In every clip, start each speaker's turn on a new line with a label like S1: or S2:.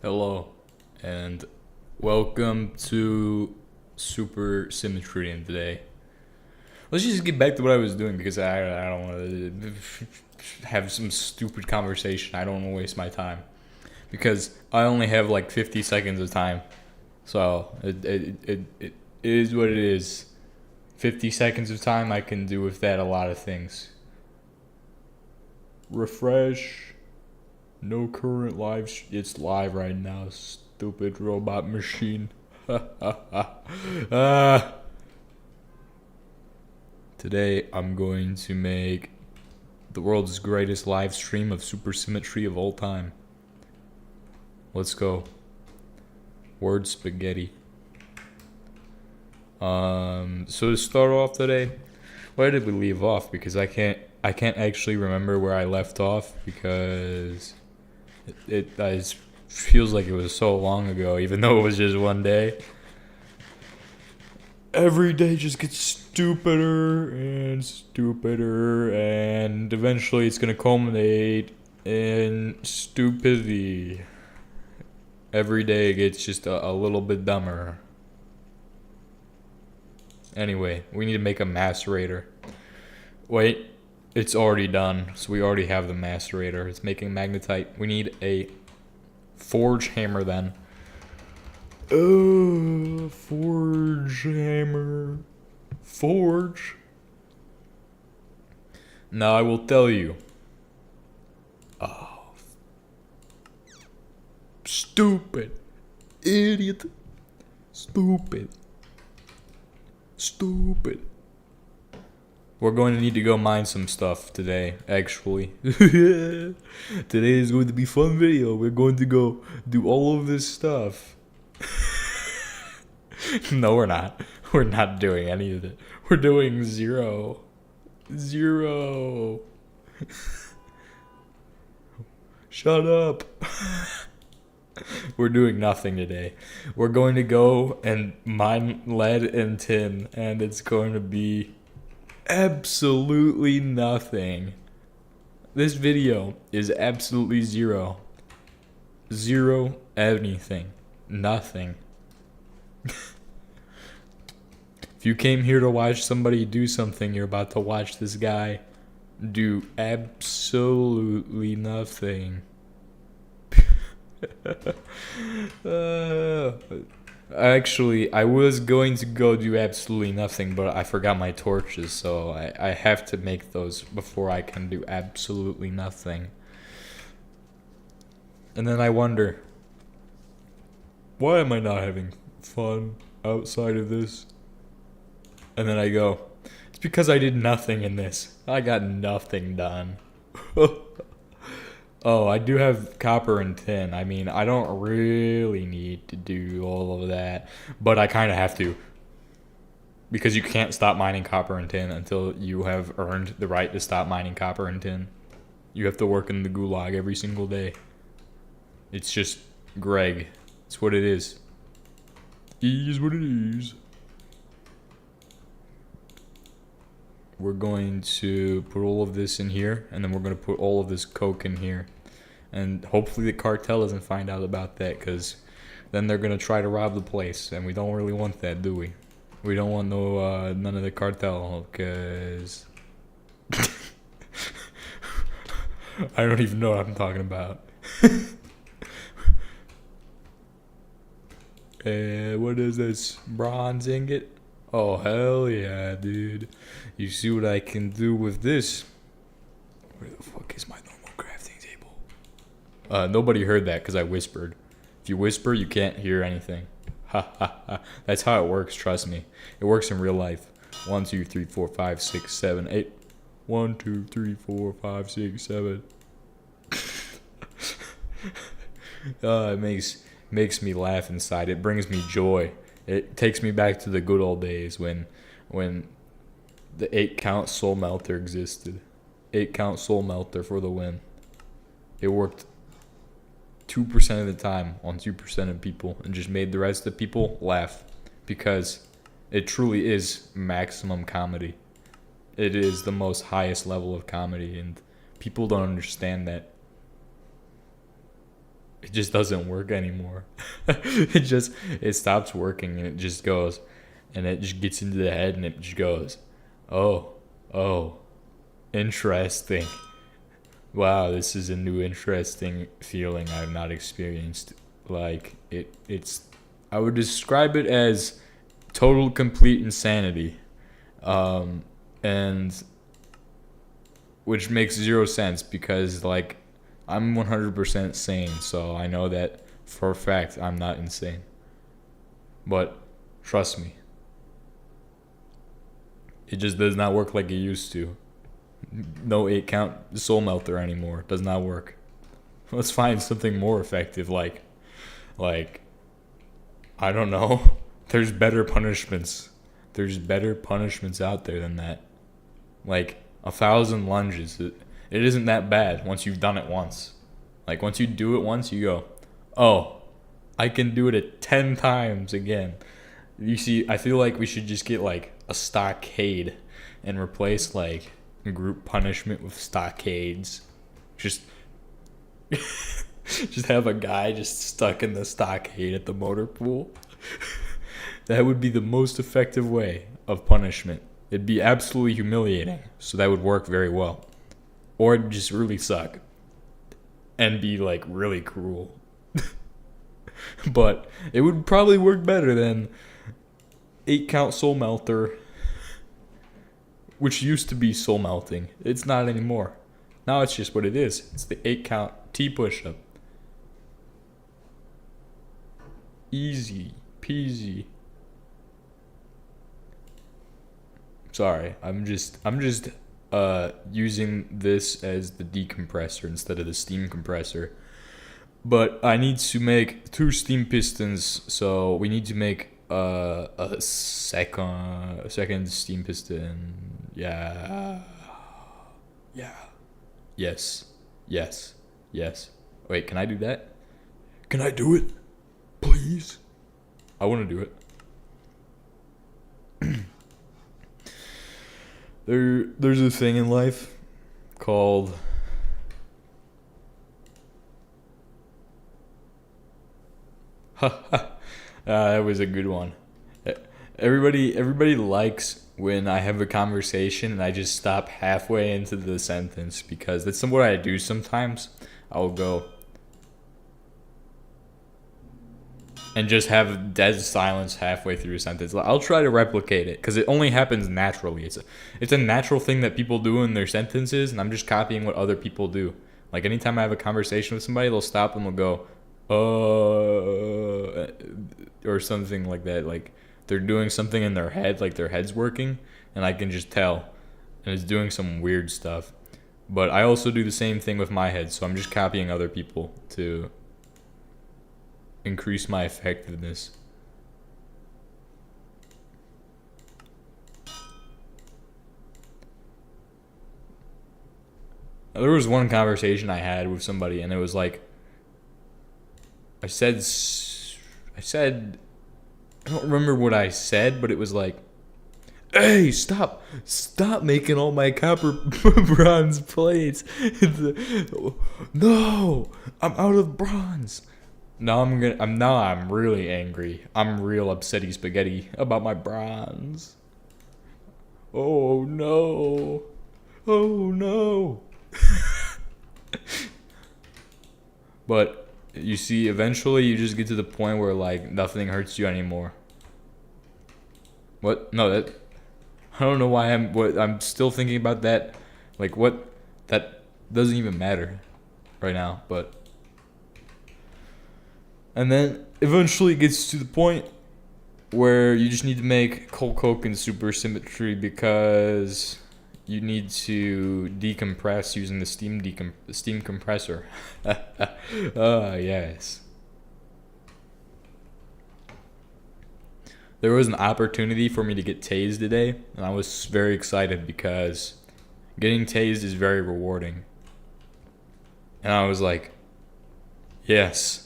S1: Hello, and welcome to Supersymmetry. And today, let's just get back to what I was doing because I don't want to have some stupid conversation. I don't want to waste my time because I only have like 50 seconds of time. So it is what it is. 50 seconds of time, I can do with that a lot of things. Refresh. No current live. It's live right now. Stupid robot machine. Today I'm going to make the world's greatest live stream of supersymmetry of all time. Let's go. Word spaghetti. So to start off today, where did we leave off? Because I can't actually remember where I left off because it feels like it was so long ago, even though it was just one day. Every day just gets stupider and stupider, and eventually it's gonna culminate in stupidity. Every day it gets just a little bit dumber. Anyway, we need to make a macerator. Wait, it's already done, so we already have the macerator. It's making magnetite. We need a forge hammer then. Forge hammer. Forge. Now I will tell you. Oh. Stupid. Idiot. Stupid. We're going to need to go mine some stuff today, actually. Today is going to be a fun video. We're going to go do all of this stuff. No, we're not. We're not doing any of it. We're doing zero. Shut up. We're doing nothing today. We're going to go and mine lead and tin, and it's going to be absolutely nothing. This video is absolutely zero. Zero anything. Nothing. If you came here to watch somebody do something, you're about to watch this guy do absolutely nothing. Actually, I was going to go do absolutely nothing, but I forgot my torches, so I have to make those before I can do absolutely nothing. And then I wonder, why am I not having fun outside of this? And then I go, it's because I did nothing in this. I got nothing done. Oh, I do have copper and tin. I mean, I don't really need to do all of that, but I kind of have to. Because you can't stop mining copper and tin until you have earned the right to stop mining copper and tin. You have to work in the gulag every single day. It's just Greg. It's what it is. It is what it is. We're going to put all of this in here, and then we're going to put all of this coke in here. And hopefully the cartel doesn't find out about that, because then they're going to try to rob the place, and we don't really want that, do we? We don't want none of the cartel, because I don't even know what I'm talking about. What is this? Bronze ingot? Oh, hell yeah, dude. You see what I can do with this? Where the fuck is my normal crafting table? Nobody heard that because I whispered. If you whisper, you can't hear anything. Ha ha ha. That's how it works, trust me. It works in real life. 1, 2, 3, 4, 5, 6, 7, 8. 1, 2, 3, 4, 5, 6, 7. It makes me laugh inside. It brings me joy. It takes me back to the good old days when the 8-count soul melter existed. 8-count soul melter for the win. It worked 2% of the time on 2% of people and just made the rest of people laugh because it truly is maximum comedy. It is the most highest level of comedy, and people don't understand that. it just doesn't work anymore. It stops working and it just goes, and it just gets into the head and it just goes, oh, oh, interesting. Wow, this is a new interesting feeling I've not experienced. Like it's I would describe it as total complete insanity. And which makes zero sense because like I'm 100% sane, so I know that for a fact I'm not insane. But trust me, it just does not work like it used to. No 8 count soul melter anymore. Does not work. Let's find something more effective like I don't know. There's better punishments. There's better punishments out there than that. Like 1,000 lunges. It isn't that bad once you've done it once. Like once you do it once, you go, oh, I can do it 10 times again. You see, I feel like we should just get like a stockade and replace like group punishment with stockades. Just just have a guy just stuck in the stockade at the motor pool. That would be the most effective way of punishment. It'd be absolutely humiliating, so that would work very well. Or it'd just really suck and be like really cruel. But it would probably work better than 8 count soul melter, which used to be soul melting. It's not anymore. Now it's just what it is. It's the 8 count T push-up. Easy peasy. Sorry, I'm just using this as the decompressor instead of the steam compressor. But I need to make 2 steam pistons, so we need to make a second steam piston. Yeah. Yes. Wait, can I do that? Can I do it? Please? I want to do it. There's a thing in life called that was a good one. Everybody likes when I have a conversation and I just stop halfway into the sentence because that's what I do sometimes. I'll go and just have dead silence halfway through a sentence. I'll try to replicate it because it only happens naturally. It's a natural thing that people do in their sentences, and I'm just copying what other people do. Like anytime I have a conversation with somebody, they'll stop and they'll go, or something like that. Like they're doing something in their head, like their head's working, and I can just tell, and it's doing some weird stuff. But I also do the same thing with my head, so I'm just copying other people to increase my effectiveness. There was one conversation I had with somebody, and it was like, I said, I don't remember what I said, but it was like, hey, stop making all my copper bronze plates. No, I'm out of bronze. Now I'm really angry. I'm real upsetty spaghetti about my bronze. Oh no. But you see, eventually you just get to the point where like nothing hurts you anymore. What? No, that I don't know why I'm still thinking about that. Like what? That doesn't even matter right now, but and then eventually it gets to the point where you just need to make coke and supersymmetry because you need to decompress using the steam compressor. Yes. There was an opportunity for me to get tased today, and I was very excited because getting tased is very rewarding. And I was like, yes.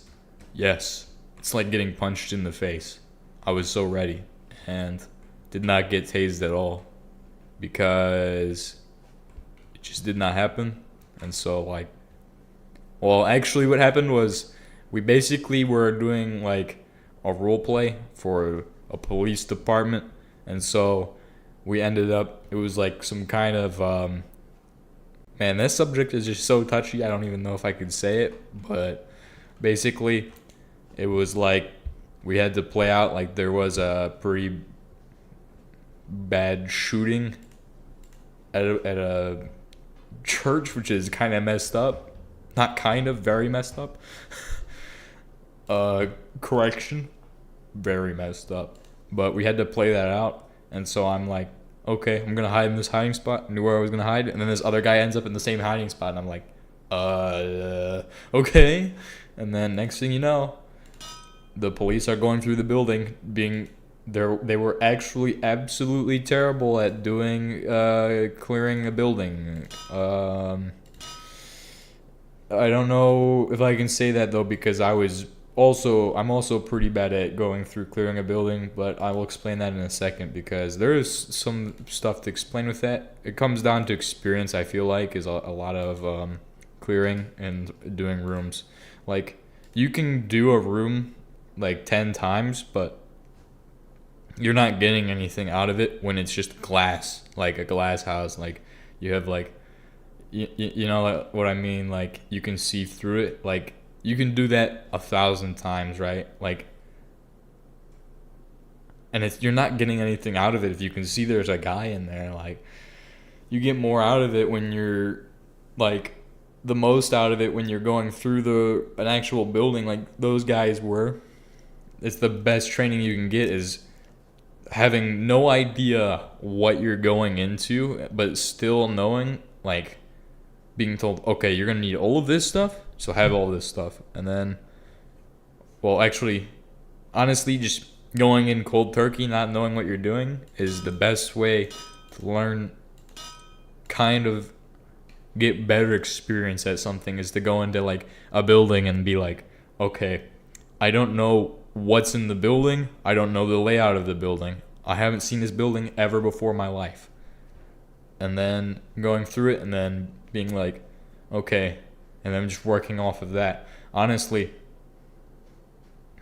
S1: It's like getting punched in the face. I was so ready and did not get tased at all because it just did not happen. And so like, well, actually what happened was we basically were doing like a role play for a police department, and so we ended up. It was like some kind of man. This subject is just so touchy. I don't even know if I could say it, but basically, it was like we had to play out like there was a pretty bad shooting at a church, which is kind of messed up. Not kind of, very messed up. Correction, very messed up. But we had to play that out, and so I'm like, okay, I'm gonna hide in this hiding spot. I knew where I was gonna hide, and then this other guy ends up in the same hiding spot, and I'm like, okay. And then next thing you know, the police are going through the building, being there. They were actually absolutely terrible at doing clearing a building. I don't know if I can say that though, because I'm also pretty bad at going through clearing a building, but I will explain that in a second because there is some stuff to explain with that. It comes down to experience, I feel like, is a lot of clearing and doing rooms. Like, you can do a room like 10 times, but you're not getting anything out of it when it's just glass, like a glass house. Like, you have like, you know what I mean? Like, you can see through it. Like, you can do that 1,000 times, right? Like, and you're not getting anything out of it if you can see there's a guy in there. Like, you get more out of it when you're like the most out of it when you're going through an actual building like those guys were. It's the best training you can get is having no idea what you're going into, but still knowing, like, being told, okay, you're gonna need all of this stuff, so have all this stuff. And then, well, actually, honestly, just going in cold turkey, not knowing what you're doing, is the best way to learn, kind of get better experience at something, is to go into like a building and be like, okay, I don't know what's in the building, I don't know the layout of the building, I haven't seen this building ever before in my life. And then going through it and then being like, okay, and then just working off of that. Honestly,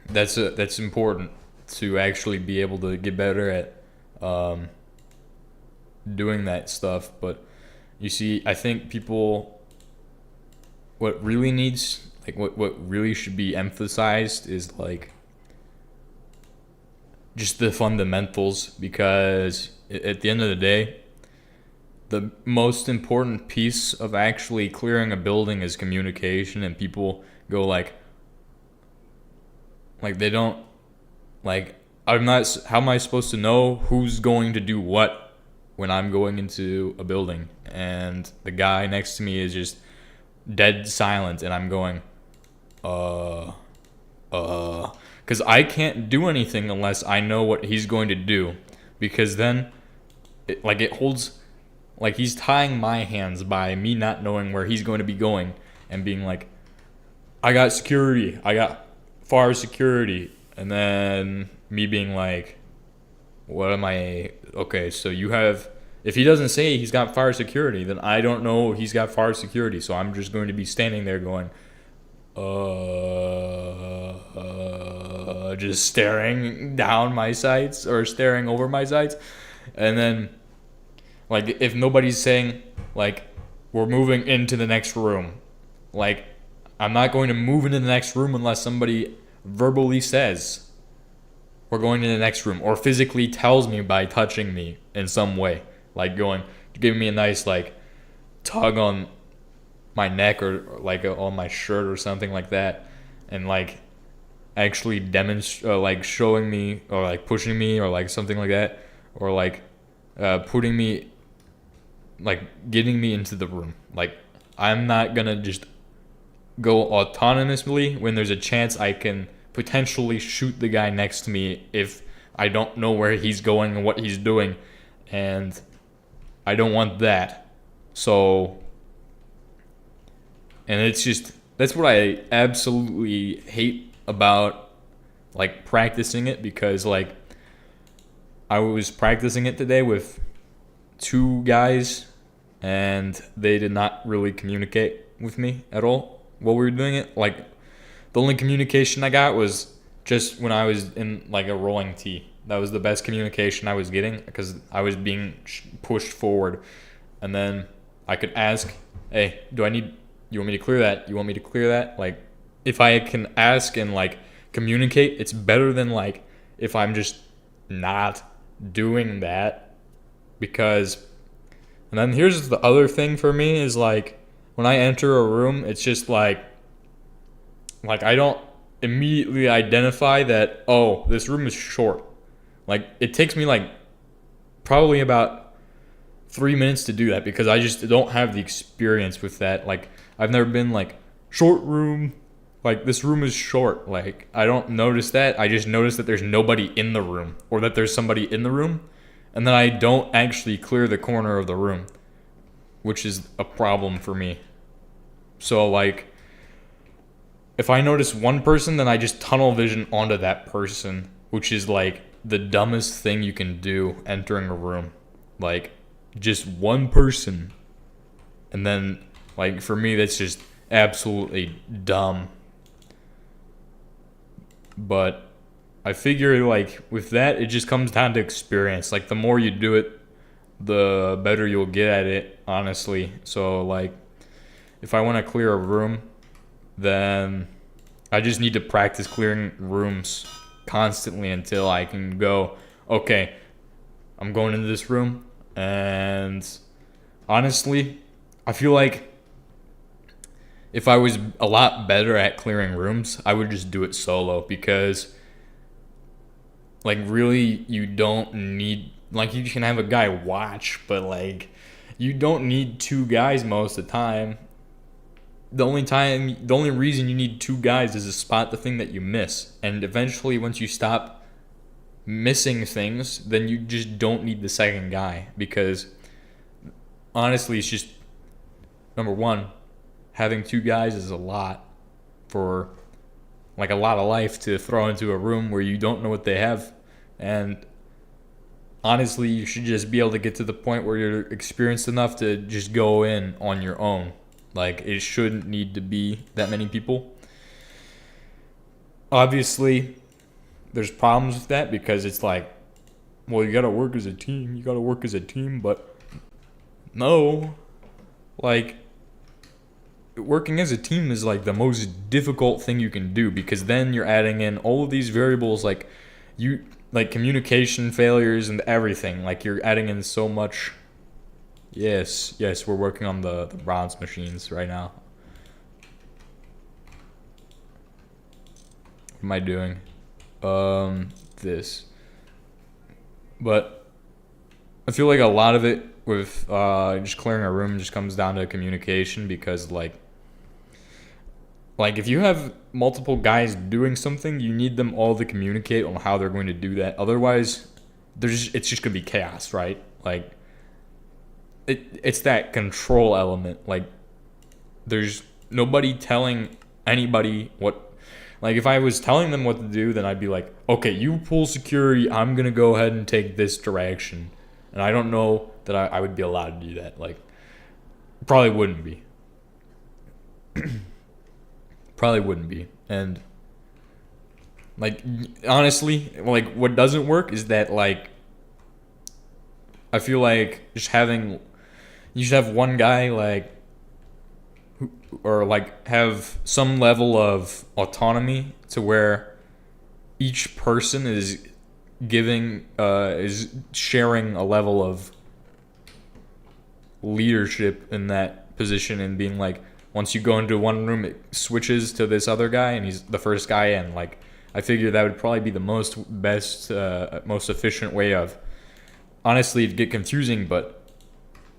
S1: that's important to actually be able to get better at doing that stuff. But you see, I think people, what really needs, like what really should be emphasized is like just the fundamentals, because at the end of the day, the most important piece of actually clearing a building is communication. And people go like they don't, like, I'm not, how am I supposed to know who's going to do what when I'm going into a building and the guy next to me is just dead silent and I'm going because I can't do anything unless I know what he's going to do, because then it holds, like, he's tying my hands by me not knowing where he's going to be going and being like, I got security, I got fire security, and then me being like, what am I, okay, so you have, if he doesn't say he's got fire security, then I don't know he's got fire security, so I'm just going to be standing there going, just staring down my sights or staring over my sights. And then, like, if nobody's saying, like, we're moving into the next room, like, I'm not going to move into the next room unless somebody verbally says we're going to the next room, or physically tells me by touching me in some way, like giving me a nice, like, tug on my neck or like on my shirt or something like that, and like actually like showing me or like pushing me or like something like that, or like putting me, like, getting me into the room. Like, I'm not gonna just go autonomously when there's a chance I can potentially shoot the guy next to me if I don't know where he's going and what he's doing, and I don't want that. So, and it's just, that's what I absolutely hate about, like, practicing it, because, like, I was practicing it today with 2 guys and they did not really communicate with me at all while we were doing it. Like, The only communication I got was just when I was in like a rolling tee. That was the best communication I was getting because I was being pushed forward. And then I could ask, hey, you want me to clear that? You want me to clear that? Like, if I can ask and like communicate, it's better than like if I'm just not doing that. Because, and then here's the other thing for me is like when I enter a room, it's just like I don't immediately identify that, oh, this room is short. Like, it takes me like probably about 3 minutes to do that because I just don't have the experience with that. Like, I've never been like, short room, like this room is short. Like, I don't notice that. I just notice that there's nobody in the room or that there's somebody in the room. And then I don't actually clear the corner of the room, which is a problem for me. So like, if I notice one person, then I just tunnel vision onto that person, which is like the dumbest thing you can do entering a room. Like, just one person. And then, like, for me, that's just absolutely dumb. But I figure, like, with that, it just comes down to experience. Like, the more you do it, the better you'll get at it, honestly. So, like, if I want to clear a room, then I just need to practice clearing rooms constantly until I can go, okay, I'm going into this room. And honestly, I feel like if I was a lot better at clearing rooms, I would just do it solo because, like, really, you don't need, like, you can have a guy watch, but, like, you don't need two guys most of the time. The only reason you need two guys is to spot the thing that you miss. And eventually, once you stop missing things, then you just don't need the second guy. Because honestly, it's just, number one, having two guys is a lot for, like, a lot of life to throw into a room where you don't know what they have. And honestly, you should just be able to get to the point where you're experienced enough to just go in on your own. Like, it shouldn't need to be that many people. Obviously, there's problems with that because it's like, well, you gotta work as a team. But no, like, working as a team is like the most difficult thing you can do because then you're adding in all of these variables, like communication failures and everything. Like, you're adding in so much. Yes, we're working on the bronze machines right now. What am I doing? This. But I feel like a lot of it with just clearing a room just comes down to communication because, like if you have multiple guys doing something, you need them all to communicate on how they're going to do that. Otherwise, it's just going to be chaos, right? Like, it's that control element. Like, there's nobody telling anybody what. Like, if I was telling them what to do, then I'd be like, okay, you pull security, I'm going to go ahead and take this direction. And I don't know that I would be allowed to do that. Like, probably wouldn't be. Probably wouldn't be. And, like, honestly, like, what doesn't work is that, like, I feel like you should have one guy, like, or like have some level of autonomy to where each person is sharing a level of leadership in that position and being like, once you go into one room, it switches to this other guy and he's the first guy in. Like, I figure that would probably be the most efficient way of, honestly, it'd get confusing, but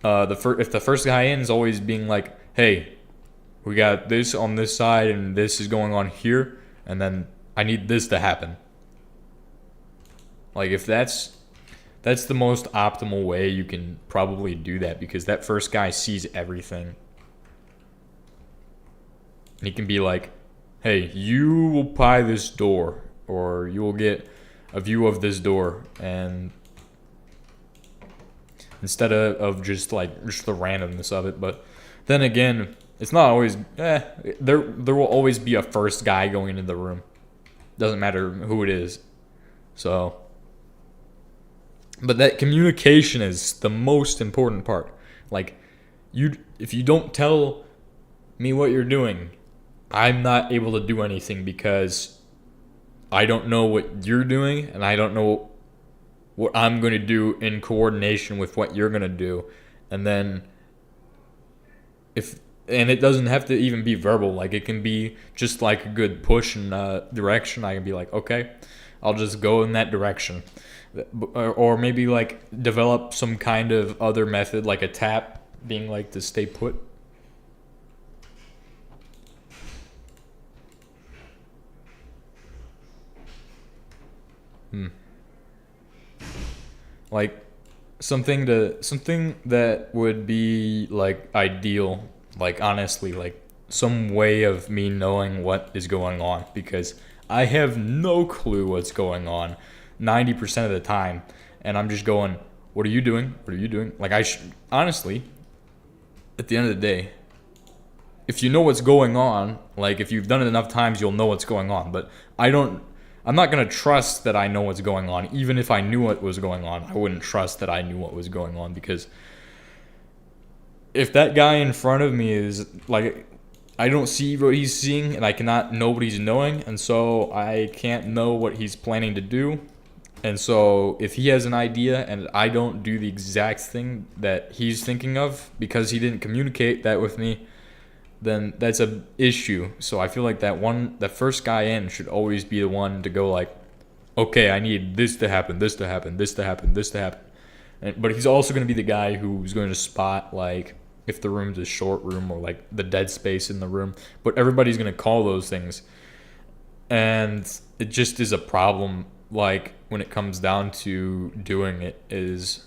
S1: if the first guy in is always being like, hey, we got this on this side and this is going on here, and then I need this to happen. Like, if that's the most optimal way you can probably do that, because that first guy sees everything. And he can be like, hey, you will pry this door, or you will get a view of this door, and instead of just the randomness of it. But then again, It's not always. There will always be a first guy going into the room. Doesn't matter who it is. So, but that communication is the most important part. Like, if you don't tell me what you're doing, I'm not able to do anything because I don't know what you're doing, and I don't know what I'm going to do in coordination with what you're going to do. And then and it doesn't have to even be verbal. Like, it can be just like a good push in a direction. I can be like, okay, I'll just go in that direction. Or maybe like develop some kind of other method, like a tap being like to stay put. Like something that would be like ideal, like honestly, like some way of me knowing what is going on, because I have no clue what's going on 90% of the time, and I'm just going, what are you doing? What are you doing? Like, honestly, at the end of the day, if you know what's going on, like if you've done it enough times, you'll know what's going on. But I'm not going to trust that I know what's going on. Even if I knew what was going on, I wouldn't trust that I knew what was going on, because if that guy in front of me is like, I don't see what he's seeing, and I cannot know what he's knowing, and so I can't know what he's planning to do. And so if he has an idea and I don't do the exact thing that he's thinking of because he didn't communicate that with me, then that's a issue. So I feel like that first guy in should always be the one to go like, okay, I need this to happen, this to happen, this to happen, this to happen. But he's also going to be the guy who's going to spot like if the room's a short room or like the dead space in the room. But everybody's going to call those things. And it just is a problem, like when it comes down to doing it, is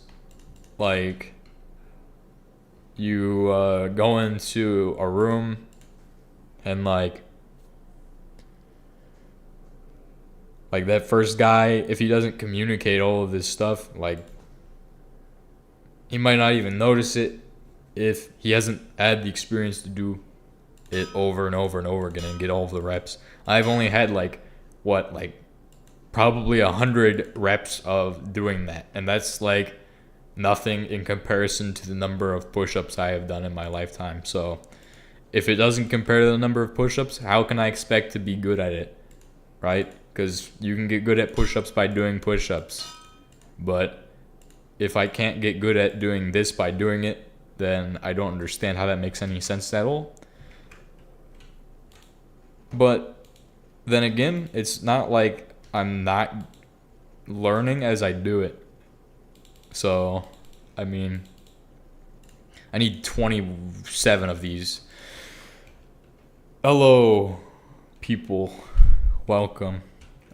S1: like you go into a room and like that first guy, if he doesn't communicate all of this stuff, like he might not even notice it if he hasn't had the experience to do it over and over and over again and get all of the reps. I've only had probably 100 reps of doing that, and that's like nothing in comparison to the number of push-ups I have done in my lifetime. So if it doesn't compare to the number of push-ups, how can I expect to be good at it, right? Because you can get good at push-ups by doing push-ups, but if I can't get good at doing this by doing it, then I don't understand how that makes any sense at all. But then again, it's not like I'm not learning as I do it. So, I mean, I need 27 of these. Hello, people. Welcome.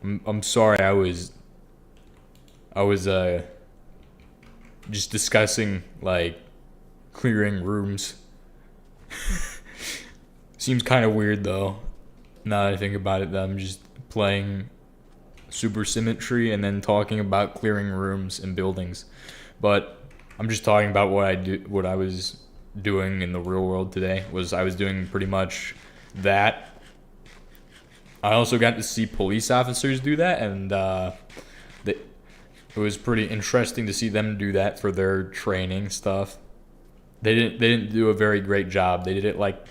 S1: I'm sorry I was just discussing like clearing rooms. Seems kind of weird though. Now that I think about it, that I'm just playing Supersymmetry and then talking about clearing rooms in buildings. But I'm just talking about what I was doing in the real world today. I was doing pretty much that. I also got to see police officers do that, and it was pretty interesting to see them do that for their training stuff. They didn't do a very great job. They did it like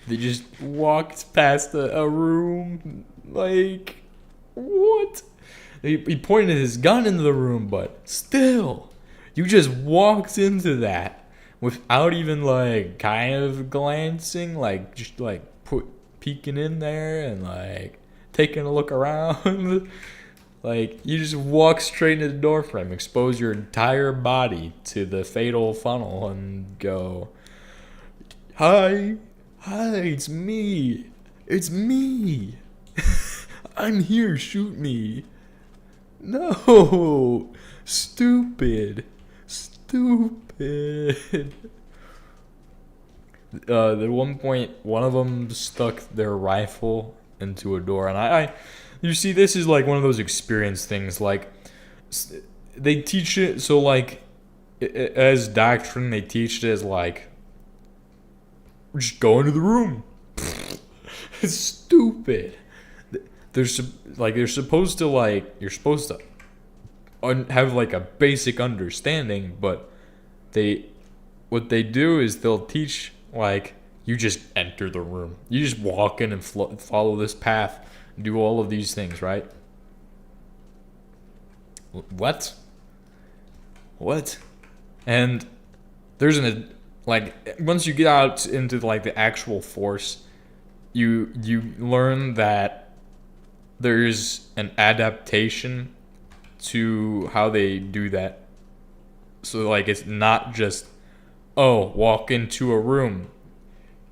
S1: they just walked past a room like, what? He pointed his gun into the room, but still, you just walked into that without even like kind of glancing, like just like peeking in there and like taking a look around. Like, you just walk straight into the door frame, expose your entire body to the fatal funnel, and go, hi, it's me. I'm here, shoot me. No, stupid. At one point, one of them stuck their rifle into a door, and you see, this is like one of those experience things. Like, they teach it so like as doctrine, they teach it as like Just go into the room. It's stupid. They're supposed to you're supposed to have like a basic understanding, but what they do is they'll teach like you just enter the room. You just walk in and follow this path, do all of these things, right? What? And there's once you get out into like the actual force, you learn that there's an adaptation to how they do that. So like it's not just, oh, walk into a room,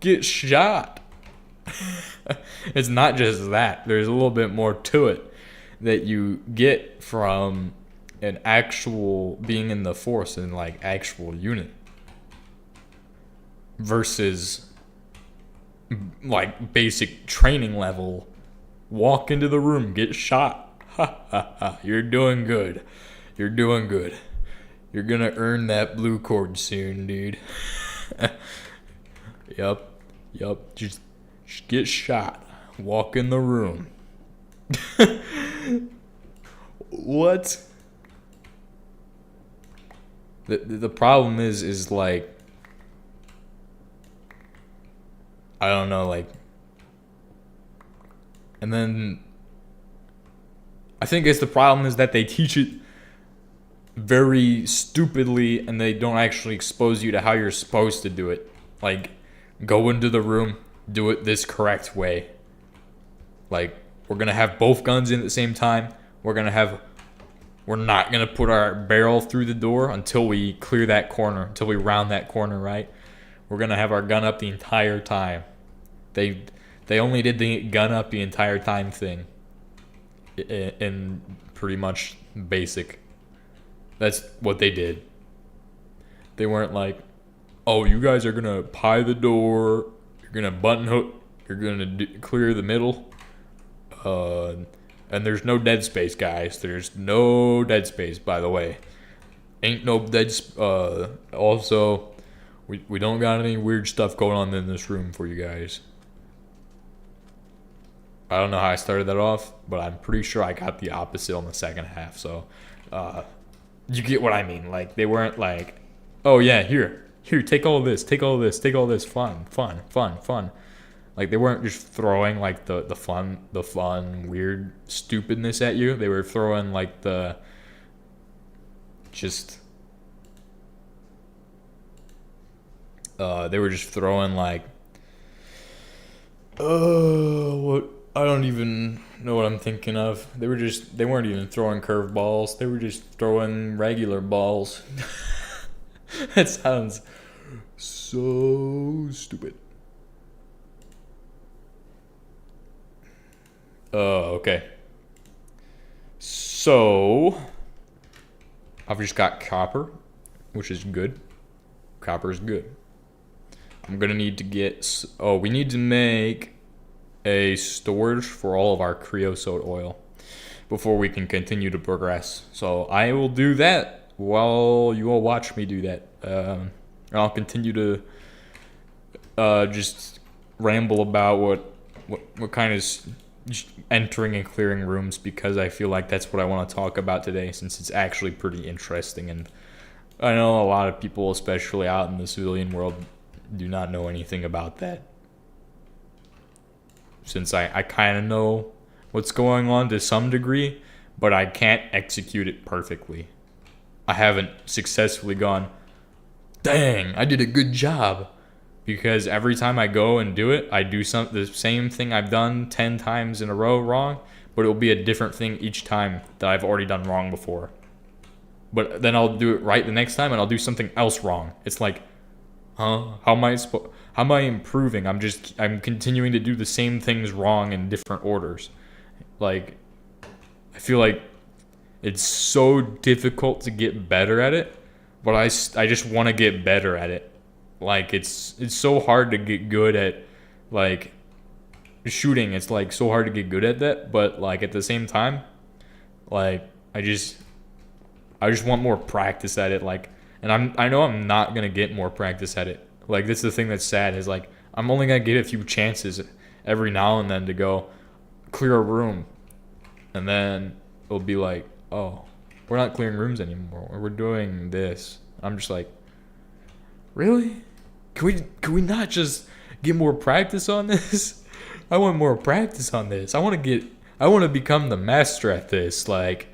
S1: get shot. It's not just that. There's a little bit more to it that you get from an actual being in the force and like actual unit versus like basic training level. Walk into the room, get shot. Ha ha ha. You're doing good. You're doing good. You're gonna earn that blue cord soon, dude. Yup. Just get shot. Walk in the room. What? The problem is like, I don't know, like, and then I think the problem is that they teach it very stupidly and they don't actually expose you to how you're supposed to do it. Like, go into the room, do it this correct way. Like, we're gonna have both guns in at the same time. We're not gonna put our barrel through the door until we clear that corner, until we round that corner, right? We're gonna have our gun up the entire time. They only did the gun up the entire time thing in pretty much basic. That's what they did. They weren't like, oh, you guys are gonna pie the door, you're gonna button hook, you're gonna clear the middle, and there's no dead space, guys. There's no dead space, by the way. Ain't no dead. Also, we don't got any weird stuff going on in this room for you guys. I don't know how I started that off, but I'm pretty sure I got the opposite on the second half. So, you get what I mean. Like, they weren't like, oh yeah, here, take all this, fun. Like, they weren't just throwing like the fun, weird stupidness at you. They were throwing like they were just throwing like, what, I don't even know what I'm thinking of. They weren't even throwing curveballs. They were just throwing regular balls. That sounds so stupid. Okay. So, I've just got copper, which is good. Copper is good. I'm gonna need to get, we need to make a storage for all of our creosote oil before we can continue to progress. So I will do that while you all watch me do that. And I'll continue to just ramble about what kind of just entering and clearing rooms, because I feel like that's what I want to talk about today, since it's actually pretty interesting. And I know a lot of people, especially out in the civilian world, do not know anything about that. Since I kind of know what's going on to some degree, but I can't execute it perfectly. I haven't successfully gone, dang, I did a good job. Because every time I go and do it, I do the same thing I've done 10 times in a row wrong, but it'll be a different thing each time that I've already done wrong before. But then I'll do it right the next time and I'll do something else wrong. It's like, huh? How am I improving? I'm continuing to do the same things wrong in different orders. Like, I feel like it's so difficult to get better at it, but I just want to get better at it. Like, it's so hard to get good at, like, shooting. It's like so hard to get good at that, but like at the same time, like I just want more practice at it. Like, and I know I'm not gonna get more practice at it. Like, this is the thing that's sad, is like I'm only gonna get a few chances every now and then to go clear a room, and then it'll be like, oh, we're not clearing rooms anymore. We're doing this. I'm just like, really? Can we not just get more practice on this? I want more practice on this. I want to become the master at this. Like,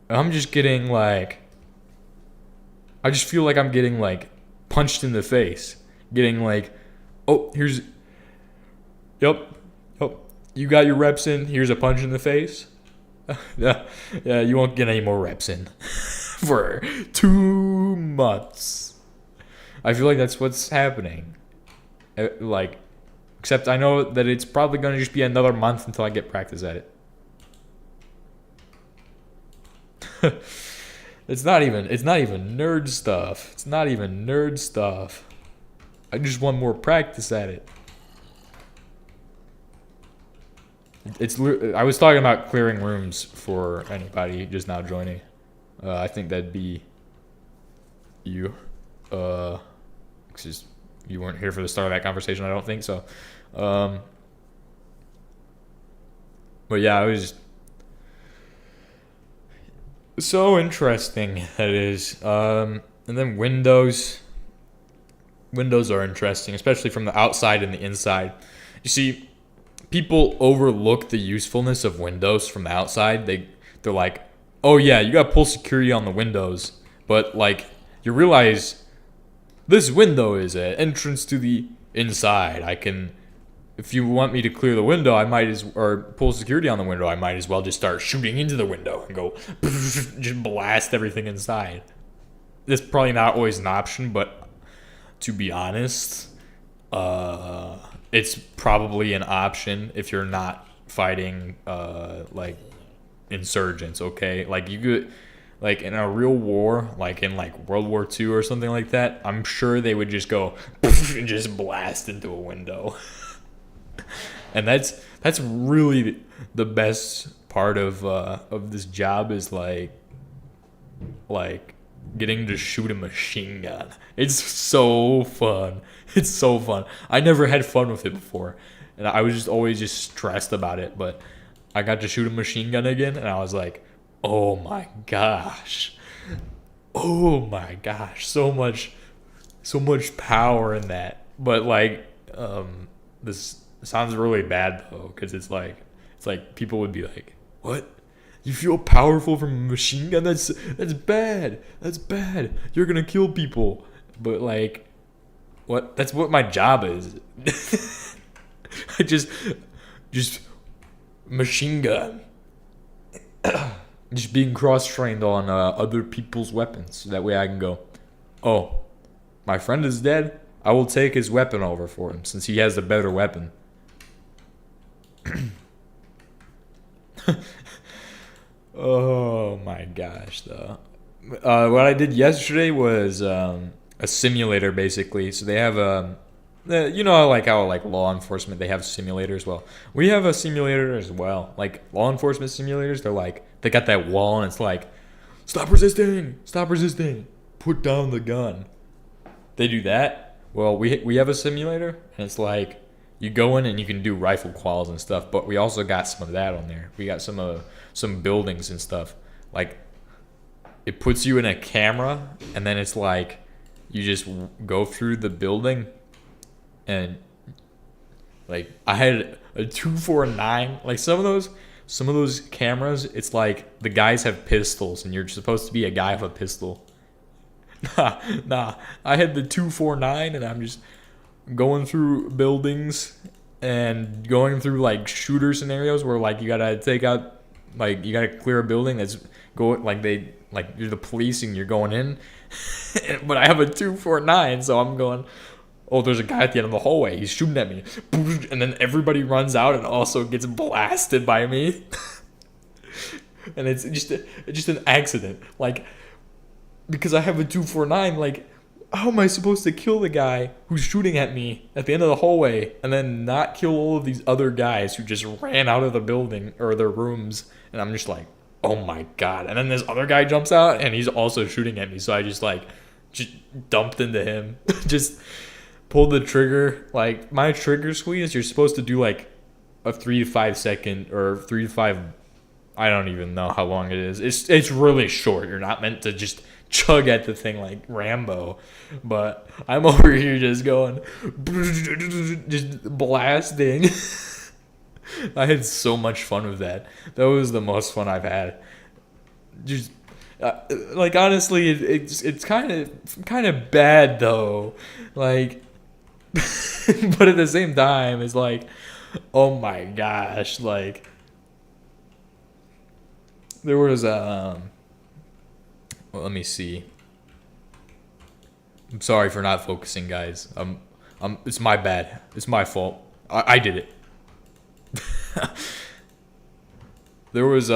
S1: I'm just getting like, I just feel like I'm getting like punched in the face. Getting like, oh, yep, you got your reps in. Here's a punch in the face. Yeah, you won't get any more reps in for 2 months. I feel like that's what's happening. Like, except I know that it's probably going to just be another month until I get practice at it. It's not even nerd stuff. It's not even nerd stuff. I just want more practice at it. I was talking about clearing rooms for anybody just now joining. I think that'd be you. Because you weren't here for the start of that conversation, I don't think so. But yeah, it was so interesting, that is. And then windows are interesting, especially from the outside and the inside. You see, people overlook the usefulness of windows from the outside. They're like, oh yeah, you gotta pull security on the windows, but like, you realize this window is an entrance to the inside. If you want me to clear the window, or pull security on the window, I might as well just start shooting into the window and go just blast everything inside. That's probably not always an option, but to be honest, it's probably an option if you're not fighting like insurgents. Okay, like you could, like in a real war, like in like World War II or something like that, I'm sure they would just go and just blast into a window. And that's really the best part of this job, is like getting to shoot a machine gun. It's so fun. It's so fun. I never had fun with it before, and I was just always just stressed about it. But I got to shoot a machine gun again, and I was like, oh my gosh, so much power in that. But like, this sounds really bad though, because it's like people would be like, what? You feel powerful from a machine gun? That's bad. That's bad. You're gonna kill people. But like, what? That's what my job is. I just machine gun. Just being cross-trained on other people's weapons. So that way I can go, oh, my friend is dead. I will take his weapon over for him since he has the better weapon. Oh my gosh, though. What I did yesterday was a simulator, basically. So they have you know, like how like law enforcement, they have simulators. Well, we have a simulator as well. Like law enforcement simulators, they got that wall and it's like, stop resisting, put down the gun. They do that. Well, we have a simulator, and it's like, you go in and you can do rifle quals and stuff, but we also got some of that on there. We got some buildings and stuff. Like, it puts you in a camera, and then it's like you just go through the building, and like I had a 249. Like some of those cameras, it's like the guys have pistols, and you're supposed to be a guy with a pistol. Nah. I had the 249, and I'm just going through buildings and going through like shooter scenarios where like you gotta clear a building that's you're the police and you're going in. But I have a 249, so I'm going, oh, there's a guy at the end of the hallway, he's shooting at me, and then everybody runs out and also gets blasted by me. And it's just an accident, like, because I have a 249, like, how am I supposed to kill the guy who's shooting at me at the end of the hallway and then not kill all of these other guys who just ran out of the building or their rooms? And I'm just like, oh my god. And then this other guy jumps out and he's also shooting at me, so I just dumped into him. Just, pull the trigger. Like my trigger squeeze, you're supposed to do like a 3 to 5 second or 3 to 5. I don't even know how long it is. It's really short. You're not meant to just chug at the thing like Rambo, but I'm over here just going, just blasting. I had so much fun with that. That was the most fun I've had. Just like honestly, it's kind of bad though. Like, but at the same time, it's like, oh my gosh, like there was well, let me see. I'm sorry for not focusing, guys. It's my bad. It's my fault. I did it. There was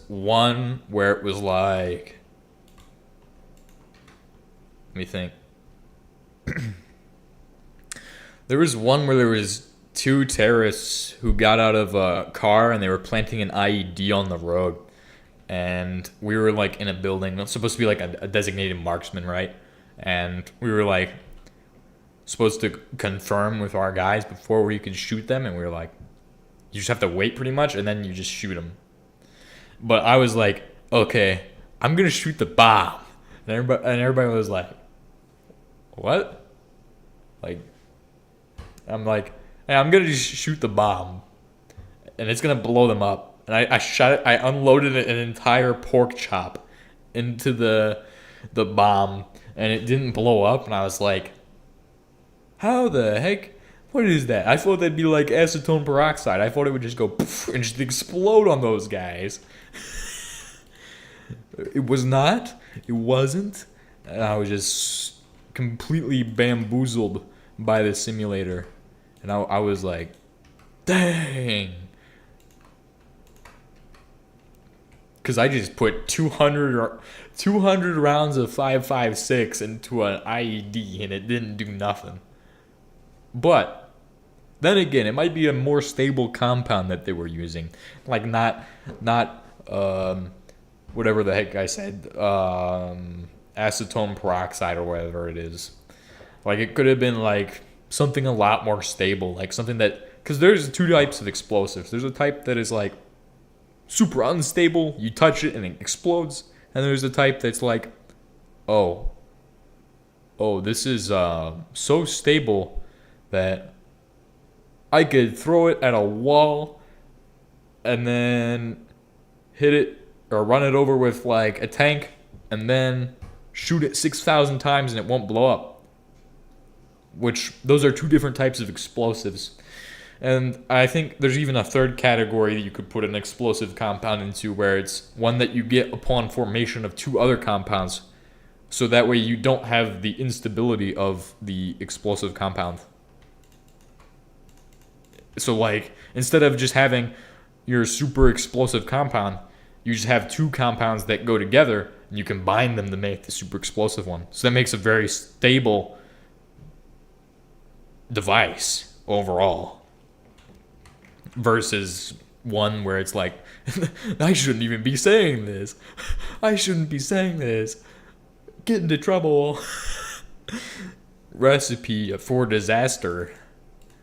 S1: one where it was like, let me think. There was one where there was two terrorists who got out of a car and they were planting an IED on the road. And we were like in a building. It's supposed to be like a designated marksman, right? And we were like supposed to confirm with our guys before we could shoot them. And we were like, you just have to wait pretty much and then you just shoot them. But I was like, okay, I'm going to shoot the bomb. And everybody was like, what? Like, I'm like, hey, I'm going to just shoot the bomb. And it's going to blow them up. And I shot it. I unloaded an entire pork chop into the bomb, and it didn't blow up. And I was like, "How the heck? What is that?" I thought that'd be like acetone peroxide. I thought it would just go poof and just explode on those guys. It was not. It wasn't. And I was just completely bamboozled by the simulator, and I was like, "Dang." Because I just put 200 rounds of 5.56 into an IED and it didn't do nothing. But then again, it might be a more stable compound that they were using, like not whatever the heck I said, acetone peroxide or whatever it is. Like it could have been like something a lot more stable, like something that, because there's two types of explosives. There's a type that is like super unstable, you touch it and it explodes, and there's a type that's like, oh, this is so stable that I could throw it at a wall and then hit it or run it over with like a tank and then shoot it 6,000 times and it won't blow up. Which those are two different types of explosives. And I think there's even a third category that you could put an explosive compound into, where it's one that you get upon formation of two other compounds. So that way you don't have the instability of the explosive compound. So like, instead of just having your super explosive compound, you just have two compounds that go together and you combine them to make the super explosive one. So that makes a very stable device overall. Versus one where it's like, I shouldn't even be saying this. I shouldn't be saying this. Get into trouble. Recipe for disaster.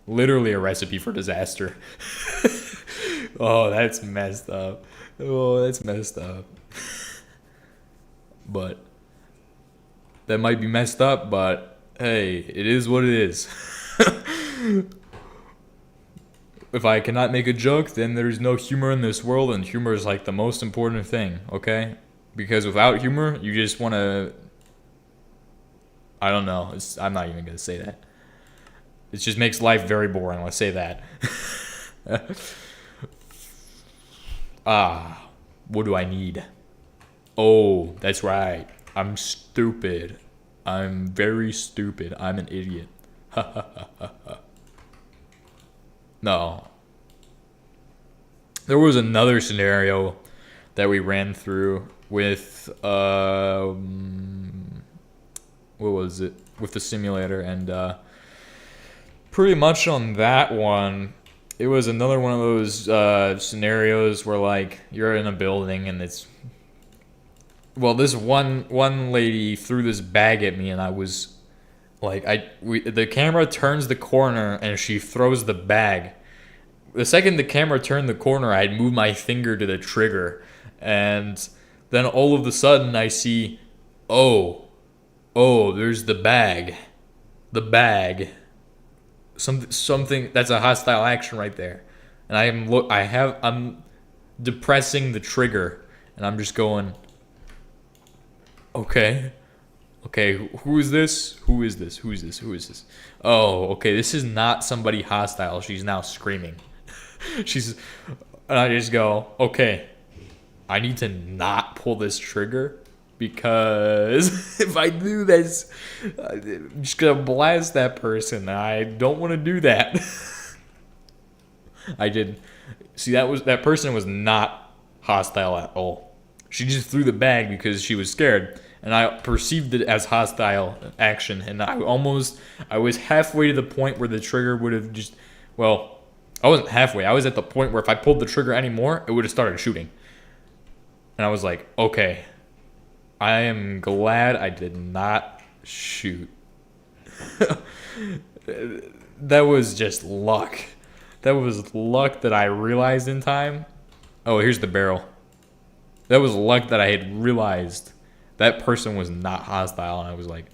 S1: Literally a recipe for disaster. Oh, that's messed up. Oh, that's messed up. But that might be messed up, but hey, it is what it is. If I cannot make a joke, then there's no humor in this world, and humor is like the most important thing, okay? Because without humor, you just want to, I don't know, I'm not even going to say that. It just makes life very boring, let's say that. What do I need? Oh, that's right. I'm stupid. I'm very stupid. I'm an idiot. No. There was another scenario that we ran through with what was it? With the simulator, and pretty much on that one, it was another one of those scenarios where like you're in a building and it's, well, this one lady threw this bag at me and I was Like the camera turns the corner and she throws the bag. The second the camera turned the corner, I'd move my finger to the trigger, and then all of a sudden I see, oh, there's the bag, something that's a hostile action right there, and I'm depressing the trigger, and I'm just going, okay, who is this? Oh, okay, this is not somebody hostile. She's now screaming. And I just go, okay, I need to not pull this trigger, because if I do this, I'm just gonna blast that person. I don't want to do that. I did. See, that person was not hostile at all. She just threw the bag because she was scared, and I perceived it as hostile action. And I was halfway to the point where the trigger would have just, well, I wasn't halfway. I was at the point where if I pulled the trigger anymore, it would have started shooting. And I was like, okay, I am glad I did not shoot. That was just luck. That was luck that I realized in time. Oh, here's the barrel. That was luck that I had realized that person was not hostile, and I was like,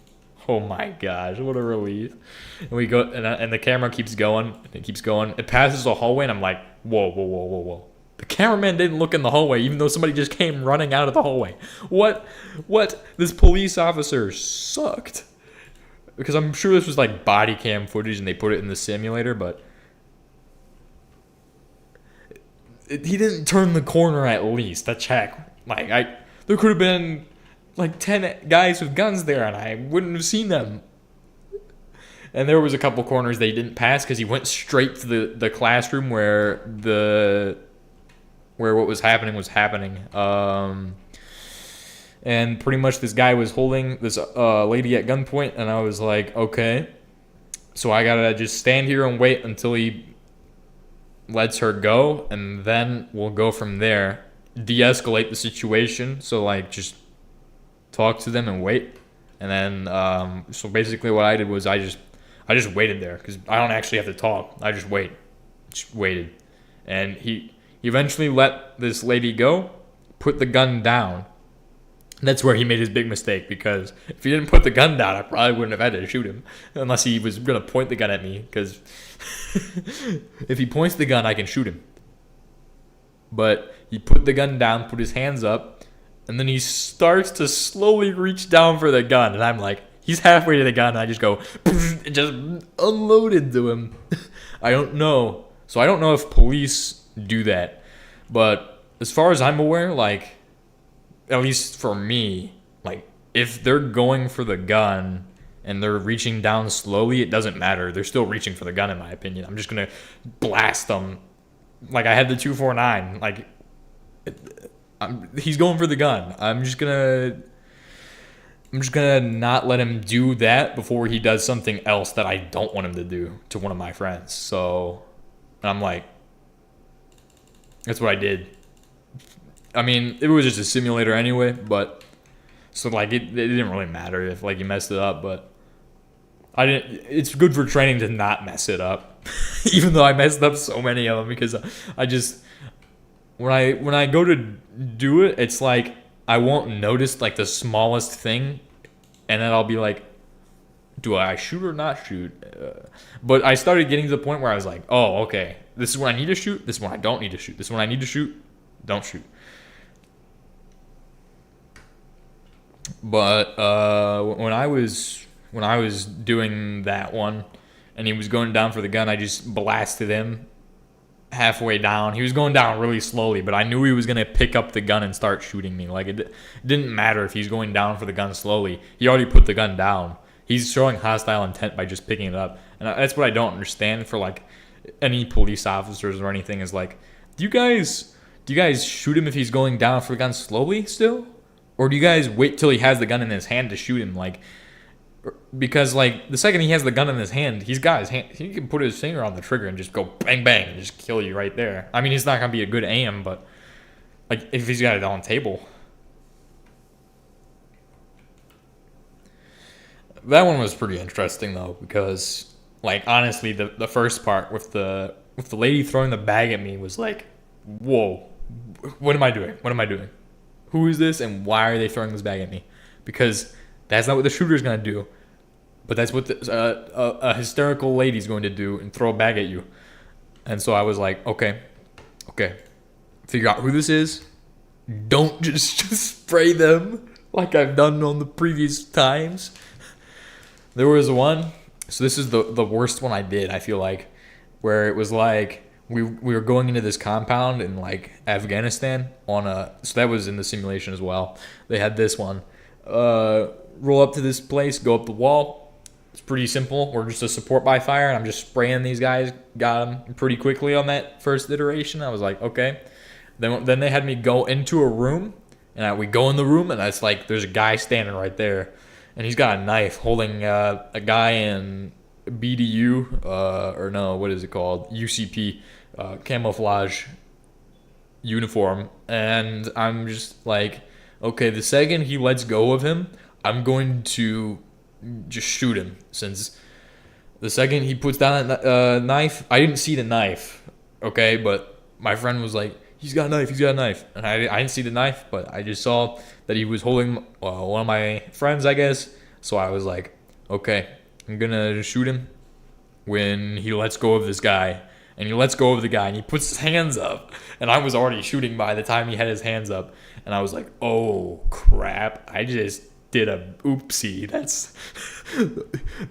S1: oh my gosh, what a relief. And we go, and the camera keeps going, and it keeps going. It passes a hallway, and I'm like, whoa. The cameraman didn't look in the hallway, even though somebody just came running out of the hallway. What? This police officer sucked. Because I'm sure this was like body cam footage, and they put it in the simulator, but he didn't turn the corner at least to check. Like, there could have been like 10 guys with guns there, and I wouldn't have seen them. And there was a couple corners they didn't pass because he went straight to the classroom where what was happening was happening. And pretty much this guy was holding this lady at gunpoint, and I was like, okay, so I gotta just stand here and wait until he lets her go, and then we'll go from there. De-escalate the situation, so like just talk to them and wait. And then so basically what I did was I just waited there, because I don't actually have to talk. I just waited, and he eventually let this lady go, put the gun down. That's where he made his big mistake, because if he didn't put the gun down, I probably wouldn't have had to shoot him, unless he was gonna point the gun at me, because if he points the gun, I can shoot him. But he put the gun down, put his hands up, and then he starts to slowly reach down for the gun, and I'm like, he's halfway to the gun, and I just go, and just unloaded to him. I don't know. So I don't know if police do that, but as far as I'm aware, like, at least for me, like, if they're going for the gun and they're reaching down slowly, it doesn't matter. They're still reaching for the gun, in my opinion. I'm just gonna blast them. Like, I had the 249. Like, he's going for the gun. I'm just gonna not let him do that before he does something else that I don't want him to do to one of my friends. So, and I'm like, that's what I did. I mean, it was just a simulator anyway, but so like it didn't really matter if like you messed it up, but I didn't. It's good for training to not mess it up, even though I messed up so many of them, because I just when I go to do it, it's like I won't notice like the smallest thing, and then I'll be like, do I shoot or not shoot? But I started getting to the point where I was like, oh, okay, this is when I need to shoot. This is when I don't need to shoot. This is when I need to shoot. Don't shoot. But when I was doing that one, and he was going down for the gun, I just blasted him halfway down. He was going down really slowly, but I knew he was gonna pick up the gun and start shooting me. Like, it didn't matter if he's going down for the gun slowly. He already put the gun down. He's showing hostile intent by just picking it up, and that's what I don't understand for like any police officers or anything. Is like, do you guys shoot him if he's going down for the gun slowly still? Or do you guys wait till he has the gun in his hand to shoot him? Like, because like the second he has the gun in his hand, he's got his hand. He can put his finger on the trigger and just go bang bang and just kill you right there. I mean, he's not gonna be a good aim, but like if he's got it on table. That one was pretty interesting though, because like honestly, the first part with the lady throwing the bag at me was like, whoa, what am I doing? What am I doing? Who is this, and why are they throwing this bag at me? Because that's not what the shooter's gonna do, but that's what a hysterical lady's going to do, and throw a bag at you. And so I was like, okay, okay, figure out who this is. Don't just spray them like I've done on the previous times. There was one, so this is the worst one I did, I feel like, where it was like we were going into this compound in like Afghanistan on a, so that was in the simulation as well. They had this one. Roll up to this place, go up the wall. It's pretty simple. We're just a support by fire, and I'm just spraying these guys. Got them pretty quickly on that first iteration. I was like, okay. Then they had me go into a room, and we go in the room, and it's like there's a guy standing right there, and he's got a knife holding a guy in BDU, or no, what is it called? UCP, camouflage uniform. And I'm just like, okay, the second he lets go of him, I'm going to just shoot him. Since the second he puts down a knife, I didn't see the knife, okay, but my friend was like, he's got a knife, he's got a knife. And I didn't see the knife, but I just saw that he was holding one of my friends, I guess. So I was like, okay, I'm gonna shoot him when he lets go of this guy. And he lets go of the guy, and he puts his hands up. And I was already shooting by the time he had his hands up. And I was like, oh, crap. I just did a oopsie.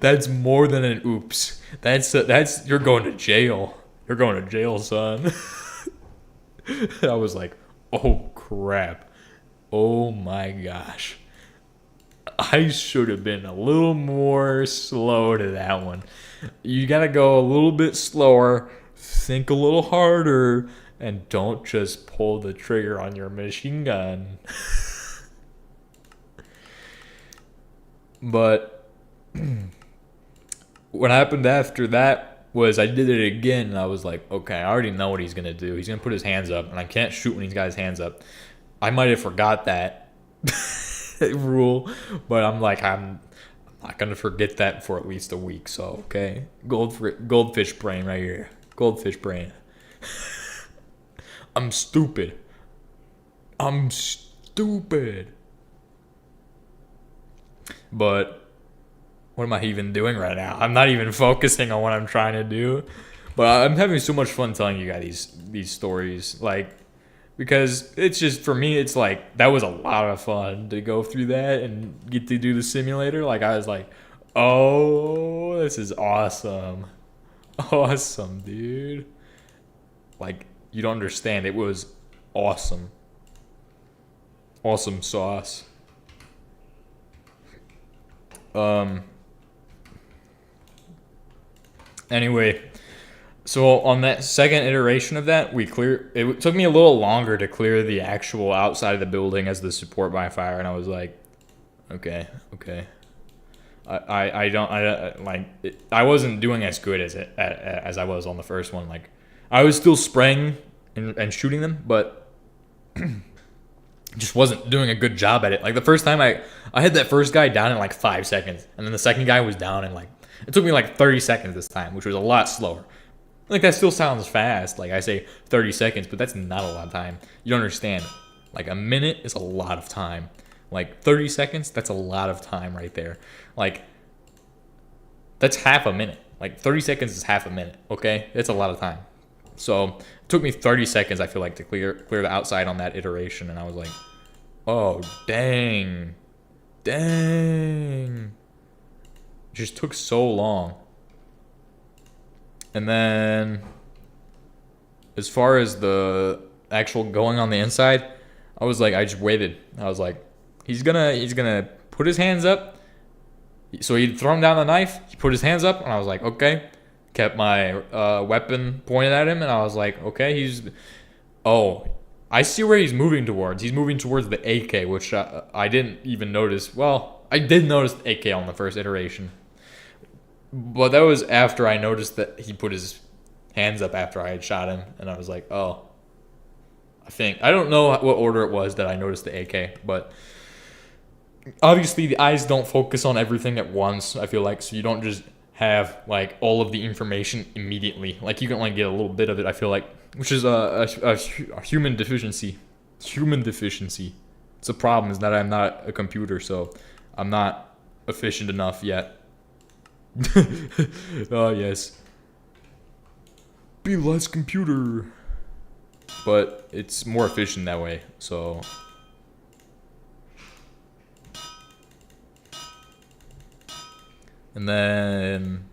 S1: That's more than an oops. That's you're going to jail. You're going to jail, son. I was like, oh, crap. Oh, my gosh. I should have been a little more slow to that one. You got to go a little bit slower. Think a little harder, and don't just pull the trigger on your machine gun. But what happened after that was I did it again, and I was like, okay, I already know what he's going to do. He's going to put his hands up, and I can't shoot when he's got his hands up. I might have forgot that rule, but I'm like, I'm not going to forget that for at least a week. So, okay, goldfish brain right here. Goldfish brain. I'm stupid. I'm stupid. But what am I even doing right now? I'm not even focusing on what I'm trying to do. But I'm having so much fun telling you guys these stories. Like, because it's just, for me, it's like, that was a lot of fun to go through that and get to do the simulator. Like, I was like, oh, this is awesome. Awesome, dude. Like, you don't understand. It was awesome. Awesome sauce. Anyway, so on that second iteration of that, it took me a little longer to clear the actual outside of the building as the support by fire, and I was like, okay. I wasn't doing as good as I was on the first one. Like, I was still spraying and shooting them, but just wasn't doing a good job at it. Like, the first time I had that first guy down in like 5 seconds, and then the second guy was down in like, it took me like 30 seconds this time, which was a lot slower. Like, that still sounds fast. Like, I say 30 seconds, but that's not a lot of time. You don't understand. Like, a minute is a lot of time. Like, 30 seconds, that's a lot of time right there. Like, that's half a minute. Like, 30 seconds is half a minute, okay? That's a lot of time. So, it took me 30 seconds, I feel like, to clear the outside on that iteration, and I was like, oh, dang. It just took so long. And then, as far as the actual going on the inside, I was like, I just waited. I was like, he's gonna put his hands up. So he'd thrown down the knife, he put his hands up, and I was like, okay. Kept my weapon pointed at him, and I was like, okay, I see where he's moving towards. He's moving towards the AK, which I didn't even notice. Well, I did notice the AK on the first iteration. But that was after I noticed that he put his hands up after I had shot him, and I was like, oh. I don't know what order it was that I noticed the AK, but obviously the eyes don't focus on everything at once, I feel like, so you don't just have like all of the information immediately. Like you can only get a little bit of it, I feel like, which is a human deficiency. Human deficiency. It's a problem is that I'm not a computer, so I'm not efficient enough yet. Oh yes. Be less computer. But it's more efficient that way, so. And then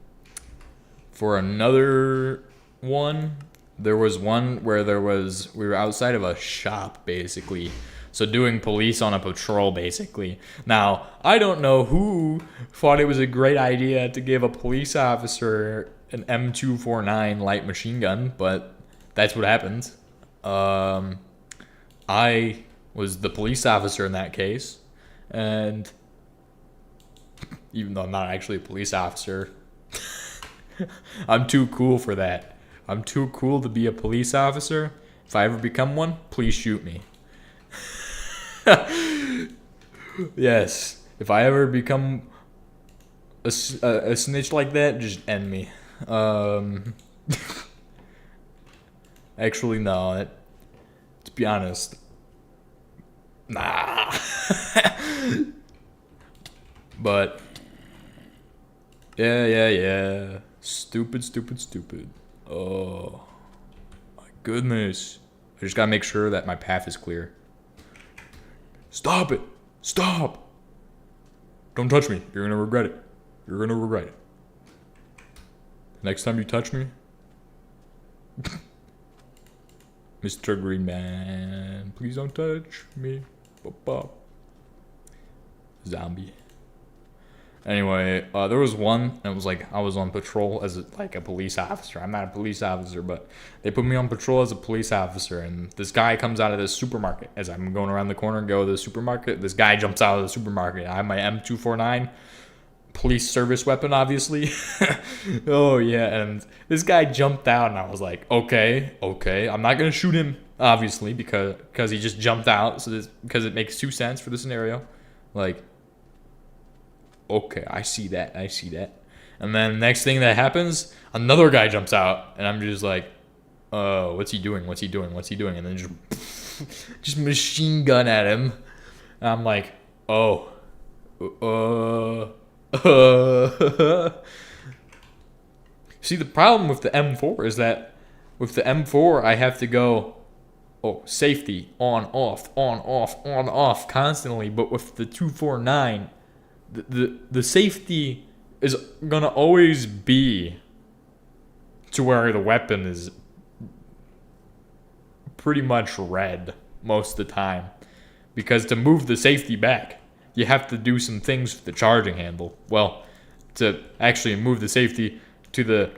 S1: for another one, there was one where we were outside of a shop basically. So doing police on a patrol basically. Now, I don't know who thought it was a great idea to give a police officer an M249 light machine gun, but that's what happened. I was the police officer in that case, and even though I'm not actually a police officer, I'm too cool for that. I'm too cool to be a police officer. If I ever become one, please shoot me. Yes, if I ever become a snitch like that, just end me. Actually, no. To be honest, nah. But yeah. Stupid. Oh my goodness. I just gotta make sure that my path is clear. Stop it! Stop! Don't touch me. You're gonna regret it. You're gonna regret it. Next time you touch me, Mr. Green Man, please don't touch me. Bop. Zombie. Anyway, there was one, and it was like I was on patrol as a police officer. I'm not a police officer, but they put me on patrol as a police officer, and this guy comes out of this supermarket. As I'm going around the corner and go to the supermarket, this guy jumps out of the supermarket. I have my M249, police service weapon, obviously. Oh, yeah, and this guy jumped out, and I was like, okay, I'm not going to shoot him, obviously, because he just jumped out, because it makes 2 cents for the scenario. Like, okay, I see that. And then next thing that happens, another guy jumps out, and I'm just like, what's he doing? And then just machine gun at him. And I'm like, See, the problem with the M4 is that with the M4, I have to go, safety, on, off, constantly. But with the 249, the safety is gonna always be to where the weapon is pretty much red most of the time. Because to move the safety back, you have to do some things with the charging handle. Well, to actually move the safety to the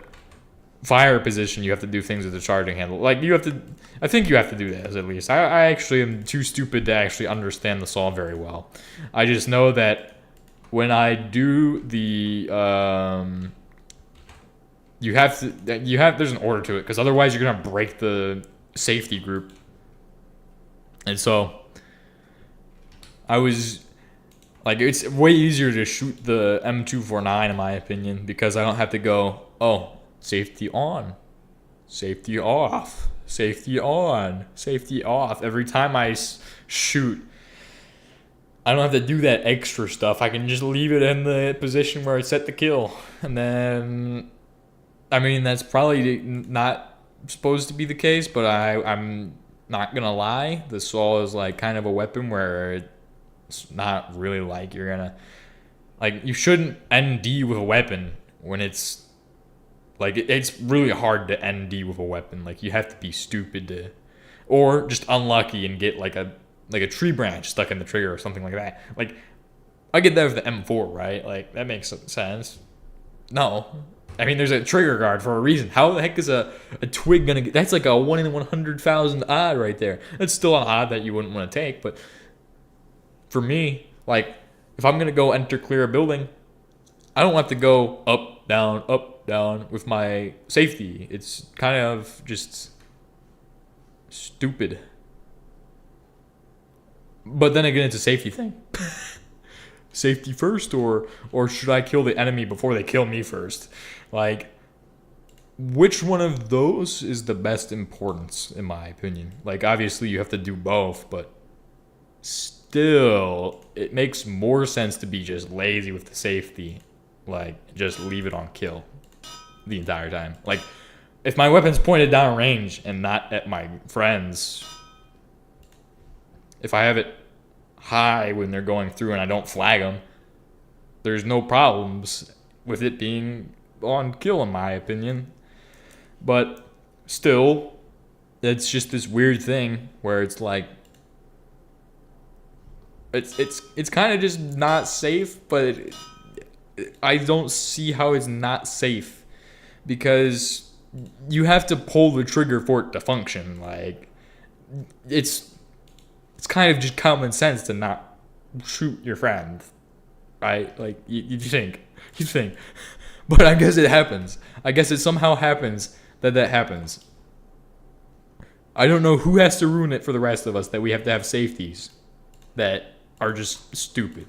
S1: fire position, you have to do things with the charging handle. Like, I think you have to do that at least. I actually am too stupid to actually understand the saw very well. I just know that when I do the, there's an order to it, because otherwise you're going to break the safety group. And so, I was, like, it's way easier to shoot the M249 in my opinion, because I don't have to go, safety on, safety off, safety on, safety off. Every time I shoot, I don't have to do that extra stuff. I can just leave it in the position where it's set to kill. And then, I mean, that's probably not supposed to be the case, but I'm not gonna lie. The saw is like kind of a weapon where it's not really like you're gonna, like, you shouldn't ND with a weapon when it's, like, it's really hard to ND with a weapon. Like, you have to be stupid to, or just unlucky and get like a tree branch stuck in the trigger or something like that. Like, I get that with the M4, right? Like, that makes sense. No. I mean, there's a trigger guard for a reason. How the heck is a twig gonna get, that's like a 1 in 100,000 odd right there. That's still an odd that you wouldn't want to take, but for me, like, if I'm gonna go enter clear a building, I don't have to go up, down with my safety. It's kind of just stupid. But then again, it's a safety thing. safety first, or should I kill the enemy before they kill me first? Like, which one of those is the best importance, in my opinion? Like, obviously you have to do both, but still, it makes more sense to be just lazy with the safety. Like, just leave it on kill the entire time. Like, if my weapon's pointed down range and not at my friends, if I have it high when they're going through and I don't flag them, there's no problems with it being on kill, in my opinion. But still, it's just this weird thing where it's like, it's kind of just not safe, but I don't see how it's not safe, because you have to pull the trigger for it to function. Like, it's kind of just common sense to not shoot your friend, right? Like, you think, but I guess it happens. I guess it somehow happens that happens. I don't know who has to ruin it for the rest of us that we have to have safeties that are just stupid.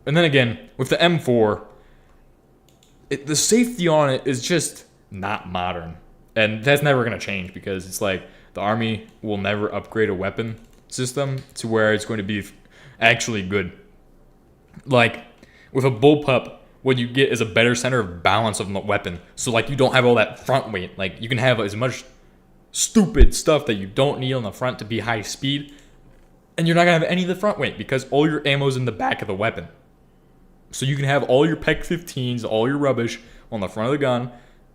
S1: And then again, with the M4, the safety on it is just not modern. And that's never going to change, because it's like the Army will never upgrade a weapon system to where it's going to be actually good. Like, with a bullpup, what you get is a better center of balance of the weapon. So, like, you don't have all that front weight. Like, you can have as much stupid stuff that you don't need on the front to be high speed, and you're not going to have any of the front weight because all your ammo's in the back of the weapon. So you can have all your PEC 15s, all your rubbish on the front of the gun,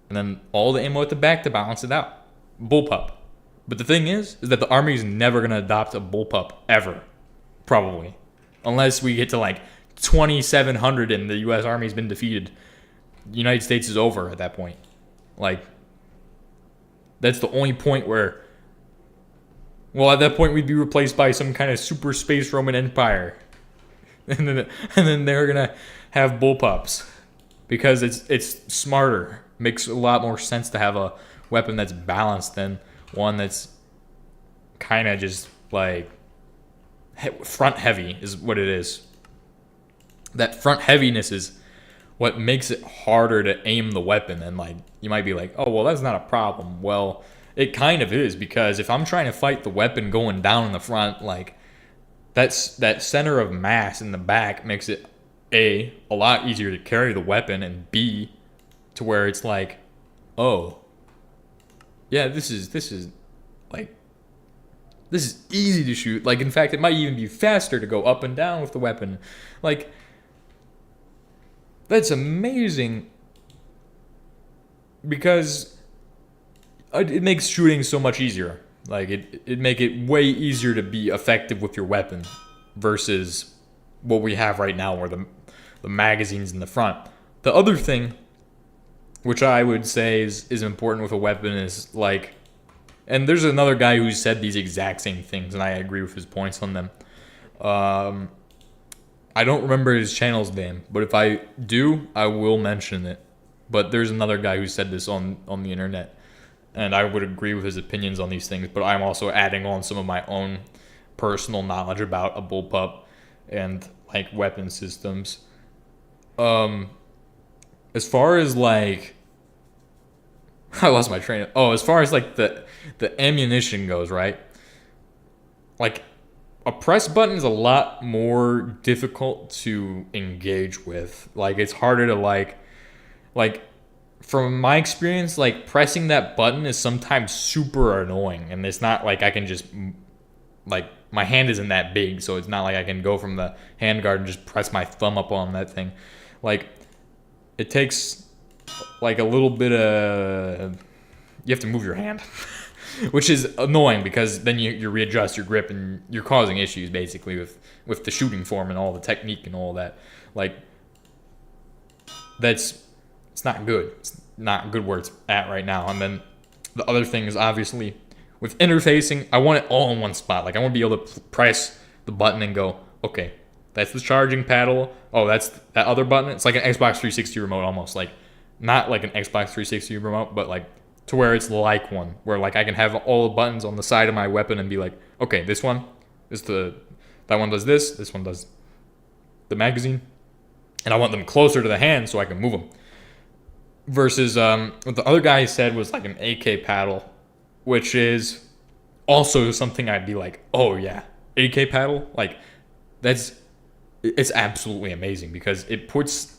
S1: and then all the ammo at the back to balance it out. Bullpup. But the thing is that the Army is never going to adopt a bullpup, ever. Probably. Unless we get to like 2,700 and the U.S. Army's been defeated. The United States is over at that point. Like, that's the only point where, well, at that point we'd be replaced by some kind of super space Roman Empire. And then they're going to have bullpups. Because it's smarter. Makes a lot more sense to have a weapon that's balanced than one that's kind of just like front heavy is what it is. That front heaviness is what makes it harder to aim the weapon. And like, you might be like, oh, well, that's not a problem. Well, it kind of is, because if I'm trying to fight the weapon going down in the front, like, that center of mass in the back makes it a lot easier to carry the weapon, and B, to where it's like, oh, yeah, this is easy to shoot. Like, in fact, it might even be faster to go up and down with the weapon. Like, that's amazing, because it makes shooting so much easier. Like, it make it way easier to be effective with your weapon versus what we have right now, where the magazine's in the front. The other thing, which I would say is important with a weapon, is like, and there's another guy who said these exact same things, and I agree with his points on them. I don't remember his channel's name, but if I do, I will mention it. But there's another guy who said this on the internet, and I would agree with his opinions on these things, but I'm also adding on some of my own personal knowledge about a bullpup and like weapon systems. As far as like, I lost my train. As far as like the ammunition goes, right? Like, a press button is a lot more difficult to engage with. Like, it's harder to like from my experience, like, pressing that button is sometimes super annoying, and it's not like I can just, like, my hand isn't that big, so it's not like I can go from the handguard and just press my thumb up on that thing. Like, it takes like a little bit of, you have to move your hand, which is annoying, because then you readjust your grip and you're causing issues basically with the shooting form and all the technique and all that. Like, it's not good. It's not good where it's at right now. And then the other thing is, obviously, with interfacing, I want it all in one spot. Like, I want to be able to press the button and go, okay, that's the charging paddle. Oh, that's that other button. It's like an Xbox 360 remote almost. Like, not like an Xbox 360 remote, but like to where it's like one, where like I can have all the buttons on the side of my weapon and be like, okay, this one is that one does this one does the magazine, and I want them closer to the hand so I can move them. Versus what the other guy said was like an AK paddle, which is also something I'd be like, oh yeah, AK paddle, like it's absolutely amazing because it puts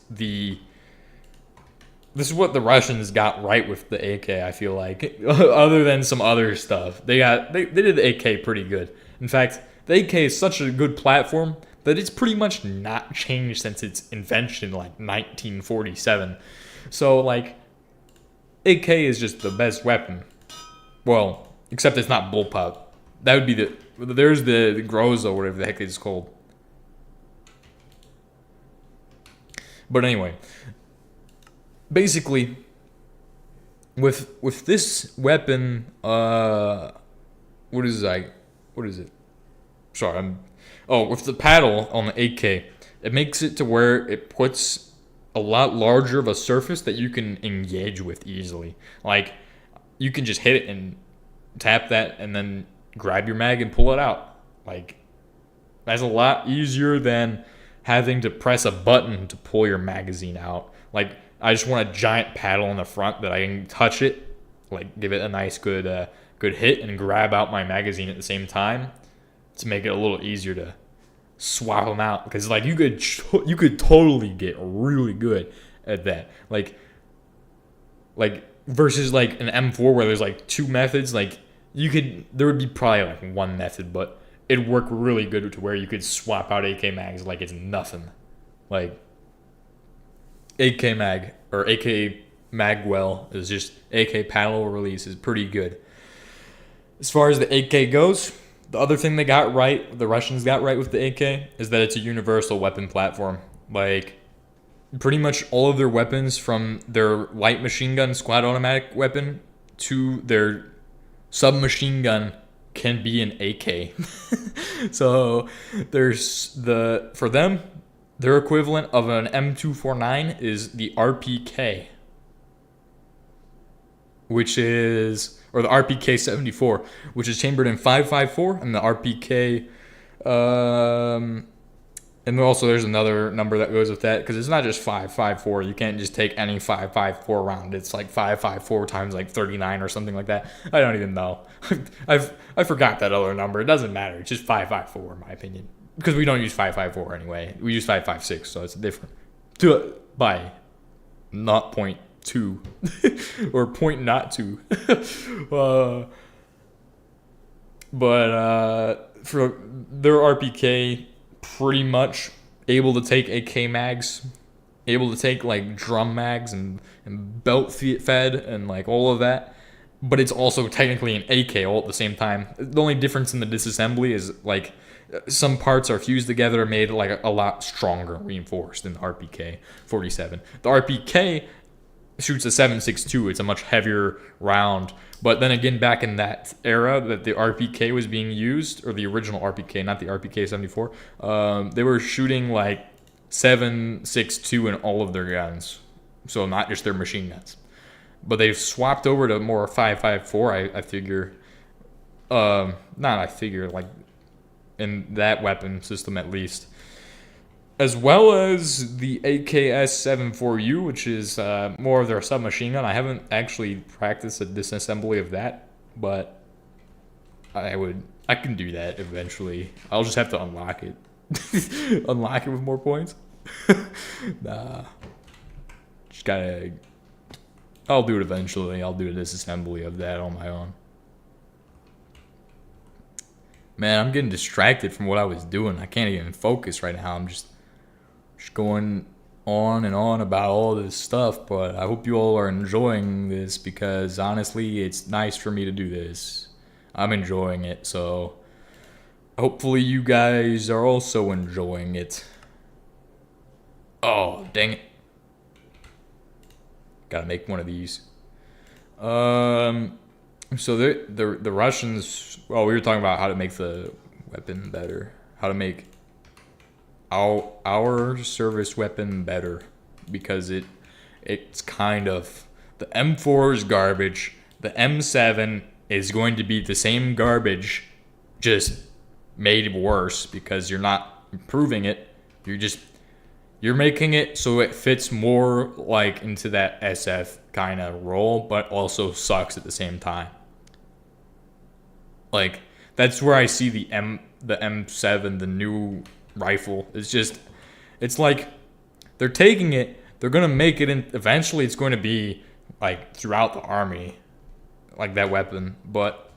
S1: this is what the Russians got right with the AK, I feel like. Other than some other stuff. They did the AK pretty good. In fact, the AK is such a good platform that it's pretty much not changed since its invention in like 1947. So like AK is just the best weapon. Well, except it's not bullpup. That would be there's the Groza, whatever the heck it's called. But anyway, basically, with this weapon, what is it? Sorry, with the paddle on the 8K, it makes it to where it puts a lot larger of a surface that you can engage with easily. Like, you can just hit it and tap that and then grab your mag and pull it out. Like, that's a lot easier than having to press a button to pull your magazine out. Like, I just want a giant paddle in the front that I can touch it, like give it a nice good hit and grab out my magazine at the same time to make it a little easier to swap them out. Because like you could totally get really good at that. Like versus like an M4 where there's like two methods. Like there would be probably like one method, but it'd work really good to where you could swap out AK mags like it's nothing. Like AK mag or AK magwell is just AK paddle release is pretty good. As far as the AK goes, the other thing they got right, the Russians got right with the AK, is that it's a universal weapon platform. Like, pretty much all of their weapons, from their light machine gun squad automatic weapon to their submachine gun, can be an AK. So for them, their equivalent of an M249 is the RPK, or the RPK 74, which is chambered in 5.54, and the RPK, and also there's another number that goes with that, because it's not just 5.54. You can't just take any 5.54 round. It's like 5.54 times like 39 or something like that. I don't even know. I forgot that other number. It doesn't matter. It's just 5.54 in my opinion, because we don't use 5.54 anyway. We use 5.56, so it's different. By not 0.2 or point not to. But for their RPK, pretty much able to take AK mags, able to take like drum mags and belt fed and like all of that. But it's also technically an AK all at the same time. The only difference in the disassembly is like some parts are fused together and made like a lot stronger, reinforced than the RPK 47. The RPK shoots a 7.62. It's a much heavier round. But then again, back in that era that the RPK was being used, or the original RPK, not the RPK 74, they were shooting like 7.62 in all of their guns. So not just their machine guns. But they've swapped over to more 5.54, I figure. Like in that weapon system at least. As well as the AKS-74U, which is more of their submachine gun. I haven't actually practiced a disassembly of that, but I can do that eventually. I'll just have to unlock it. Unlock it with more points? Nah. Just gotta... I'll do it eventually. I'll do a disassembly of that on my own. Man, I'm getting distracted from what I was doing. I can't even focus right now. I'm just going on and on about all this stuff, but I hope you all are enjoying this, because honestly, it's nice for me to do this. I'm enjoying it, so hopefully you guys are also enjoying it. Oh, dang it. Gotta make one of these. So the Russians, well, we were talking about how to make the weapon better. How to make our service weapon better, because it's kind of, the M4 is garbage. The M7 is going to be the same garbage, just made worse, because you're not improving it. You're just You're making it so it fits more like into that SF kind of role, but also sucks at the same time. Like that's where I see the M7, the new rifle. It's like they're taking it, they're gonna make it, and eventually it's going to be like throughout the army, like that weapon. But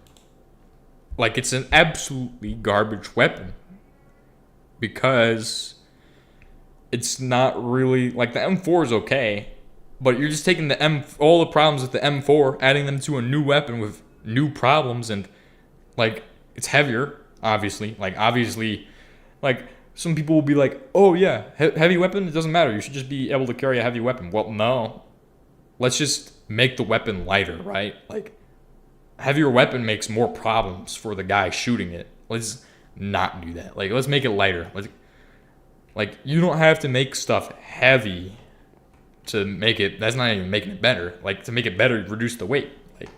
S1: like it's an absolutely garbage weapon because it's not really like the M4 is okay, but you're just taking all the problems with the M4, adding them to a new weapon with new problems, and like it's heavier, obviously. Like some people will be like, "Oh yeah, heavy weapon. It doesn't matter. You should just be able to carry a heavy weapon." Well, no. Let's just make the weapon lighter, right? Like heavier weapon makes more problems for the guy shooting it. Let's not do that. Like let's make it lighter. Like you don't have to make stuff heavy to make it. That's not even making it better. Like to make it better, reduce the weight. Like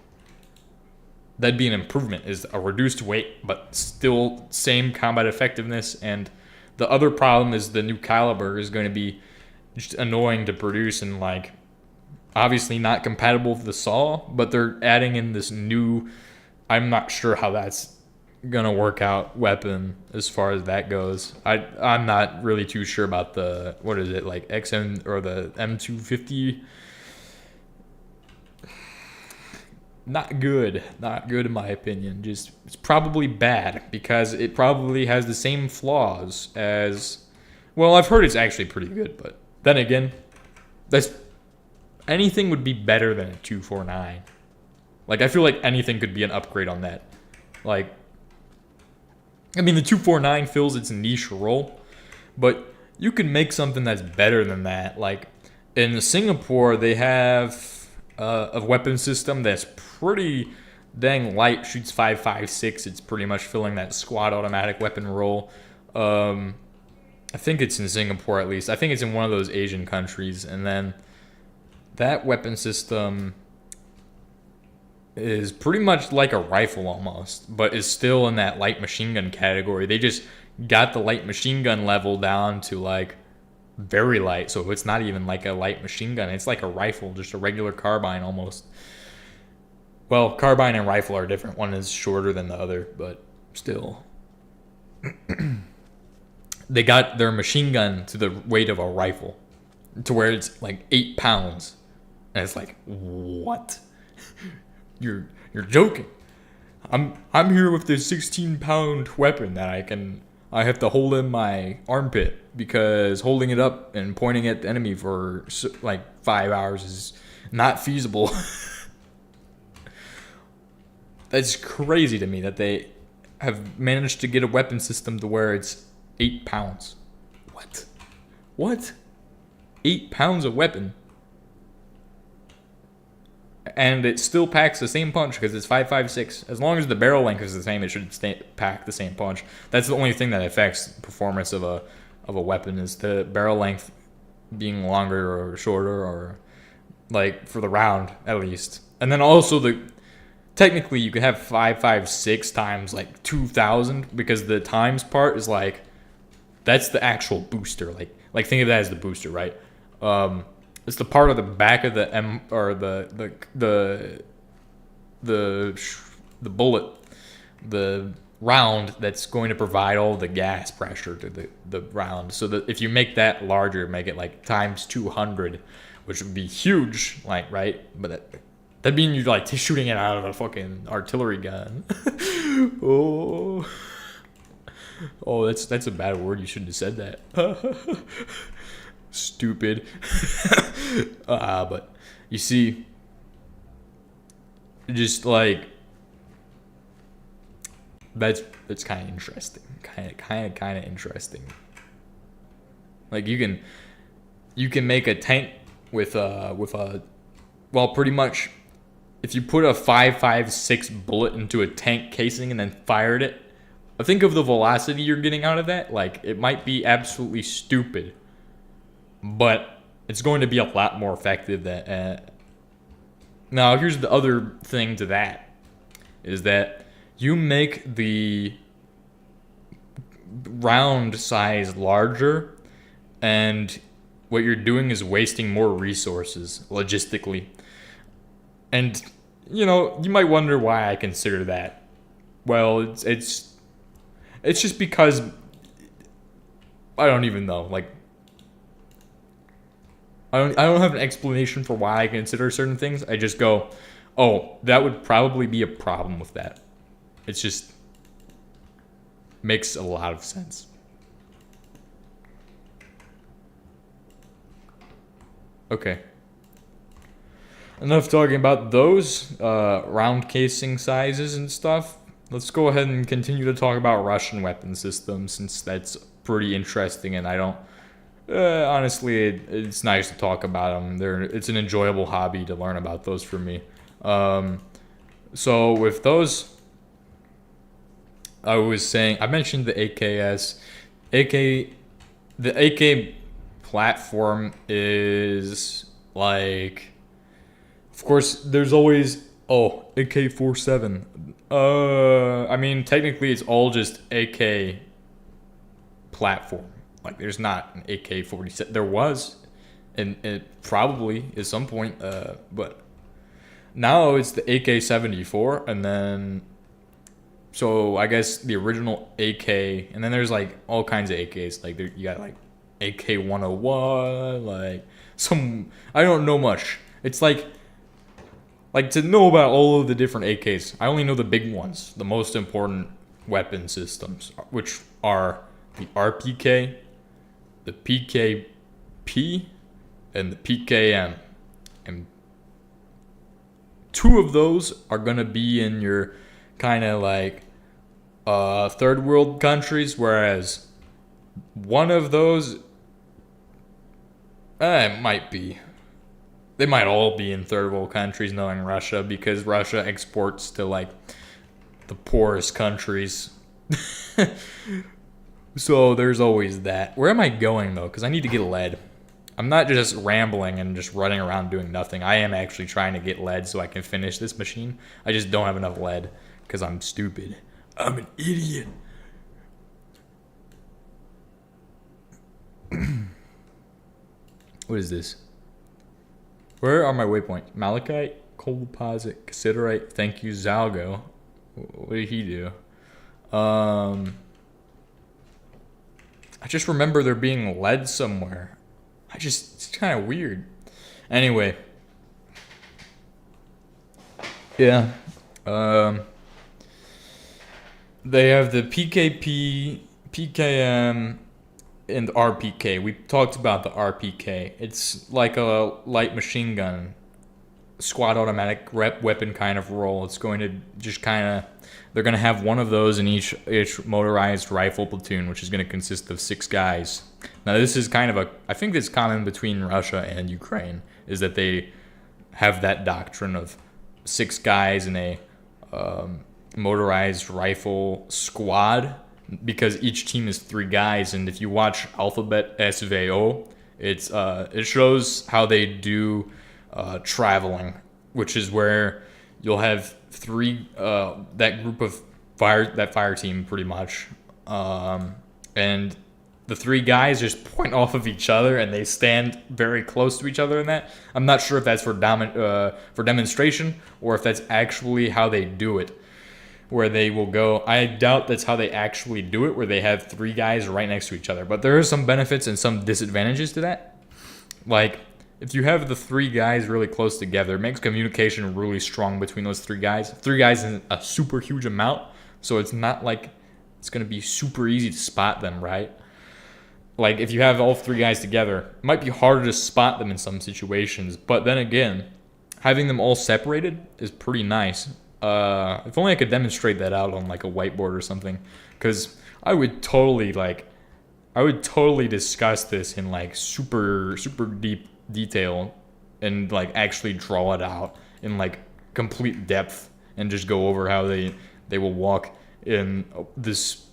S1: that'd be an improvement. Is a reduced weight, but still same combat effectiveness. And the other problem is the new caliber is going to be just annoying to produce and like obviously not compatible with the saw. But they're adding in this new. I'm not sure how that's gonna work out weapon as far as that goes. I'm not really too sure about the what is it like XM or the M250. Not good in my opinion. Just it's probably bad because it probably has the same flaws as well. I've heard it's actually pretty good, but then again, that's anything would be better than a 249. Like I feel like anything could be an upgrade on that. Like I mean, the 249 fills its niche role, but you can make something that's better than that. Like in Singapore, they have a weapon system that's pretty dang light, shoots 5.56. It's pretty much filling that squad automatic weapon role. I think it's in Singapore at least. I think it's in one of those Asian countries. And then that weapon system is pretty much like a rifle almost, but is still in that light machine gun category. They just got the light machine gun level down to like very light, so it's not even like a light machine gun. It's like a rifle, just a regular carbine almost. Well, carbine and rifle are different. One is shorter than the other, but still. They got their machine gun to the weight of a rifle, to where it's like 8 pounds, and it's like, what? You're joking. I'm here with this 16-pound weapon that I have to hold in my armpit because holding it up and pointing at the enemy for like 5 hours is not feasible. That's crazy to me that they have managed to get a weapon system to where it's 8 pounds. What? 8 pounds of weapon. And it still packs the same punch because it's 5.56. As long as the barrel length is the same, it should pack the same punch. That's the only thing that affects performance of a weapon is the barrel length being longer or shorter, or like for the round at least. And then also technically you could have 5.56 times like 2,000 because the times part is like that's the actual booster. Like think of that as the booster, right? It's the part of the back of the M or the bullet, the round that's going to provide all the gas pressure to the round. So that if you make that larger, make it like times 200, which would be huge, like right? But that'd mean you're like shooting it out of a fucking artillery gun. Oh, that's a bad word. You shouldn't have said that. Stupid. But you see, just like that's kind of interesting. Kind of interesting. Like you can make a tank with a well, pretty much if you put a 5.56 bullet into a tank casing and then fired it, think of the velocity you're getting out of that. Like it might be absolutely stupid, but it's going to be a lot more effective than. Now, here's the other thing to that, is that you make the round size larger, and what you're doing is wasting more resources logistically. And you know, you might wonder why I consider that. Well, it's just because I don't even know. Like I don't have an explanation for why I consider certain things. I just go, "Oh, that would probably be a problem with that." It's just makes a lot of sense. Okay. Enough talking about those round casing sizes and stuff. Let's go ahead and continue to talk about Russian weapon systems, since that's pretty interesting, and I don't. Honestly, it's nice to talk about them. It's an enjoyable hobby to learn about those for me. So with those, I was saying I mentioned the AKS, the AK platform is like, of course, there's always AK-47. I mean, technically, it's all just AK platform. Like, there's not an AK-47. There was, and it probably at some point, but now it's the AK-74, and then, so I guess the original AK, and then there's like all kinds of AKs. Like, you got like AK-101, like I don't know much. It's like to know about all of the different AKs, I only know the big ones, the most important weapon systems, which are the RPK, the PKP, and the PKM. And two of those are going to be in your kind of like third world countries, whereas one of those, it might be. They might all be in third world countries, knowing Russia, because Russia exports to like the poorest countries. So there's always that. Where am I going though? Because I need to get lead. I'm not just rambling and just running around doing nothing. I am actually trying to get lead so I can finish this machine. I just don't have enough lead because I'm stupid. I'm an idiot. What is this? Where are my waypoints? Malachite, coal deposit, cassiterite. Thank you, Zalgo. What did he do? I just remember there being lead somewhere. It's kind of weird. Anyway. Yeah. They have the PKP, PKM, and RPK. We talked about the RPK. It's like a light machine gun, squad automatic weapon kind of role. It's going to just kind of, they're going to have one of those in each motorized rifle platoon, which is going to consist of 6 guys. Now this is kind of I think it's common between Russia and Ukraine, is that they have that doctrine of 6 guys in a motorized rifle squad, because each team is 3 guys. And if you watch Alphabet SVO, it shows how they do traveling, which is where you'll have 3 that group of fire team pretty much, and the 3 guys just point off of each other and they stand very close to each other. In that, I'm not sure if that's for demonstration or if that's actually how they do it, where they will go. I doubt that's how they actually do it, where they have 3 guys right next to each other. But there are some benefits and some disadvantages to that. Like, if you have the 3 guys really close together, it makes communication really strong between those 3 guys. 3 guys isn't a super huge amount, so it's not like it's going to be super easy to spot them, right? Like, if you have all 3 guys together, it might be harder to spot them in some situations. But then again, having them all separated is pretty nice. If only I could demonstrate that out on like a whiteboard or something, because I would totally discuss this in like super deep detail and like actually draw it out in like complete depth and just go over how they will walk in this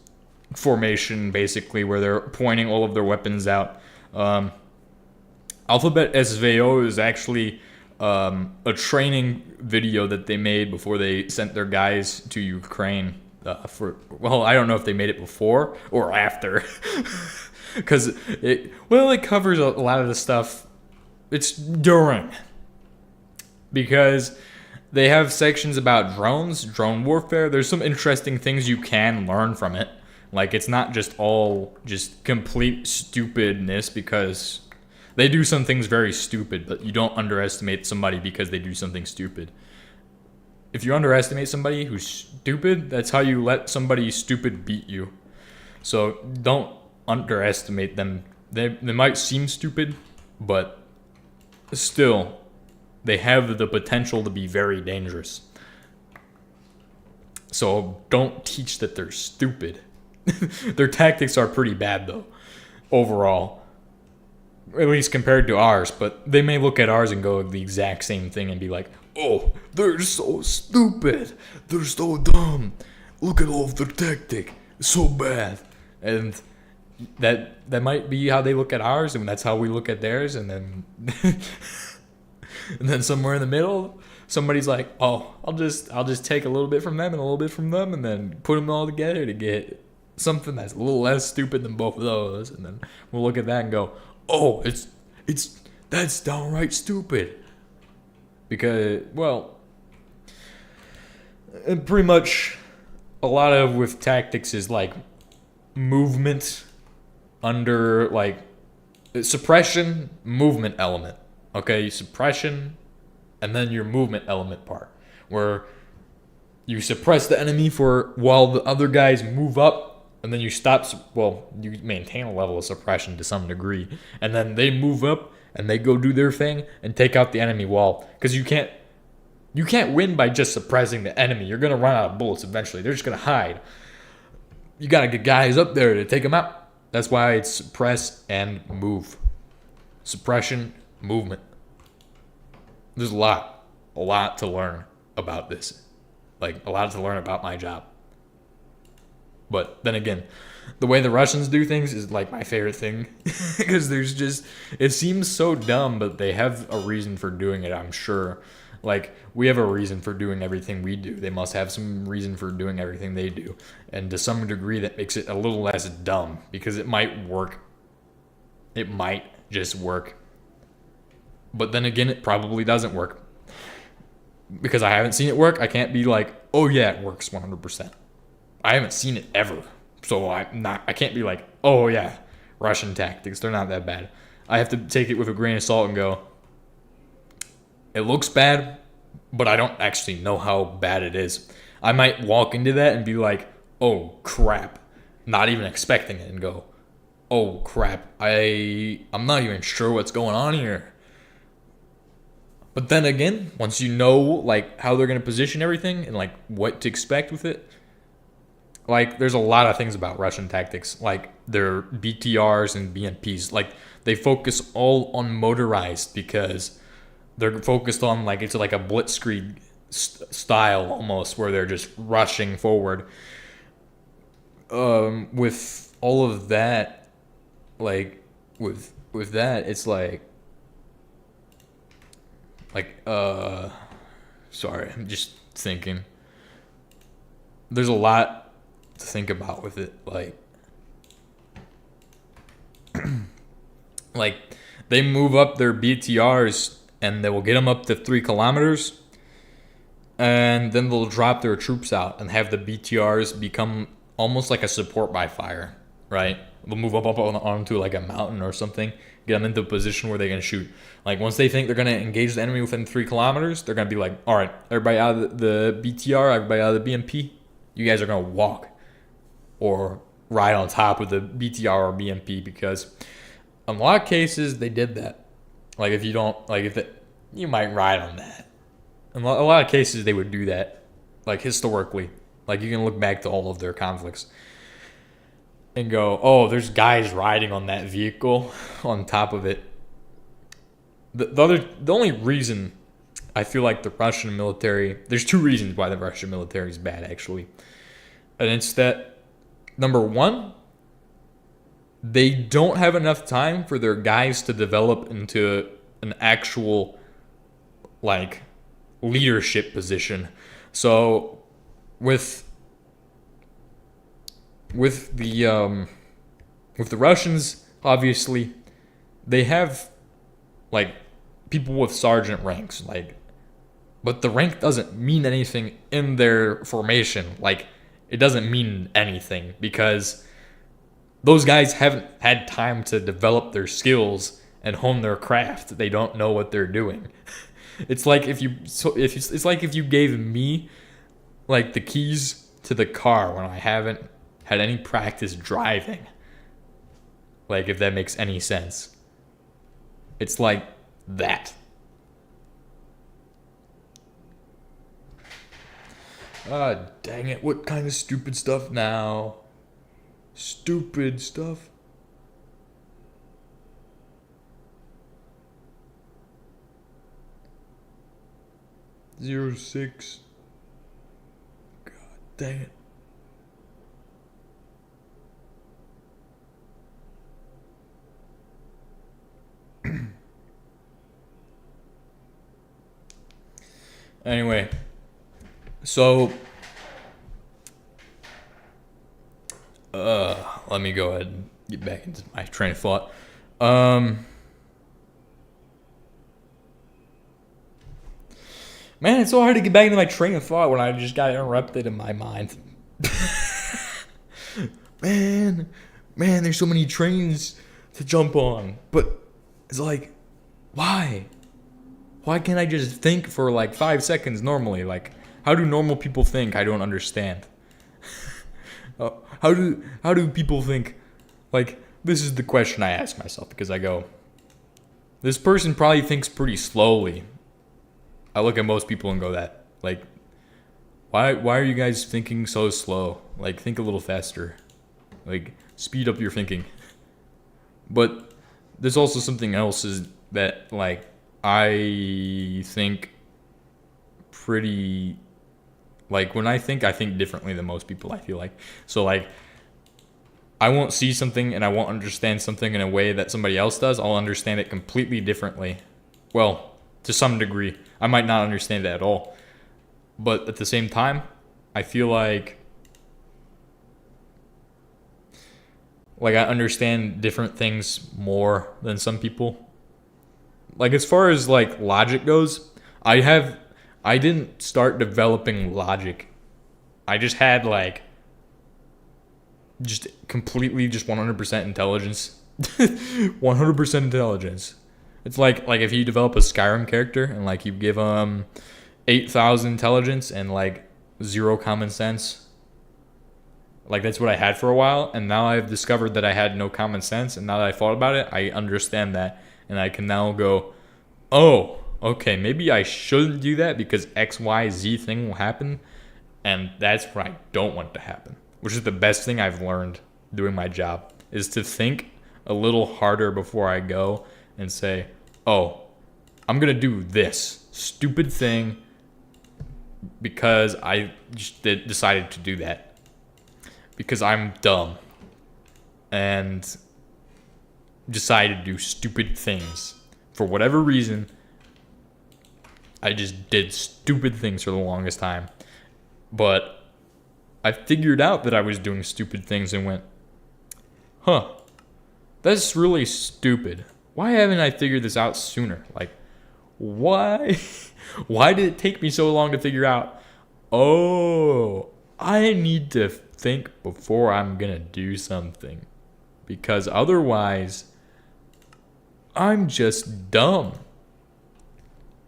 S1: formation, basically, where they're pointing all of their weapons out. Alphabet SVO is actually a training video that they made before they sent their guys to Ukraine. I don't know if they made it before or after, because it covers a lot of the stuff. It's during, because they have sections about drones, drone warfare. There's some interesting things you can learn from it. Like, it's not just all just complete stupidness, because they do some things very stupid, but you don't underestimate somebody because they do something stupid. If you underestimate somebody who's stupid, that's how you let somebody stupid beat you. So don't underestimate them. They might seem stupid, but still, they have the potential to be very dangerous. So don't teach that they're stupid. Their tactics are pretty bad, though, overall. At least compared to ours. But they may look at ours and go the exact same thing and be like, oh, they're so stupid. They're so dumb. Look at all of their tactic. It's so bad. And that might be how they look at ours, and that's how we look at theirs. And then and then somewhere in the middle, somebody's like, oh, I'll just take a little bit from them and a little bit from them, and then put them all together to get something that's a little less stupid than both of those. And then we'll look at that and go, oh, that's downright stupid. Because, well, and pretty much a lot of with tactics is like movement under like suppression, movement element. Okay, suppression, and then your movement element part, where you suppress the enemy for while the other guys move up, and then you stop. Well, you maintain a level of suppression to some degree, and then they move up and they go do their thing and take out the enemy wall. Because you can't win by just suppressing the enemy. You're gonna run out of bullets eventually. They're just gonna hide. You gotta get guys up there to take them out. That's why it's suppress and move. Suppression, movement. There's a lot to learn about this. Like, a lot to learn about my job. But then again, the way the Russians do things is like my favorite thing. Because it seems so dumb, but they have a reason for doing it, I'm sure. Like, we have a reason for doing everything we do. They must have some reason for doing everything they do. And to some degree, that makes it a little less dumb, because it might work. It might just work. But then again, it probably doesn't work. Because I haven't seen it work, I can't be like, oh yeah, it works 100%. I haven't seen it ever. So I can't be like, oh yeah, Russian tactics, they're not that bad. I have to take it with a grain of salt and go, it looks bad, but I don't actually know how bad it is. I might walk into that and be like, oh crap, not even expecting it, and go, oh crap, I'm not even sure what's going on here. But then again, once you know like how they're going to position everything and like what to expect with it, like there's a lot of things about Russian tactics, like their BTRs and BMPs, like they focus all on motorized, because they're focused on like, it's like a blitzkrieg style almost, where they're just rushing forward. With all of that, like with that, it's like sorry, I'm just thinking. There's a lot to think about with it, like they move up their BTRs and they will get them up to 3 kilometers, and then they'll drop their troops out and have the BTRs become almost like a support by fire, right? They'll move up onto like a mountain or something, get them into a position where they can shoot. Like once they think they're going to engage the enemy within 3 kilometers, they're going to be like, all right, everybody out of the BTR, everybody out of the BMP, you guys are going to walk or ride on top of the BTR or BMP, because in a lot of cases they did that. Like if you don't, like you might ride on that. In a lot of cases they would do that, like historically. Like you can look back to all of their conflicts and go, oh, there's guys riding on that vehicle on top of it. The only reason I feel like the Russian military, there's 2 reasons why the Russian military is bad actually. And it's that, number 1, they don't have enough time for their guys to develop into an actual like leadership position. So with with the Russians, obviously, they have like people with sergeant ranks, like, but the rank doesn't mean anything in their formation. Like, it doesn't mean anything because those guys haven't had time to develop their skills and hone their craft. They don't know what they're doing. It's like it's like if you gave me like the keys to the car when I haven't had any practice driving. Like, if that makes any sense. It's like that. Ah, dang it. What kind of stupid stuff now? Stupid stuff. Zero 06. God dang it. Anyway, so let me go ahead and get back into my train of thought. Man, it's so hard to get back into my train of thought when I just got interrupted in my mind. man, there's so many trains to jump on, but it's like, why? Why can't I just think for like 5 seconds normally? Like, how do normal people think? I don't understand. How do people think? Like, this is the question I ask myself because I go, this person probably thinks pretty slowly. I look at most people and go that, like, why are you guys thinking so slow? Like, think a little faster. Like, speed up your thinking. But there's also something else is that, like, I think pretty, like, when I think differently than most people, I feel like. So, like, I won't see something and I won't understand something in a way that somebody else does. I'll understand it completely differently. Well, to some degree. I might not understand it at all. But at the same time, I feel like I understand different things more than some people. Like, as far as like logic goes, I didn't start developing logic. I just had like just completely just 100% intelligence. 100% intelligence. It's like if you develop a Skyrim character and like you give 8,000 intelligence and like 0 common sense. Like, that's what I had for a while, and now I've discovered that I had no common sense, and now that I thought about it, I understand that, and I can now go, oh, okay, maybe I shouldn't do that because XYZ thing will happen, and that's what I don't want to happen, which is the best thing I've learned doing my job, is to think a little harder before I go and say, oh, I'm going to do this stupid thing because I just decided to do that. Because I'm dumb and decided to do stupid things. For whatever reason, I just did stupid things for the longest time. But I figured out that I was doing stupid things and went, huh, that's really stupid. Why haven't I figured this out sooner? Like, why did it take me so long to figure out, oh, I need to think before I'm gonna do something, because otherwise I'm just dumb.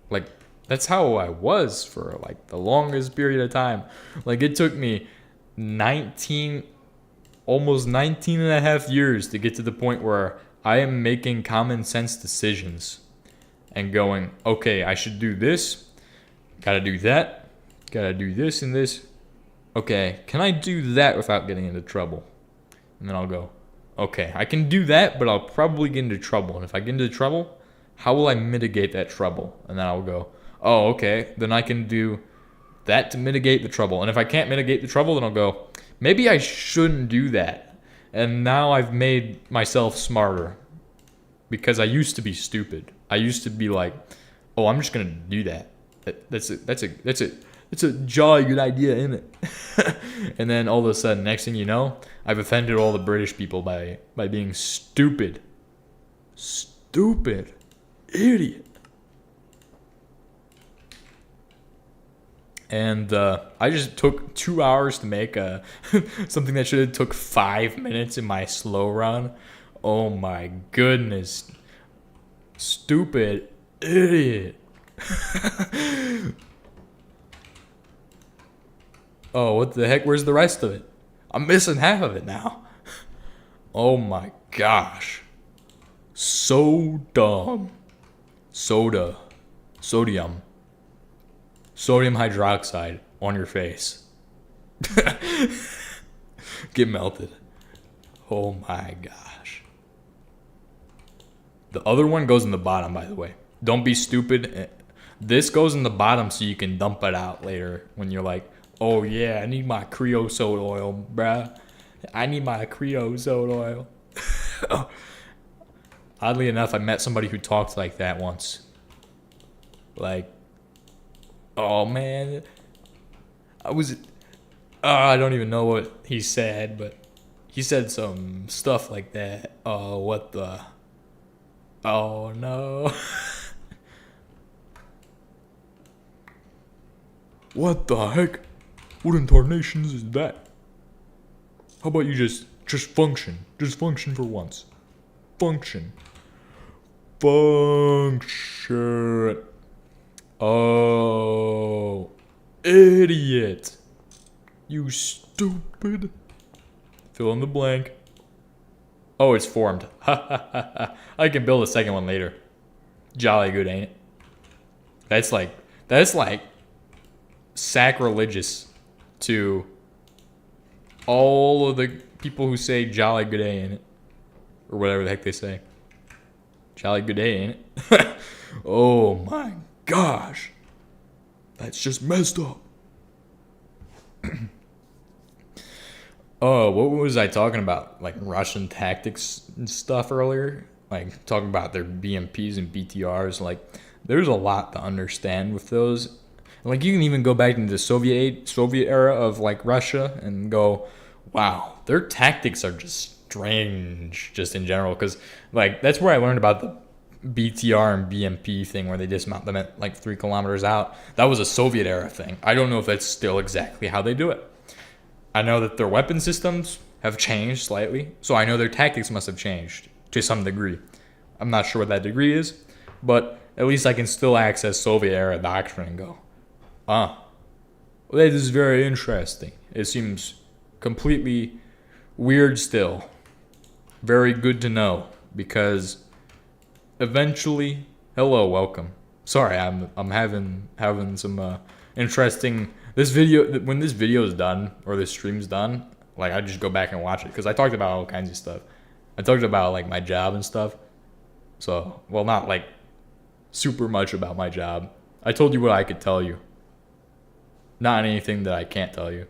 S1: Like, that's how I was for like the longest period of time. Like, it took me almost 19 and a half years to get to the point where I am making common sense decisions and going, okay, I should do this, gotta do that, gotta do this and this. Okay, can I do that without getting into trouble? And then I'll go, okay, I can do that, but I'll probably get into trouble. And if I get into trouble, how will I mitigate that trouble? And then I'll go, oh, okay, then I can do that to mitigate the trouble. And if I can't mitigate the trouble, then I'll go, maybe I shouldn't do that. And now I've made myself smarter, because I used to be stupid. I used to be like, oh, I'm just gonna do that. That's It's a jolly good idea, isn't it? And then all of a sudden, next thing you know, I've offended all the British people by being stupid. Stupid. Idiot. And I just took 2 hours to make something that should have took 5 minutes in my slow run. Oh my goodness. Stupid idiot. Oh, what the heck? Where's the rest of it? I'm missing half of it now. Oh my gosh. So dumb. Sodium hydroxide on your face. Get melted. Oh my gosh. The other one goes in the bottom, by the way. Don't be stupid. This goes in the bottom so you can dump it out later when you're like, oh yeah, I need my creosote oil, bruh. I need my creosote oil. Oddly enough, I met somebody who talked like that once. Like, oh man, I don't even know what he said, but he said some stuff like that. Oh, what the? Oh no. What the heck? What in tarnations is that? How about you just function? Just function for once. Function. Oh, idiot. You stupid. Fill in the blank. Oh, it's formed. I can build a second one later. Jolly good, ain't it? That's like sacrilegious to all of the people who say jolly good day, ain't it? Or whatever the heck they say. Jolly good day, ain't it? Oh my gosh. That's just messed up. Oh, what was I talking about? Like Russian tactics and stuff earlier? Like talking about their BMPs and BTRs. Like there's a lot to understand with those. Like you can even go back into the Soviet era of like Russia and go, wow, their tactics are just strange, just in general. Because like that's where I learned about the BTR and BMP thing, where they dismount them at like 3 kilometers out. That was a Soviet era thing. I don't know if that's still exactly how they do it. I know that their weapon systems have changed slightly, so I know their tactics must have changed to some degree. I'm not sure what that degree is, but at least I can still access Soviet era doctrine and go, well, that is very interesting. It seems completely weird still. Very good to know, because eventually, hello, welcome. Sorry, I'm having some interesting. This video, when this video is done or this stream's done, like I just go back and watch it because I talked about all kinds of stuff. I talked about like my job and stuff. So, well, not like super much about my job. I told you what I could tell you. Not anything that I can't tell you.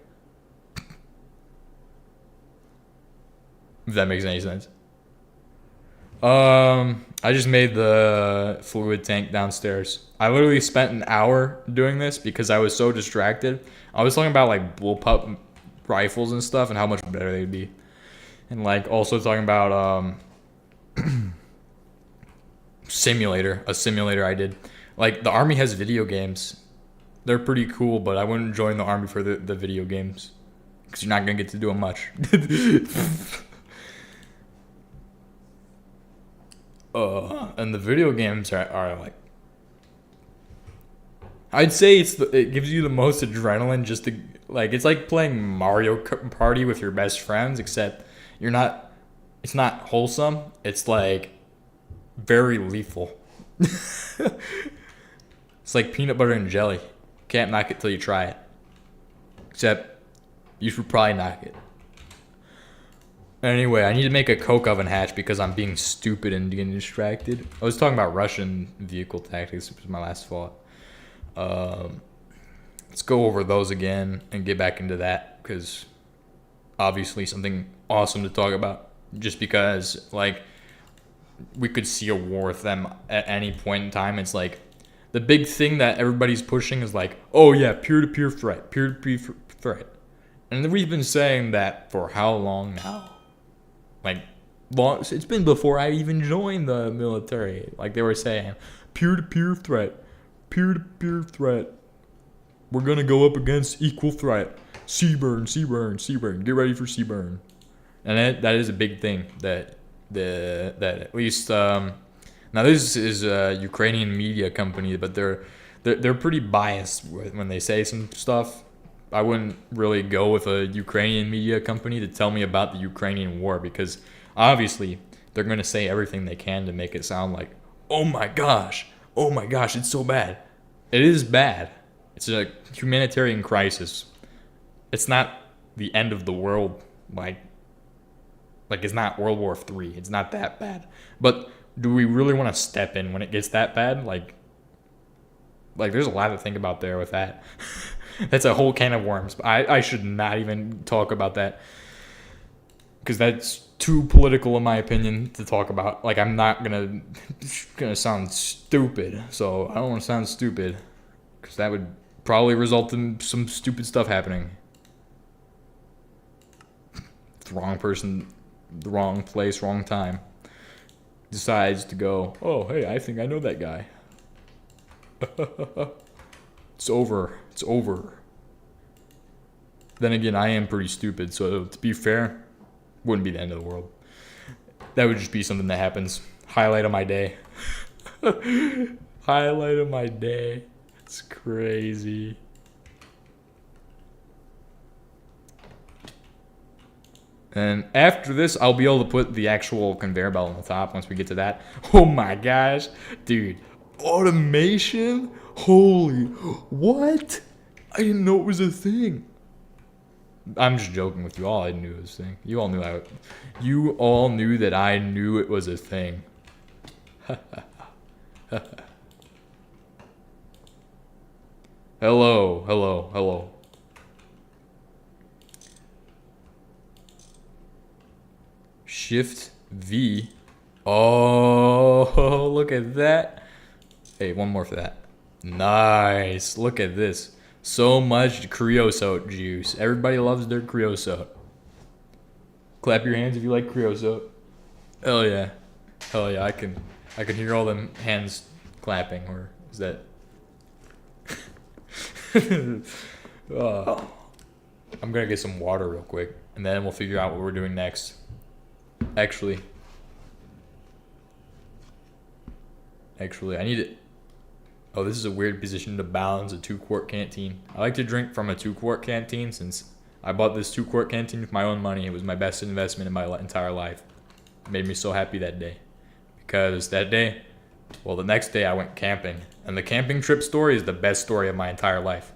S1: If that makes any sense. I just made the fluid tank downstairs. I literally spent an hour doing this because I was so distracted. I was talking about like bullpup rifles and stuff and how much better they'd be. And like also talking about a simulator I did. Like the army has video games. They're pretty cool, but I wouldn't join the army for the video games because you're not going to get to do them much. And the video games are like, I'd say it gives you the most adrenaline just to like, it's like playing Mario Party with your best friends, except it's not wholesome. It's like very lethal. It's like peanut butter and jelly. Can't knock it till you try it. Except you should probably knock it. Anyway, I need to make a coke oven hatch because I'm being stupid and getting distracted. I was talking about Russian vehicle tactics, which was my last thought. Let's go over those again and get back into that because obviously something awesome to talk about. Just because, like, we could see a war with them at any point in time. It's like the big thing that everybody's pushing is like, oh yeah, peer-to-peer threat, peer-to-peer threat. And we've been saying that for how long now? Like, long, it's been before I even joined the military. Like, they were saying, peer-to-peer threat, peer-to-peer threat. We're gonna go up against equal threat. Seaburn, Seaburn, Seaburn. Get ready for Seaburn. And that is a big thing that at least now this is a Ukrainian media company, but they're pretty biased when they say some stuff. I wouldn't really go with a Ukrainian media company to tell me about the Ukrainian war, because obviously they're going to say everything they can to make it sound like, oh my gosh, it's so bad. It is bad. It's a humanitarian crisis. It's not the end of the world, like it's not World War III. It's not that bad. But do we really want to step in when it gets that bad? Like there's a lot to think about there with that. That's a whole can of worms. I should not even talk about that, because that's too political in my opinion to talk about. Like, I'm not gonna sound stupid, so I don't want to sound stupid, because that would probably result in some stupid stuff happening. The wrong person, the wrong place, wrong time decides to go, oh hey, I think I know that guy. It's over. It's over. Then again, I am pretty stupid, so to be fair, wouldn't be the end of the world. That would just be something that happens. Highlight of my day. Highlight of my day. It's crazy. And after this, I'll be able to put the actual conveyor belt on the top once we get to that. Oh my gosh. Dude. Automation? Holy. What? I didn't know it was a thing. I'm just joking with you all. I knew it was a thing. You all knew that I knew it was a thing. Hello. Shift V. Oh, look at that. Hey, one more for that. Nice. Look at this. So much creosote juice. Everybody loves their creosote. Clap your hands if you like creosote. Hell yeah. Hell yeah. I can hear all them hands clapping. Or is that? Oh. I'm gonna get some water real quick, and then we'll figure out what we're doing next. Actually, I need it. Oh, this is a weird position to balance a 2-quart canteen. I like to drink from a 2-quart canteen since I bought this 2-quart canteen with my own money. It was my best investment in my entire life. It made me so happy that day. Because that day, well, the next day I went camping. And the camping trip story is the best story of my entire life.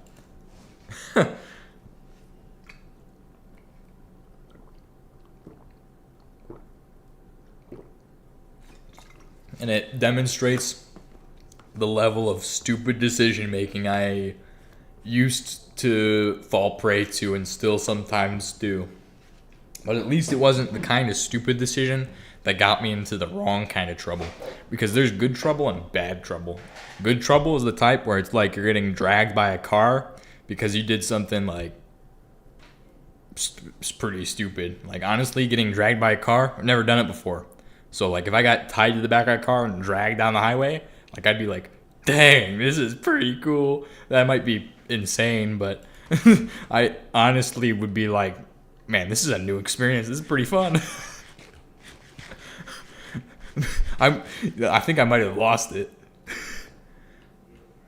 S1: And it demonstrates the level of stupid decision making I used to fall prey to and still sometimes do. But at least it wasn't the kind of stupid decision that got me into the wrong kind of trouble. Because there's good trouble and bad trouble. Good trouble is the type where it's like you're getting dragged by a car because you did something like pretty stupid. Like, honestly, getting dragged by a car, I've never done it before. So like if I got tied to the back of a car and dragged down the highway, like I'd be like, dang, this is pretty cool. That might be insane, but I honestly would be like, man, this is a new experience. This is pretty fun. I think I might have lost it.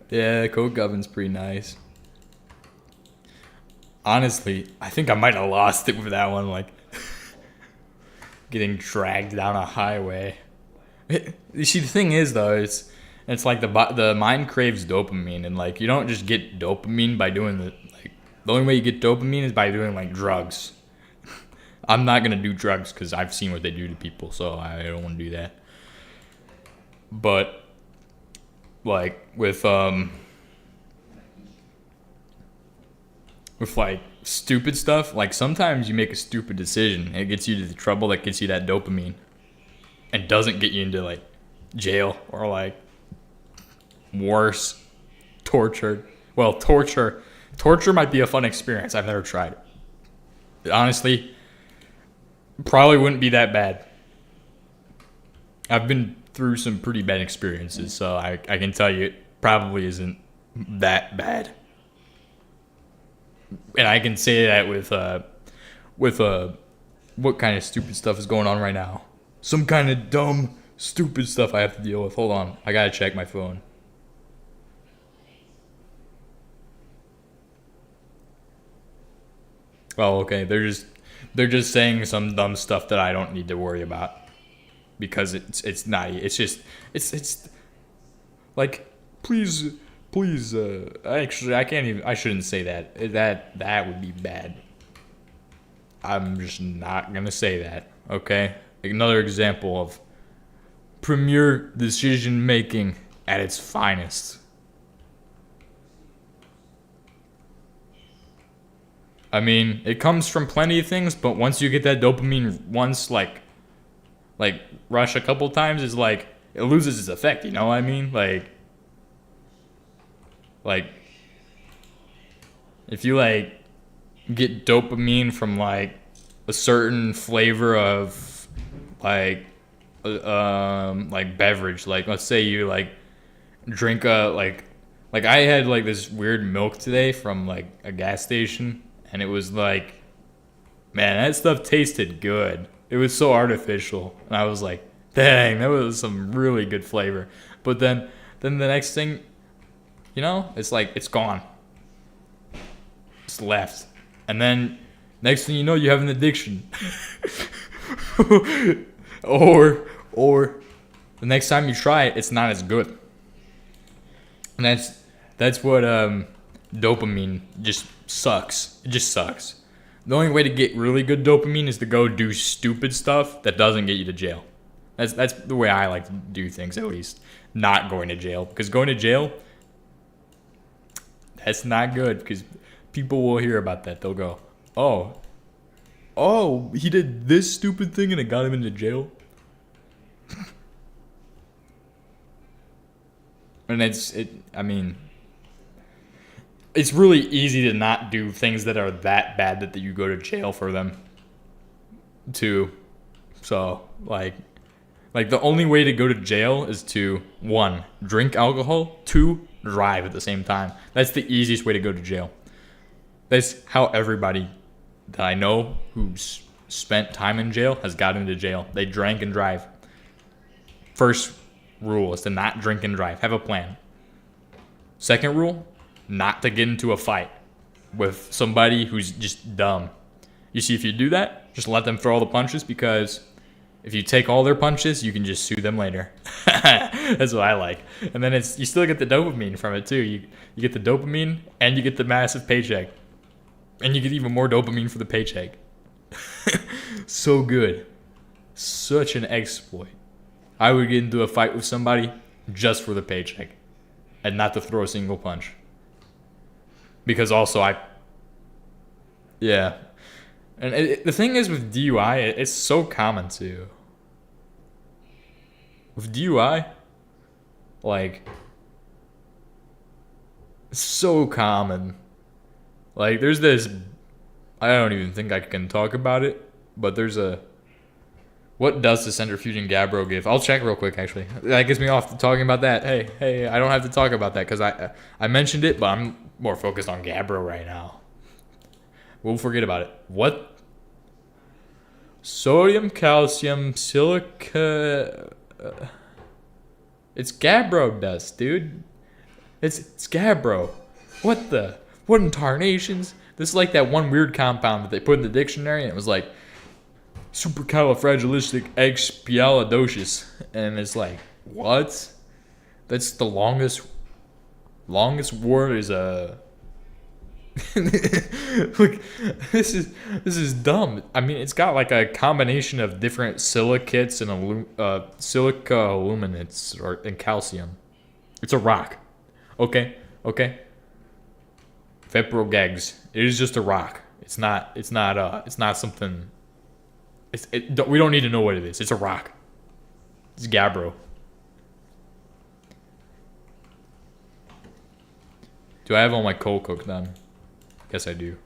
S1: Yeah, Coke oven's pretty nice. Honestly, I think I might have lost it with that one, like getting dragged down a highway. You see, the thing is though, it's like the mind craves dopamine, and like you don't just get dopamine by doing the only way you get dopamine is by doing like drugs. I'm not gonna do drugs because I've seen what they do to people, so I don't want to do that. But like with like stupid stuff, like sometimes you make a stupid decision, it gets you to the trouble that gets you that dopamine, and doesn't get you into like jail or like worse tortured. Well, torture might be a fun experience. I've never tried it. Honestly, probably wouldn't be that bad. I've been through some pretty bad experiences, so I can tell you it probably isn't that bad. And I can say that with what kind of stupid stuff is going on right now. Some kind of dumb, stupid stuff I have to deal with. Hold on, I gotta check my phone. Oh, okay. They're just saying some dumb stuff that I don't need to worry about because it's not. It's like please. Actually, I can't even. I shouldn't say that. That would be bad. I'm just not gonna say that. Okay. Another example of premier decision making at its finest. I mean, it comes from plenty of things, but once you get that dopamine like rush a couple times, it's like it loses its effect, you know what I mean? Like if you like get dopamine from like a certain flavor of like beverage, like let's say you like drink a like I had like this weird milk today from like a gas station. And it was like, man, that stuff tasted good. It was so artificial. And I was like, dang, that was some really good flavor. But then the next thing, you know, it's like, it's gone. It's left. And then next thing you know, you have an addiction. or the next time you try it, it's not as good. And that's what dopamine just sucks. It just sucks. The only way to get really good dopamine is to go do stupid stuff that doesn't get you to jail. That's the way I like to do things, at least. Not going to jail. Because going to jail, that's not good. Because people will hear about that. They'll go, oh, he did this stupid thing and it got him into jail. And I mean, it's really easy to not do things that are that bad that you go to jail for them too. So like the only way to go to jail is to 1, drink alcohol, 2, drive at the same time. That's the easiest way to go to jail. That's how everybody that I know who's spent time in jail has gotten into jail. They drank and drive. First rule is to not drink and drive. Have a plan. Second rule, not to get into a fight with somebody who's just dumb. You see, if you do that, just let them throw all the punches, because if you take all their punches, you can just sue them later. That's what I like. And then you still get the dopamine from it too. You get the dopamine and you get the massive paycheck. And you get even more dopamine for the paycheck. So good. Such an exploit. I would get into a fight with somebody just for the paycheck and not to throw a single punch. Because also yeah. And the thing is with DUI, it's so common too. With DUI, like, it's so common. Like, there's this, I don't even think I can talk about it, but there's what does the centrifuging Gabbro give? I'll check real quick, actually. That gets me off talking about that. Hey, I don't have to talk about that because I mentioned it, but I'm more focused on Gabbro right now. We'll forget about it. What? Sodium, calcium, silica. It's Gabbro dust, dude. It's Gabbro. What in tarnations? This is like that one weird compound that they put in the dictionary, and it was like supercalifragilisticexpialidocious, and it's like, what? That's the longest word is a. Look, this is dumb. I mean, it's got like a combination of different silicates and silica aluminates and calcium. It's a rock. Okay. Feprogags. It is just a rock. It's not something. We don't need to know what it is. It's a rock. It's Gabbro. Do I have all my coal cooked done? Yes, I do.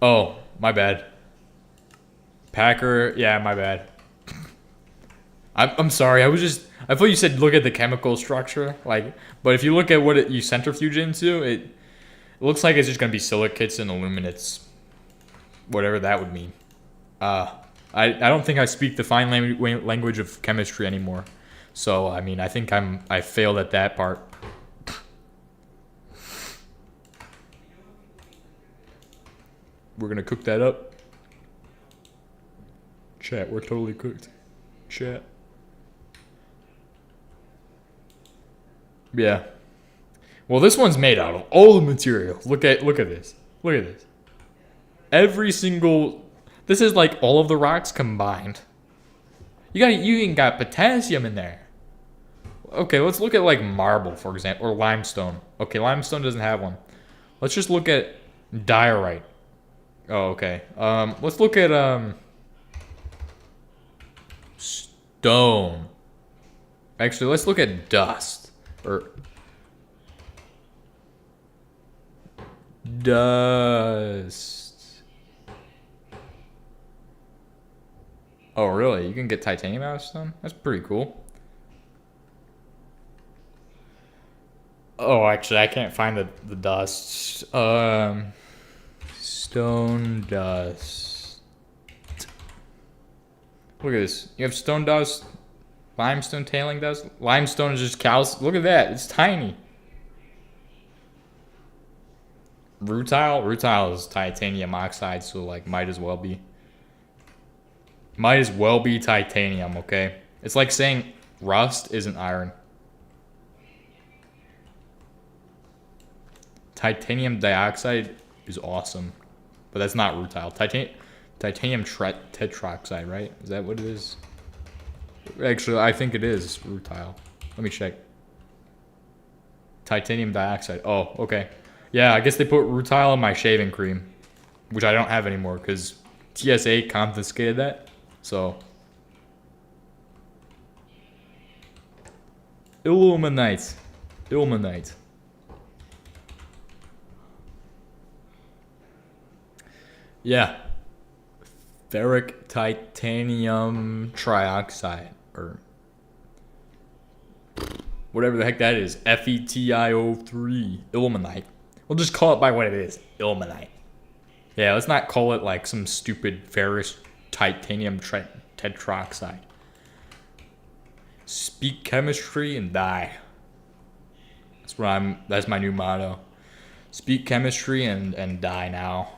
S1: Oh, my bad. Packer, yeah, my bad. I'm sorry. I thought you said look at the chemical structure, like, but if you look at what you centrifuge into, it looks like it's just gonna be silicates and aluminates, whatever that would mean. I don't think I speak the fine language of chemistry anymore, so I mean I think I failed at that part. We're gonna cook that up. Chat, we're totally cooked. Chat. Yeah. Well, this one's made out of all the materials. Look at this. Look at this. Every single. This is like all of the rocks combined. You even got potassium in there. Okay, let's look at like marble, for example, or limestone. Okay, limestone doesn't have one. Let's just look at diorite. Oh, okay. Let's look at stone. Actually, let's look at dust. Or dust. Oh, really? You can get titanium out of stone? That's pretty cool. Oh, actually, I can't find the dust. Stone dust. Look at this. You have stone dust, limestone tailing dust. Limestone is just cows. Look at that. It's tiny. Rutile? Rutile is titanium oxide, so like might as well be. Might as well be titanium, okay? It's like saying rust isn't iron. Titanium dioxide is awesome. But that's not rutile. Titanium tetroxide, right? Is that what it is? Actually, I think it is rutile. Let me check. Titanium dioxide. Oh, okay. Yeah, I guess they put rutile in my shaving cream, which I don't have anymore because TSA confiscated that. So, illuminite. Yeah. Ferric titanium trioxide, or whatever the heck that is. FeTiO3. Ilmenite. We'll just call it by what it is. Ilmenite. Yeah, let's not call it like some stupid ferrous titanium tetroxide. Speak chemistry and die. That's my new motto. Speak chemistry and die now.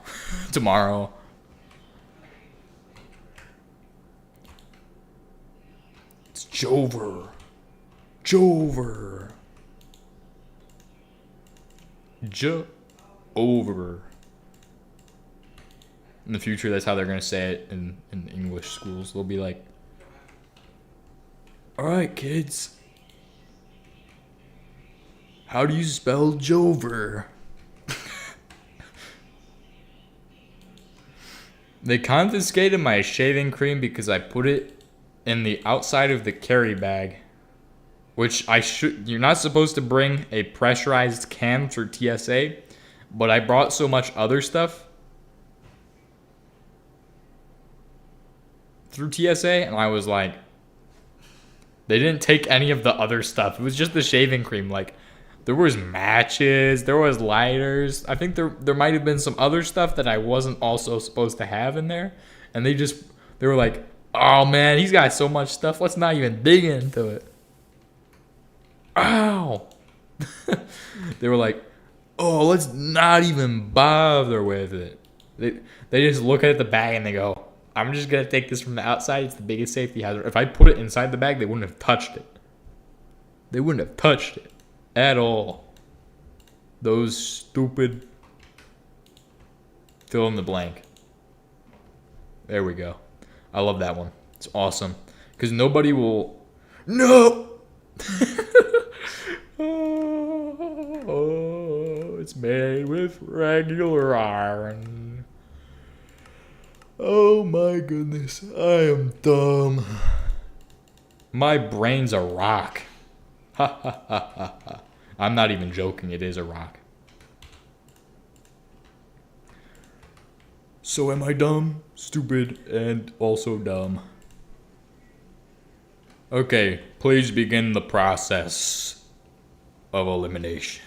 S1: Tomorrow. It's Jover. Over. In the future, that's how they're gonna say it in English schools. They'll be like, "Alright, kids. How do you spell Jover?" They confiscated my shaving cream because I put it in the outside of the carry bag. Which you're not supposed to bring a pressurized can for TSA, but I brought so much other stuff through TSA, and I was like, they didn't take any of the other stuff. It was just the shaving cream. Like, there was matches, there was lighters. I think there might have been some other stuff that I wasn't also supposed to have in there, and they were like, oh man, he's got so much stuff. Let's not even dig into it. Ow! They were like, oh, let's not even bother with it. They just look at the bag and they go, I'm just going to take this from the outside. It's the biggest safety hazard. If I put it inside the bag, they wouldn't have touched it. They wouldn't have touched it at all. Those stupid... Fill in the blank. There we go. I love that one. It's awesome. Because nobody will... No! Oh, it's made with regular iron. Oh my goodness, I am dumb. My brain's a rock. Ha ha ha ha ha. I'm not even joking. It is a rock. So am I dumb, stupid, and also dumb? Okay, please begin the process of elimination.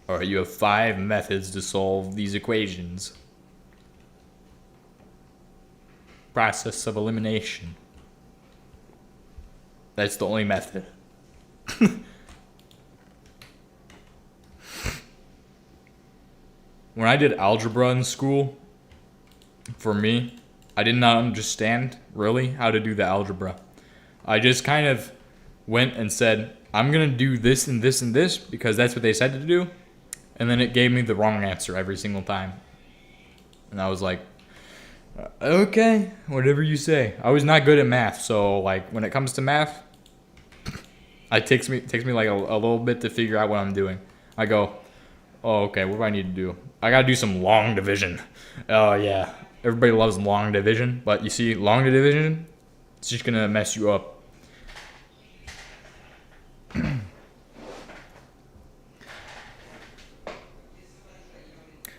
S1: Alright, you have 5 methods to solve these equations. Process of elimination. That's the only method. When I did algebra in school, for me, I did not understand really how to do the algebra. I just kind of went and said, I'm going to do this and this and this because that's what they said to do. And then it gave me the wrong answer every single time. And I was like, okay, whatever you say. I was not good at math, so like when it comes to math, it takes me like a little bit to figure out what I'm doing. I go, oh, okay, what do I need to do? I gotta do some long division. Oh yeah, everybody loves long division, but you see, long division, it's just gonna mess you up.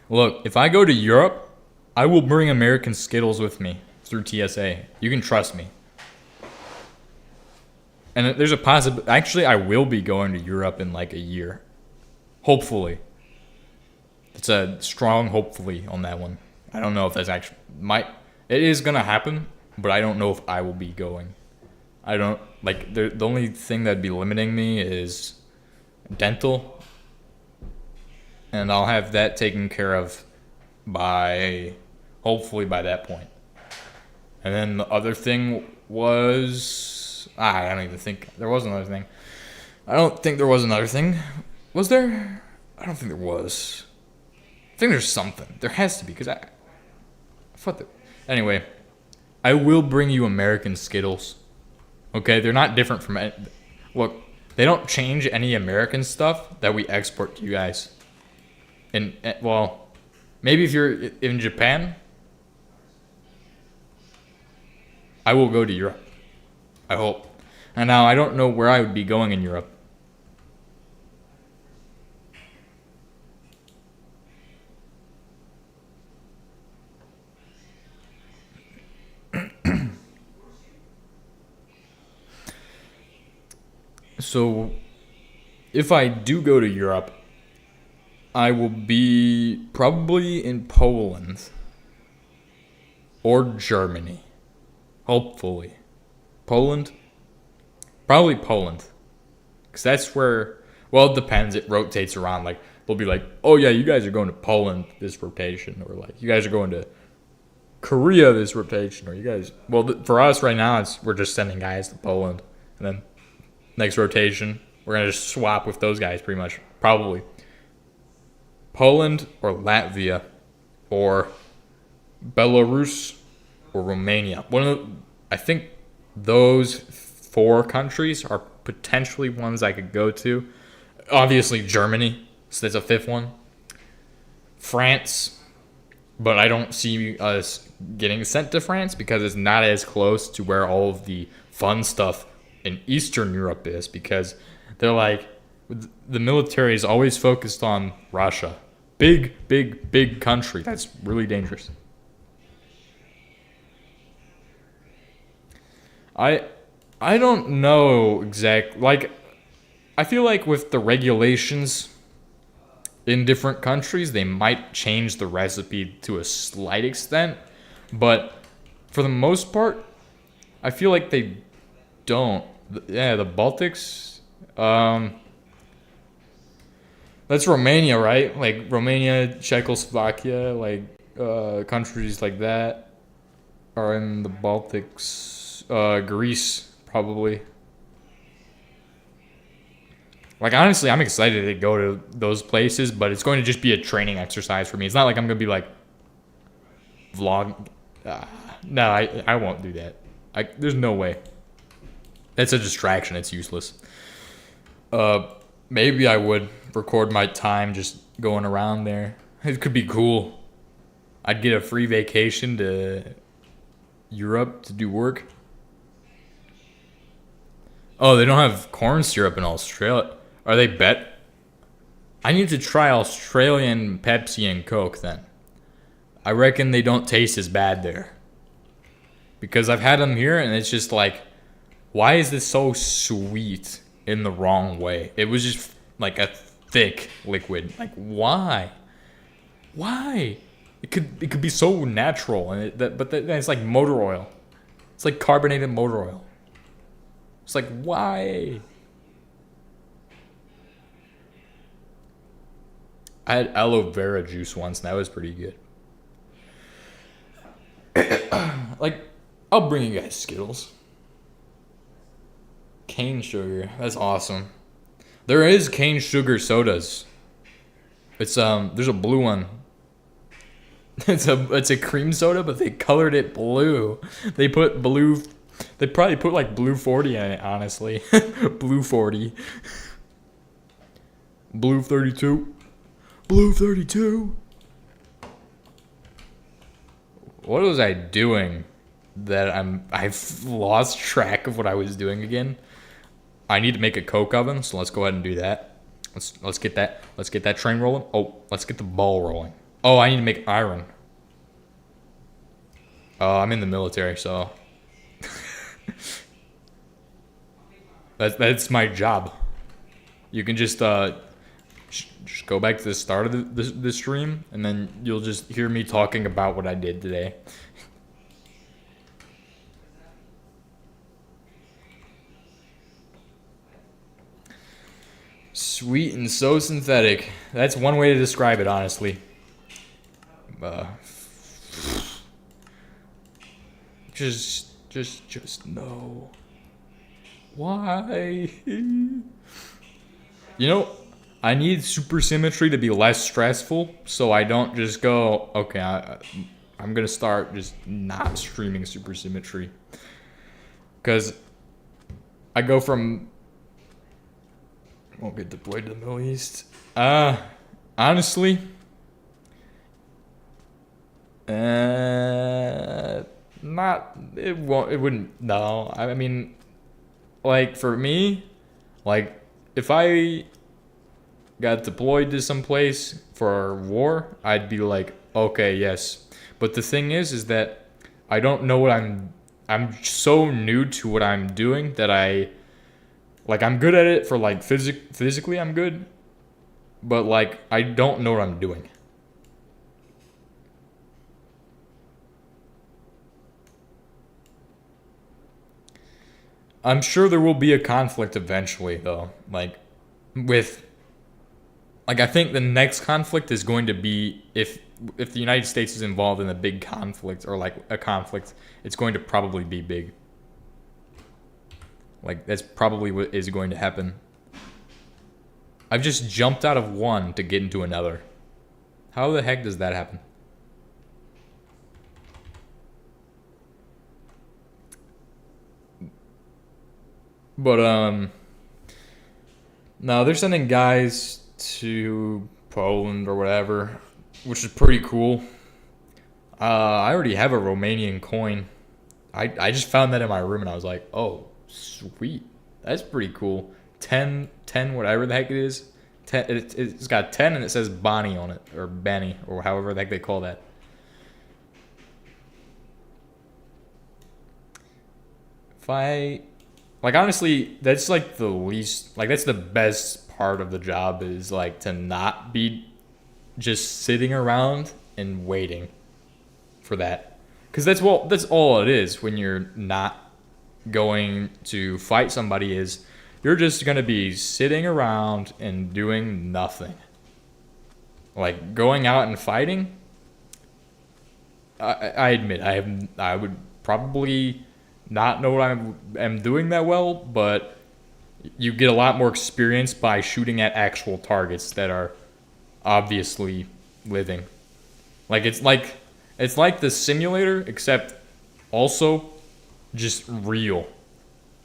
S1: Look, if I go to Europe, I will bring American Skittles with me through TSA. You can trust me. And there's a possibility. Actually, I will be going to Europe in like a year. Hopefully. It's a strong hopefully on that one. I don't know if that's actually it is gonna happen, but I don't know if I will be going. I don't like the only thing that'd be limiting me is dental, and I'll have that taken care of by hopefully by that point. And then the other thing was I don't even think there was another thing. I don't think there was another thing. Was there? I don't think there was. I think there's something. There has to be, because I thought that. Anyway, I will bring you American Skittles. Okay, they're not different from. Look, they don't change any American stuff that we export to you guys. And well, maybe if you're in Japan, I will go to Europe. I hope. And now I don't know where I would be going in Europe. So, if I do go to Europe, I will be probably in Poland or Germany. Hopefully. Poland? Probably Poland. Because that's where, well, it depends. It rotates around. Like, they'll be like, oh yeah, you guys are going to Poland this rotation. Or like, you guys are going to Korea this rotation. Or you guys, well, for us right now, we're just sending guys to Poland. And then next rotation, we're going to just swap with those guys pretty much. Probably. Poland or Latvia or Belarus or Romania. I think those 4 countries are potentially ones I could go to. Obviously Germany, so that's a 5th one. France, but I don't see us getting sent to France because it's not as close to where all of the fun stuff in Eastern Europe is, because they're like, the military is always focused on Russia. Big country. That's really dangerous. I don't know exactly. Like, I feel like with the regulations in different countries, they might change the recipe to a slight extent, but for the most part, I feel like they don't. Yeah, the Baltics. That's Romania, right? Like Romania, Czechoslovakia, like countries like that are in the Baltics. Greece, probably. Like, honestly, I'm excited to go to those places, but it's going to just be a training exercise for me. It's not like I'm going to be like vlog. No, I won't do that. There's no way. That's a distraction. It's useless. Maybe I would record my time just going around there. It could be cool. I'd get a free vacation to Europe to do work. Oh, they don't have corn syrup in Australia. Are they bet? I need to try Australian Pepsi and Coke then. I reckon they don't taste as bad there. Because I've had them here and it's just like, why is this so sweet in the wrong way? It was just like a thick liquid. Like, why? Why? It could be so natural, and but then it's like motor oil. It's like carbonated motor oil. It's like, why? I had aloe vera juice once, and that was pretty good. Like, I'll bring you guys Skittles. Cane sugar, that's awesome. There is cane sugar sodas. It's there's a blue one. It's a cream soda, but they colored it blue. They put blue. They probably put like blue 40 in it, honestly. Blue 40. Blue 32. Blue 32. What was I doing that I've lost track of what I was doing again? I need to make a Coke oven, so let's go ahead and do that. Let's get that train rolling. Oh, let's get the ball rolling. Oh, I need to make iron. Oh, I'm in the military, so that's my job. You can just go back to the start of the stream, and then you'll just hear me talking about what I did today. Sweet and so synthetic. That's one way to describe it, honestly. Just no. Why? You know, I need Supersymmetry to be less stressful, so I don't just go, okay, I'm gonna start just not streaming Supersymmetry. Because I go from, won't get deployed to the Middle East. Honestly, it wouldn't, no. I mean, like, for me, like, if I got deployed to some place for war, I'd be like, okay, yes. But the thing is that I don't know what I'm so new to what I'm doing that I'm good at it for, like, physically I'm good, but, like, I don't know what I'm doing. I'm sure there will be a conflict eventually, though. Like, I think the next conflict is going to be if the United States is involved in a big conflict, or, like, a conflict, it's going to probably be big. Like, that's probably what is going to happen. I've just jumped out of one to get into another. How the heck does that happen? But, no, they're sending guys to Poland or whatever, which is pretty cool. I already have a Romanian coin. I just found that in my room and I was like, oh, sweet. That's pretty cool. 10, whatever the heck it is. It's got 10 and it says Bani on it, or Bani, or however the heck they call that. Like, honestly, that's, like, the least, like, that's the best part of the job, is, like, to not be just sitting around and waiting for that. Because that's all it is when you're not going to fight somebody, is you're just going to be sitting around and doing nothing. Like, going out and fighting, I admit, I would probably not know what I'm doing that well, but you get a lot more experience by shooting at actual targets that are obviously living. Like, it's like the simulator, except also just real.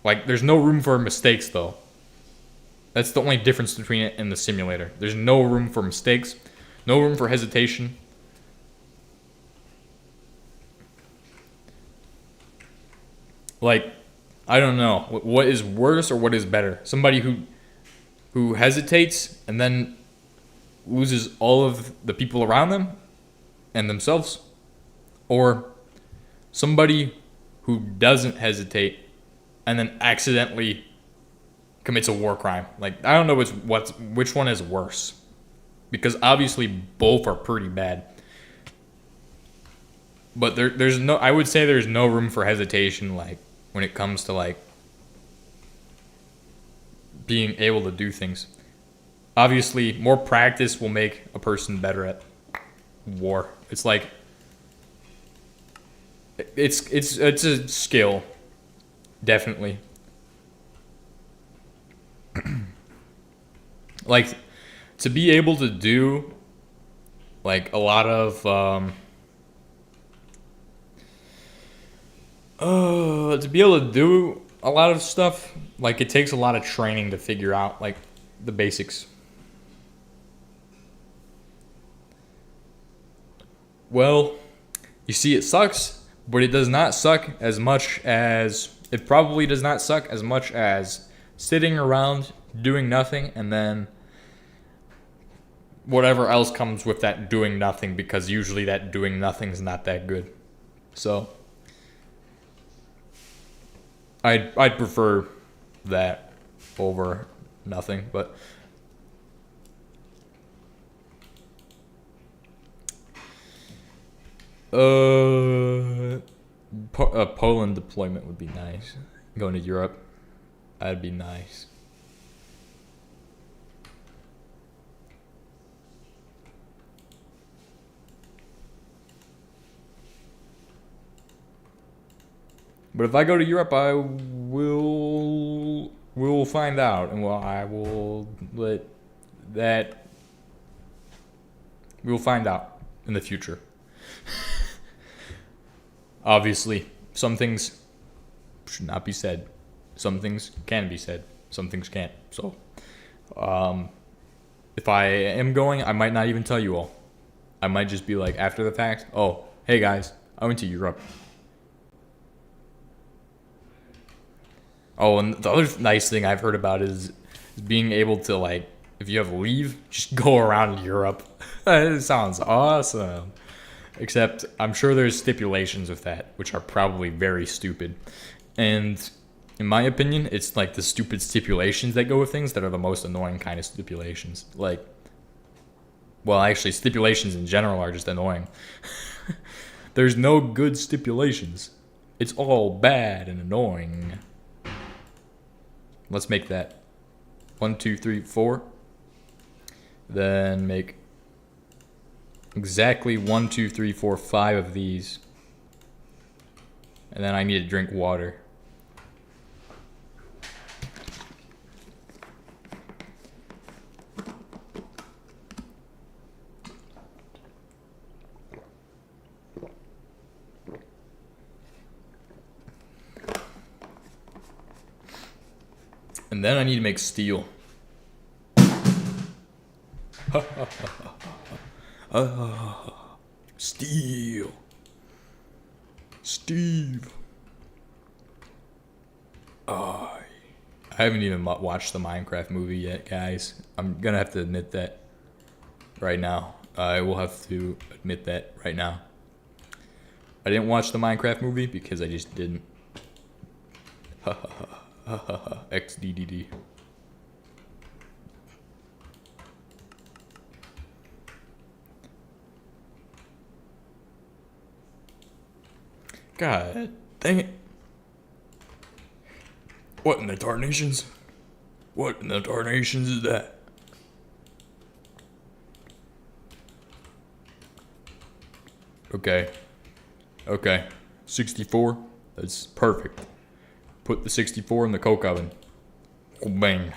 S1: Like, there's no room for mistakes, though. That's the only difference between it and the simulator. There's no room for mistakes, no room for hesitation. Like, I don't know what is worse or what is better. Somebody who hesitates and then loses all of the people around them and themselves, or somebody who doesn't hesitate and then accidentally commits a war crime. Like, I don't know which one is worse, because obviously both are pretty bad. But there's no, I would say there's no room for hesitation, like, when it comes to, like, being able to do things. Obviously, more practice will make a person better at war. It's like, it's a skill, definitely. Like, to be able to do, like, a lot of to be able to do a lot of stuff, like, it takes a lot of training to figure out, like, the basics. Well, you see, it sucks, but it does not suck as much as, it probably does not suck as much as sitting around doing nothing and then whatever else comes with that doing nothing, because usually that doing nothing is not that good. So I'd prefer that over nothing, but a Poland deployment would be nice. Going to Europe, that'd be nice. But if I go to Europe, I will find out, and I will let that, we will find out in the future. Obviously, some things should not be said. Some things can be said. Some things can't. So, if I am going, I might not even tell you all. I might just be like, after the fact, oh, hey guys, I went to Europe. Oh, and the other nice thing I've heard about is being able to, like, if you have leave, just go around Europe. It sounds awesome. Except I'm sure there's stipulations with that, which are probably very stupid. And in my opinion, it's like the stupid stipulations that go with things that are the most annoying kind of stipulations. Like, well, actually, stipulations in general are just annoying. There's no good stipulations. It's all bad and annoying. Let's make that 1, 2, 3, 4. Then make exactly 1, 2, 3, 4, 5 of these. And then I need to drink water. And then I need to make steel. Steel. Steve. I haven't even watched the Minecraft movie yet, guys. I'm gonna have to admit that right now. I will have to admit that right now. I didn't watch the Minecraft movie because I just didn't. XDDD. God dang it. What in the tarnations? What in the tarnations is that? Okay. Okay. 64. That's perfect. Put the 64 in the coke oven. Bang.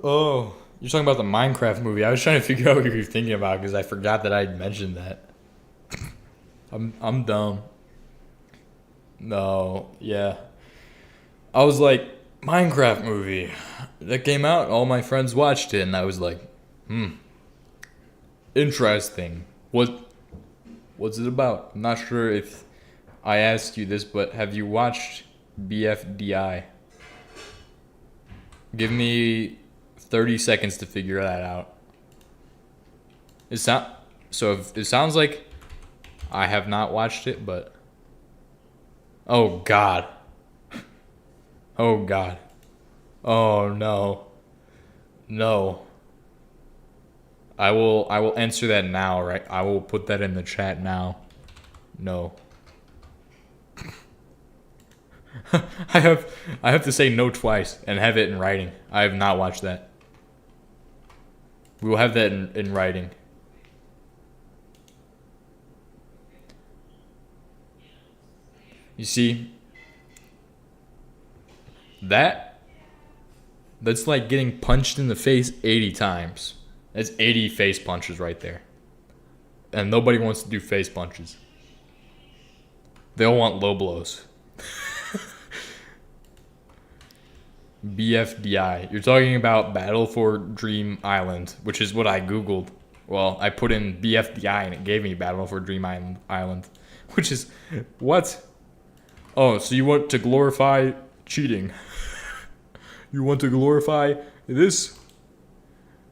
S1: Oh, You're talking about the Minecraft movie. I was trying to figure out what you were thinking about because I forgot that I'd mentioned that. I'm dumb. No, yeah. I was like, Minecraft movie that came out. All my friends watched it, and I was like, interesting. What's it about? I'm not sure if I asked you this, but have you watched BFDI? Give me 30 seconds to figure that out. It sounds like I have not watched it, but oh god. Oh god. Oh no. No. I will answer that now, right? I will put that in the chat now. No. I have to say no twice and have it in writing. I have not watched that. We will have that in writing. You see, that's like getting punched in the face 80 times. That's 80 face punches right there. And nobody wants to do face punches. They all want low blows. BFDI. You're talking about Battle for Dream Island, which is what I googled. Well, I put in BFDI and it gave me Battle for Dream Island, which is what? Oh, so you want to glorify cheating? You want to glorify this?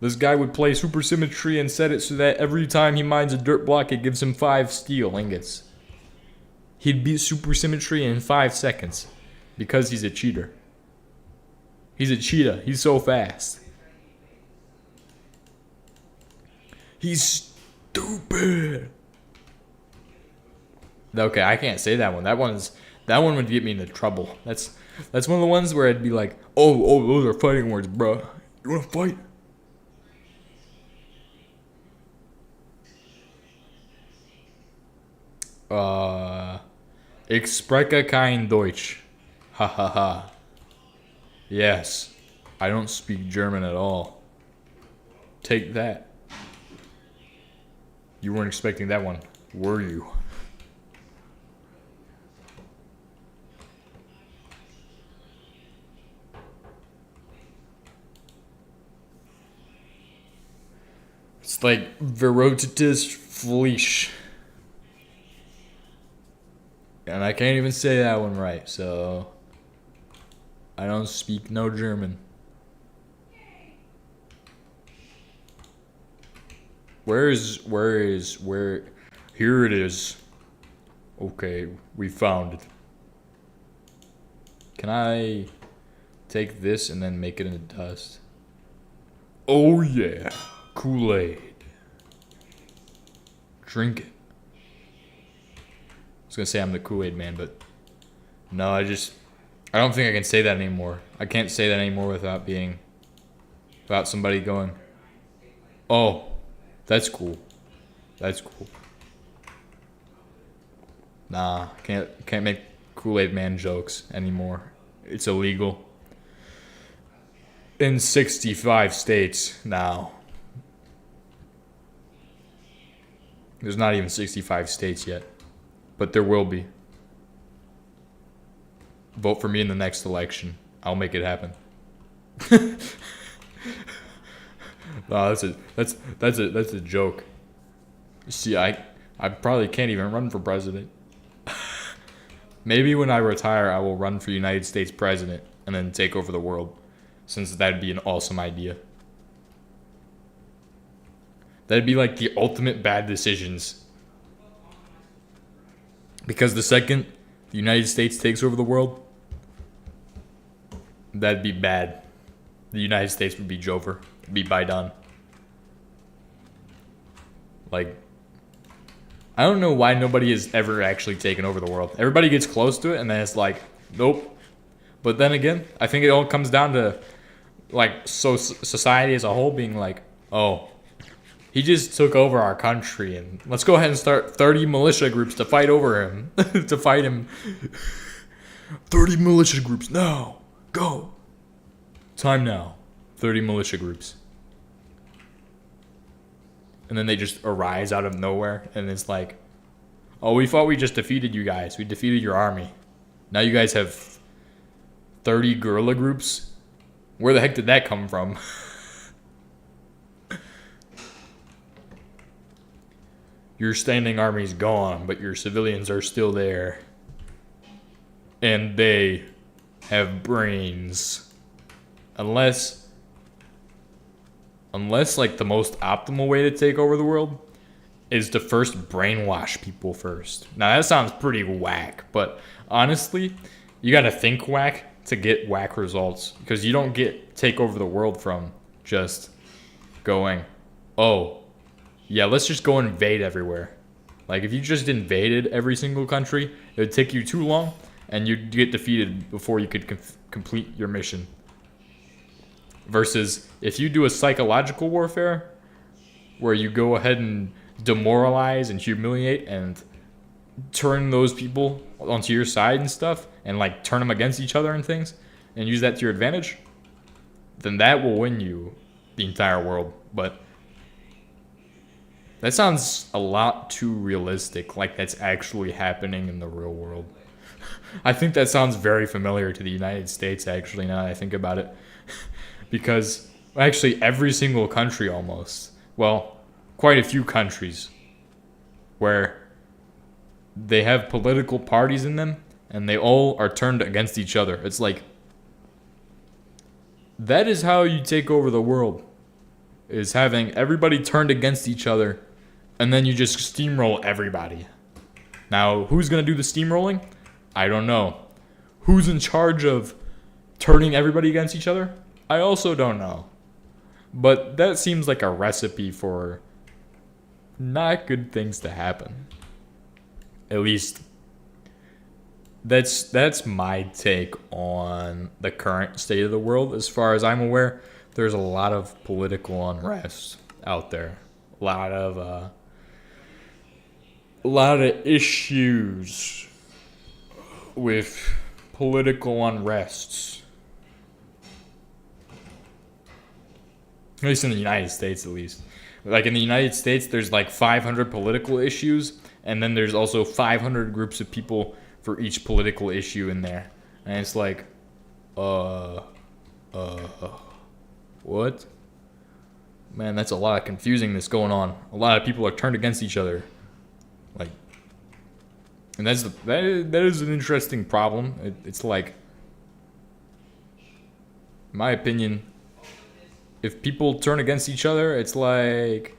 S1: This guy would play Supersymmetry and set it so that every time he mines a dirt block, it gives him 5 steel ingots. He'd beat Supersymmetry in 5 seconds because he's a cheater. He's a cheetah. He's so fast. He's stupid. Okay, I can't say that one. That one would get me into trouble. That's one of the ones where I'd be like, oh, those are fighting words, bro. You wanna fight? Ich spreche kein Deutsch. Ha ha ha. Yes, I don't speak German at all. Take that. You weren't expecting that one, were you? It's like Verotatis Fleisch. And I can't even say that one right, so I don't speak no German. Where? Here it is. Okay, we found it. Can I take this and then make it into dust? Oh yeah, Kool-Aid. Drink it. I was gonna say I'm the Kool-Aid man, but no, I don't think I can say that anymore. I can't say that anymore without somebody going, oh, that's cool. That's cool. Nah, can't make Kool-Aid man jokes anymore. It's illegal. In 65 states now. There's not even 65 states yet. But there will be. Vote for me in the next election. I'll make it happen. No, that's a joke. See, I probably can't even run for president. Maybe when I retire, I will run for United States president and then take over the world, since that'd be an awesome idea. That'd be like the ultimate bad decisions. Because the second the United States takes over the world, that'd be bad. The United States would be Jover. It'd be done. Like, I don't know why nobody has ever actually taken over the world. Everybody gets close to it and then it's like, nope. But then again, I think it all comes down to, like, society as a whole being like, oh, he just took over our country and let's go ahead and start 30 militia groups to fight over him. To fight him. 30 militia groups now. Go. Time now. 30 militia groups. and then they just arise out of nowhere, and it's like, oh, we thought we just defeated you guys. We defeated your army. Now you guys have 30 guerrilla groups? Where the heck did that come from? Your standing army's gone, but your civilians are still there. And they have brains. Unless like the most optimal way to take over the world is to first brainwash people first. Now that sounds pretty whack, but honestly, you gotta think whack to get whack results, because you don't take over the world from just going, oh, yeah, let's just go invade everywhere. Like, if you just invaded every single country, it would take you too long, and you'd get defeated before you could complete your mission. Versus, if you do a psychological warfare, where you go ahead and demoralize and humiliate and turn those people onto your side and stuff, and like turn them against each other and things, and use that to your advantage, then that will win you the entire world. But that sounds a lot too realistic, like that's actually happening in the real world. I think that sounds very familiar to the United States, actually, now that I think about it. Because actually every single country almost, well, quite a few countries, where they have political parties in them, and they all are turned against each other. It's like, that is how you take over the world, is having everybody turned against each other, and then you just steamroll everybody. Now, who's going to do the steamrolling? I don't know. Who's in charge of turning everybody against each other? I also don't know. But that seems like a recipe for not good things to happen. At least that's my take on the current state of the world. As far as I'm aware, there's a lot of political unrest out there. A lot of issues with political unrests. At least in the United States, at least. Like in the United States, there's like 500 political issues, and then there's also 500 groups of people for each political issue in there. And it's like, what? Man, that's a lot of confusingness going on. A lot of people are turned against each other. Like, and that is an interesting problem. It's like, in my opinion, if people turn against each other, it's like,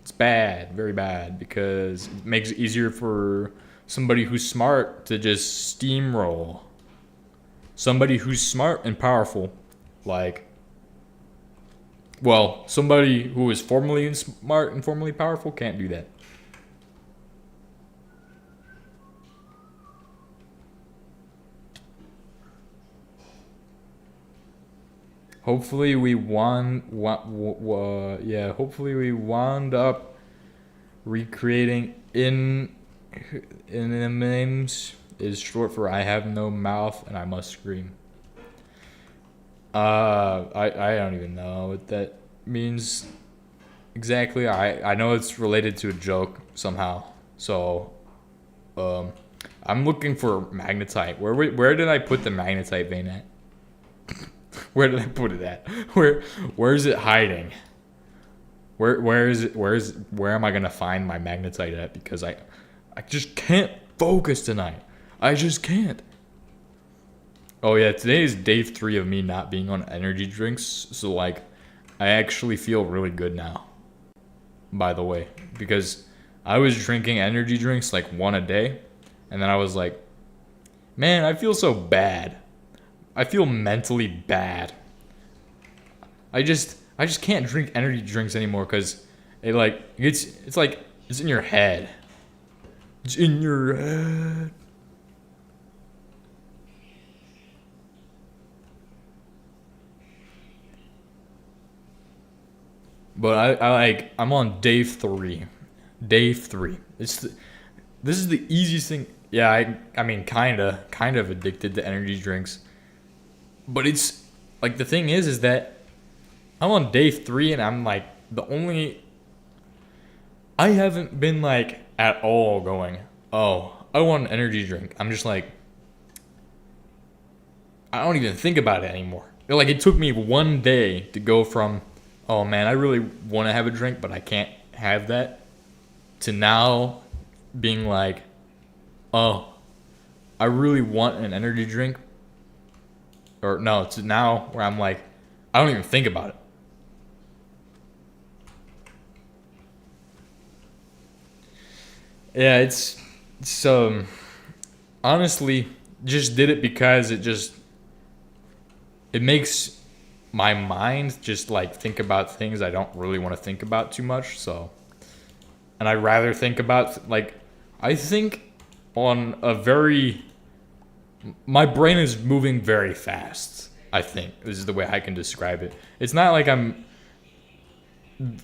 S1: it's bad, very bad, because it makes it easier for somebody who's smart to just steamroll. Somebody who's smart and powerful, like, well, somebody who is formally smart and formally powerful can't do that. Hopefully we hopefully we wound up recreating in the memes is short for I have no mouth and I must scream. I don't even know what that means exactly. I know it's related to a joke somehow. So I'm looking for magnetite. Where did I put the magnetite vein at? Where did I put it at? Where is it hiding? Where am I gonna find my magnetite at? Because I just can't focus tonight. I just can't. Oh yeah, today is day 3 of me not being on energy drinks, so like, I actually feel really good now. By the way, because I was drinking energy drinks like 1 a day, and then I was like, man, I feel so bad. I feel mentally bad. I just can't drink energy drinks anymore because it's in your head. It's in your head. But I'm on day 3. Day 3. This is the easiest thing. Yeah, I mean kind of addicted to energy drinks. But it's like, the thing is that I'm on day 3 and I'm like the only I haven't been like at all going, oh, I want an energy drink. I'm just like, I don't even think about it anymore. Like it took me one day to go from, oh man, I really want to have a drink, but I can't have that, to now being like, oh, I really want an energy drink. Or no, to now where I'm like, I don't even think about it. Yeah, it's honestly just did it because it makes my mind just like think about things I don't really want to think about too much. So, and I'd rather think about like, I think on a very, my brain is moving very fast. I think this is the way I can describe it. It's not like I'm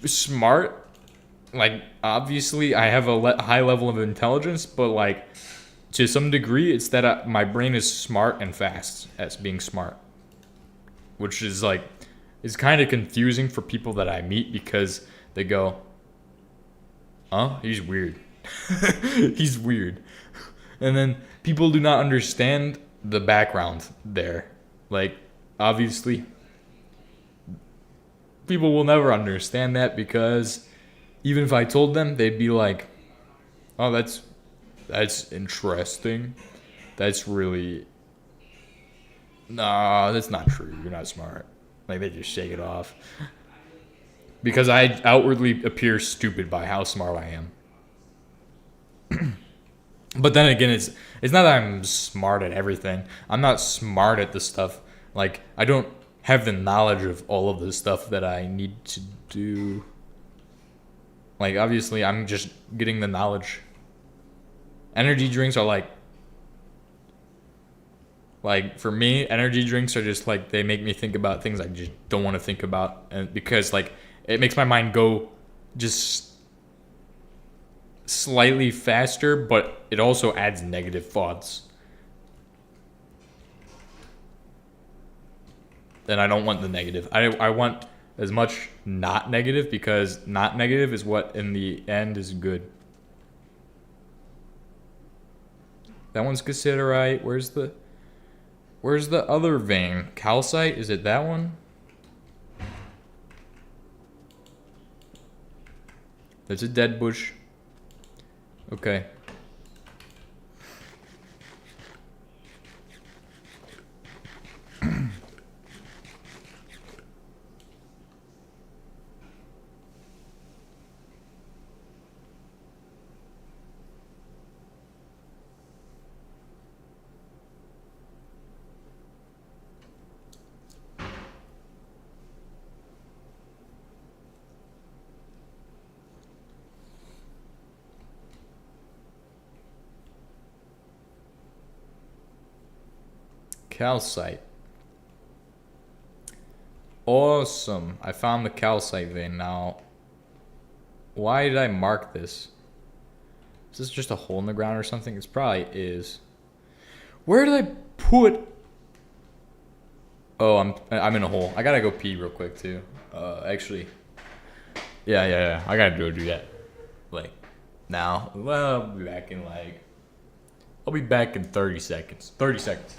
S1: smart. Like obviously I have a high level of intelligence, but like to some degree it's that my brain is smart and fast at being smart, which is like, is kind of confusing for people that I meet because they go, huh, he's weird. He's weird. And then people do not understand the background there. Like obviously people will never understand that because even if I told them, they'd be like, oh, that's interesting. That's really, nah, that's not true. You're not smart. Like they just shake it off because I outwardly appear stupid by how smart I am. But then again, it's not that I'm smart at everything. I'm not smart at the stuff. Like I don't have the knowledge of all of the stuff that I need to do. Like obviously, I'm just getting the knowledge. Energy drinks are like for me, energy drinks are just like they make me think about things I just don't want to think about, and because like it makes my mind go just slightly faster, but it also adds negative thoughts. And I don't want the negative. I want as much not negative because not negative is what in the end is good. That one's cassiterite. Where's the other vein? Calcite? Is it that one? That's a dead bush. Okay. Calcite. Awesome. I found the calcite vein. Now, why did I mark this? Is this just a hole in the ground or something? It probably is. Where did I put... Oh, I'm in a hole. I gotta go pee real quick too. Actually, yeah. I gotta go do that. Like, now. Well, I'll be back in 30 seconds. 30 seconds.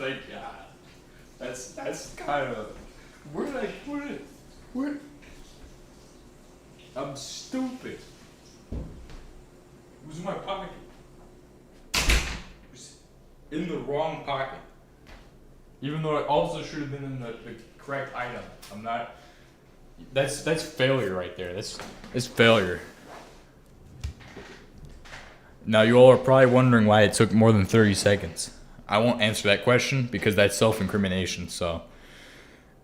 S1: Thank God. That's kind of. Where did I put it? Where? I'm stupid. It was in my pocket. It was in the wrong pocket. Even though it also should have been in the correct item. I'm not. That's failure right there. That's failure. Now you all are probably wondering why it took more than 30 seconds. I won't answer that question because that's self-incrimination. So,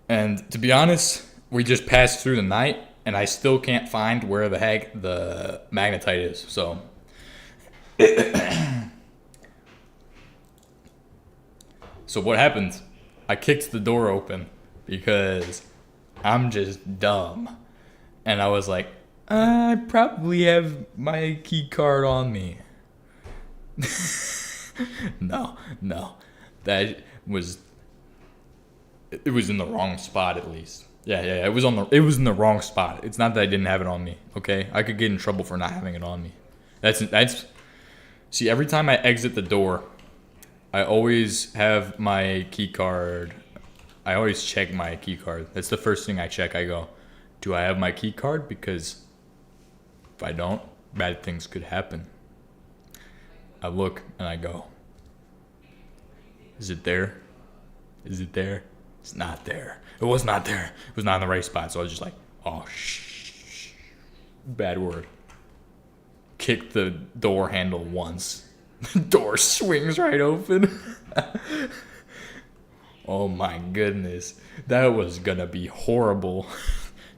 S1: and to be honest, we just passed through the night, and I still can't find where the heck the magnetite is. So, so what happened? I kicked the door open because I'm just dumb, and I was like, I probably have my key card on me. No, that was. It was in the wrong spot at least. Yeah. It was in the wrong spot. It's not that I didn't have it on me. Okay, I could get in trouble for not having it on me. That's. See, every time I exit the door, I always have my key card. I always check my key card. That's the first thing I check. I go, do I have my key card? Because if I don't, bad things could happen. I look and I go, is it there? Is it there? It's not there. It was not there. It was not in the right spot. So I was just like, oh, shh. Bad word. Kick the door handle once. The door swings right open. Oh my goodness. That was gonna be horrible.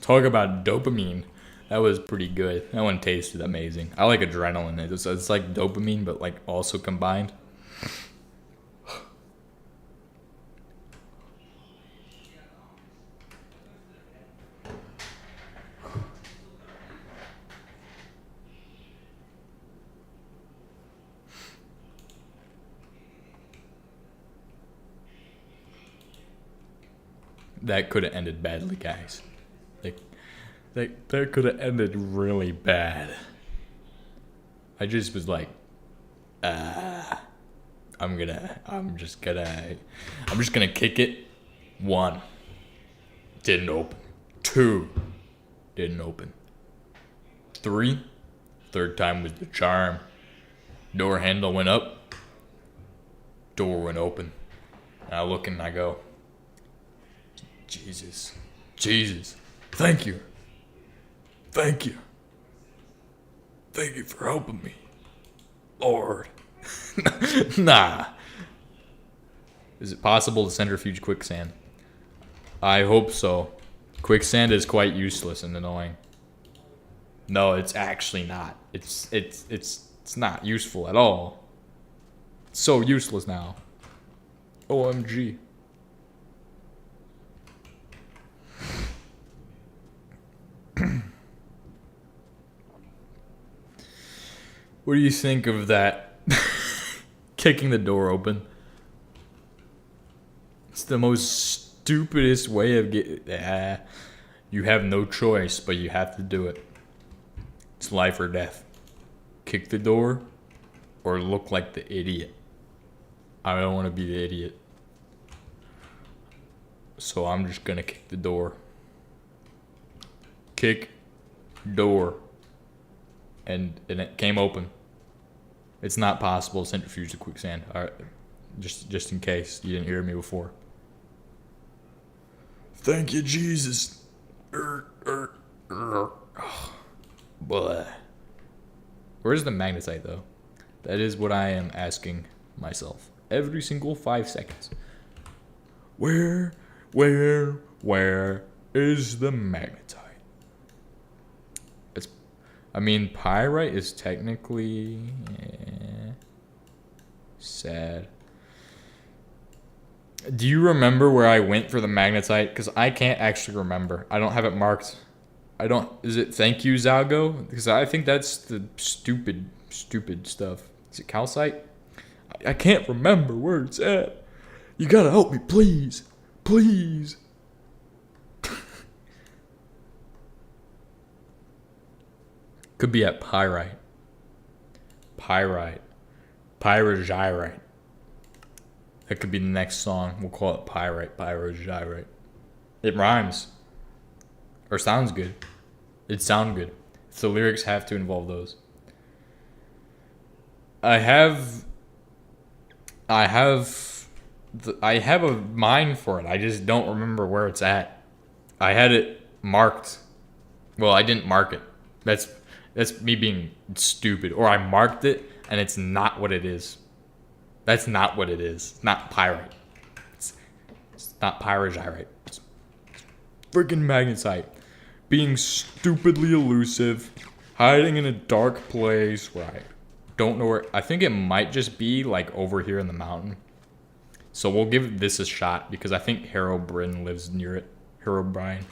S1: Talk about dopamine. That was pretty good. That one tasted amazing. I like adrenaline. It's like dopamine, but like also combined. That could have ended badly, guys. That could have ended really bad. I just was like, I'm just gonna kick it. 1, didn't open. 2, didn't open. 3, third time was the charm. Door handle went up. Door went open. And I look and I go, Jesus, thank you. Thank you for helping me, Lord. Nah. Is it possible to centrifuge quicksand? I hope so. Quicksand is quite useless and annoying. No, it's actually not. It's not useful at all. It's so useless now. OMG. What do you think of that? Kicking the door open. It's the most stupidest way of getting. You have no choice, but you have to do it. It's life or death. Kick the door, or look like the idiot. I don't want to be the idiot. So I'm just gonna kick the door. Kick door. And it came open. It's not possible to centrifuge the quicksand. All right, just in case you didn't hear me before. Thank you, Jesus. Blah. Where's the magnetite, though? That is what I am asking myself every single 5 seconds. Where is the magnetite? I mean, pyrite is technically sad. Do you remember where I went for the magnetite? Because I can't actually remember. I don't have it marked. Is it thank you, Zago? Because I think that's the stupid stuff. Is it calcite? I can't remember where it's at. You gotta help me, please. Please. Could be at pyrite. Pyrogyrite. That could be the next song. We'll call it Pyrite, Pyrogyrite. It rhymes. Or sounds good. It sounds good. If the lyrics have to involve those. I have a mind for it. I just don't remember where it's at. I had it marked. Well, I didn't mark it. That's me being stupid. Or I marked it and it's not what it is. That's not what it is. It's not pyrite. It's not pyrogyrite. It's freaking magnetite. Being stupidly elusive. Hiding in a dark place where I don't know where. I think it might just be like over here in the mountain. So we'll give this a shot because I think Herobrine lives near it. Herobrine.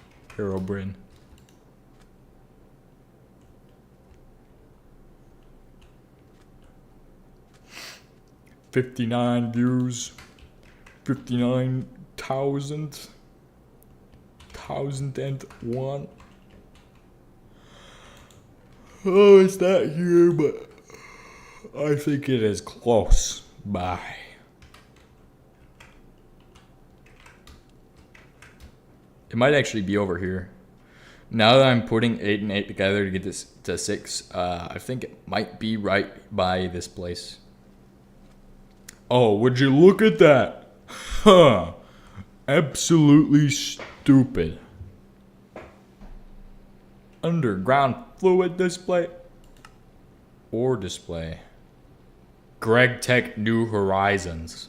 S1: 59 views. 59,000. 1,001. Oh, it's not here, but I think it is close by. It might actually be over here. Now that I'm putting 8 and 8 together to get this to 6, I think it might be right by this place. Oh, would you look at that? Huh. Absolutely stupid. Underground fluid display. Or display. Gregtech New Horizons.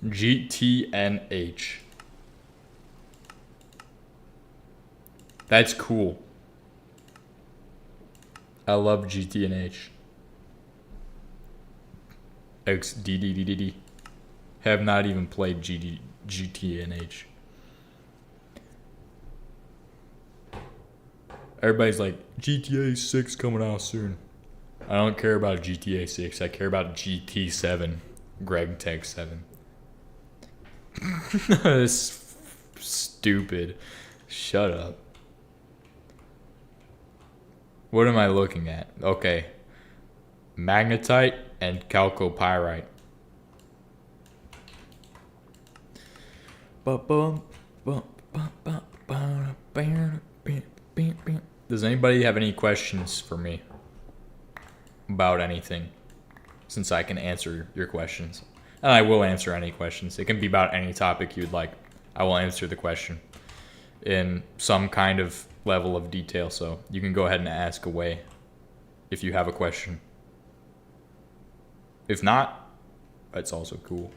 S1: GTNH. That's cool. I love GTNH. XDDDDD. Have not even played GTNH. Everybody's like, GTA 6 coming out soon. I don't care about GTA 6. I care about GT7. Gregtech 7. That's stupid. Shut up. What am I looking at? Okay. Magnetite and chalcopyrite. Does anybody have any questions for me about anything? Since I can answer your questions. And I will answer any questions. It can be about any topic you'd like. I will answer the question in some kind of level of detail. So you can go ahead and ask away if you have a question. If not, that's also cool.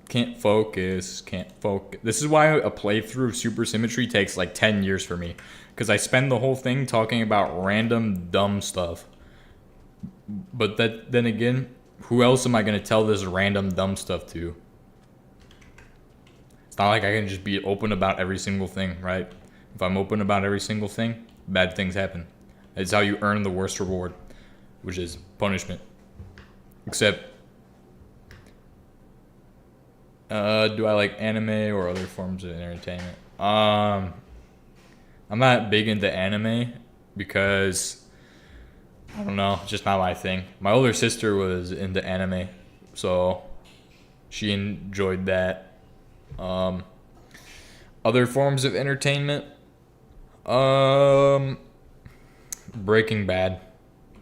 S1: Can't focus. This is why a playthrough of Supersymmetry takes like 10 years for me. Because I spend the whole thing talking about random dumb stuff. But then again, who else am I going to tell this random dumb stuff to? It's not like I can just be open about every single thing, right? If I'm open about every single thing, bad things happen. It's how you earn the worst reward, which is punishment. Except, do I like anime or other forms of entertainment? I'm not big into anime because, I don't know, it's just not my thing. My older sister was into anime, so she enjoyed that. Other forms of entertainment, Breaking Bad.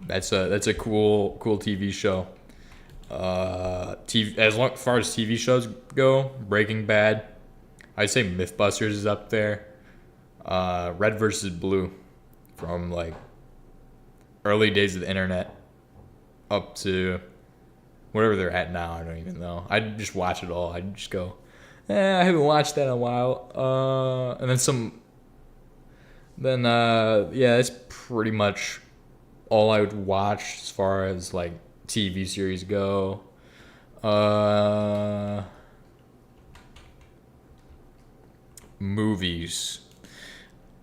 S1: That's a cool TV show. As far as TV shows go, Breaking Bad. I'd say Mythbusters is up there. Red versus Blue, from like early days of the internet up to whatever they're at now. I don't even know. I just watch it all. I just go, I haven't watched that in a while. And then some. Then yeah, that's pretty much all I would watch as far as like TV series go. Movies.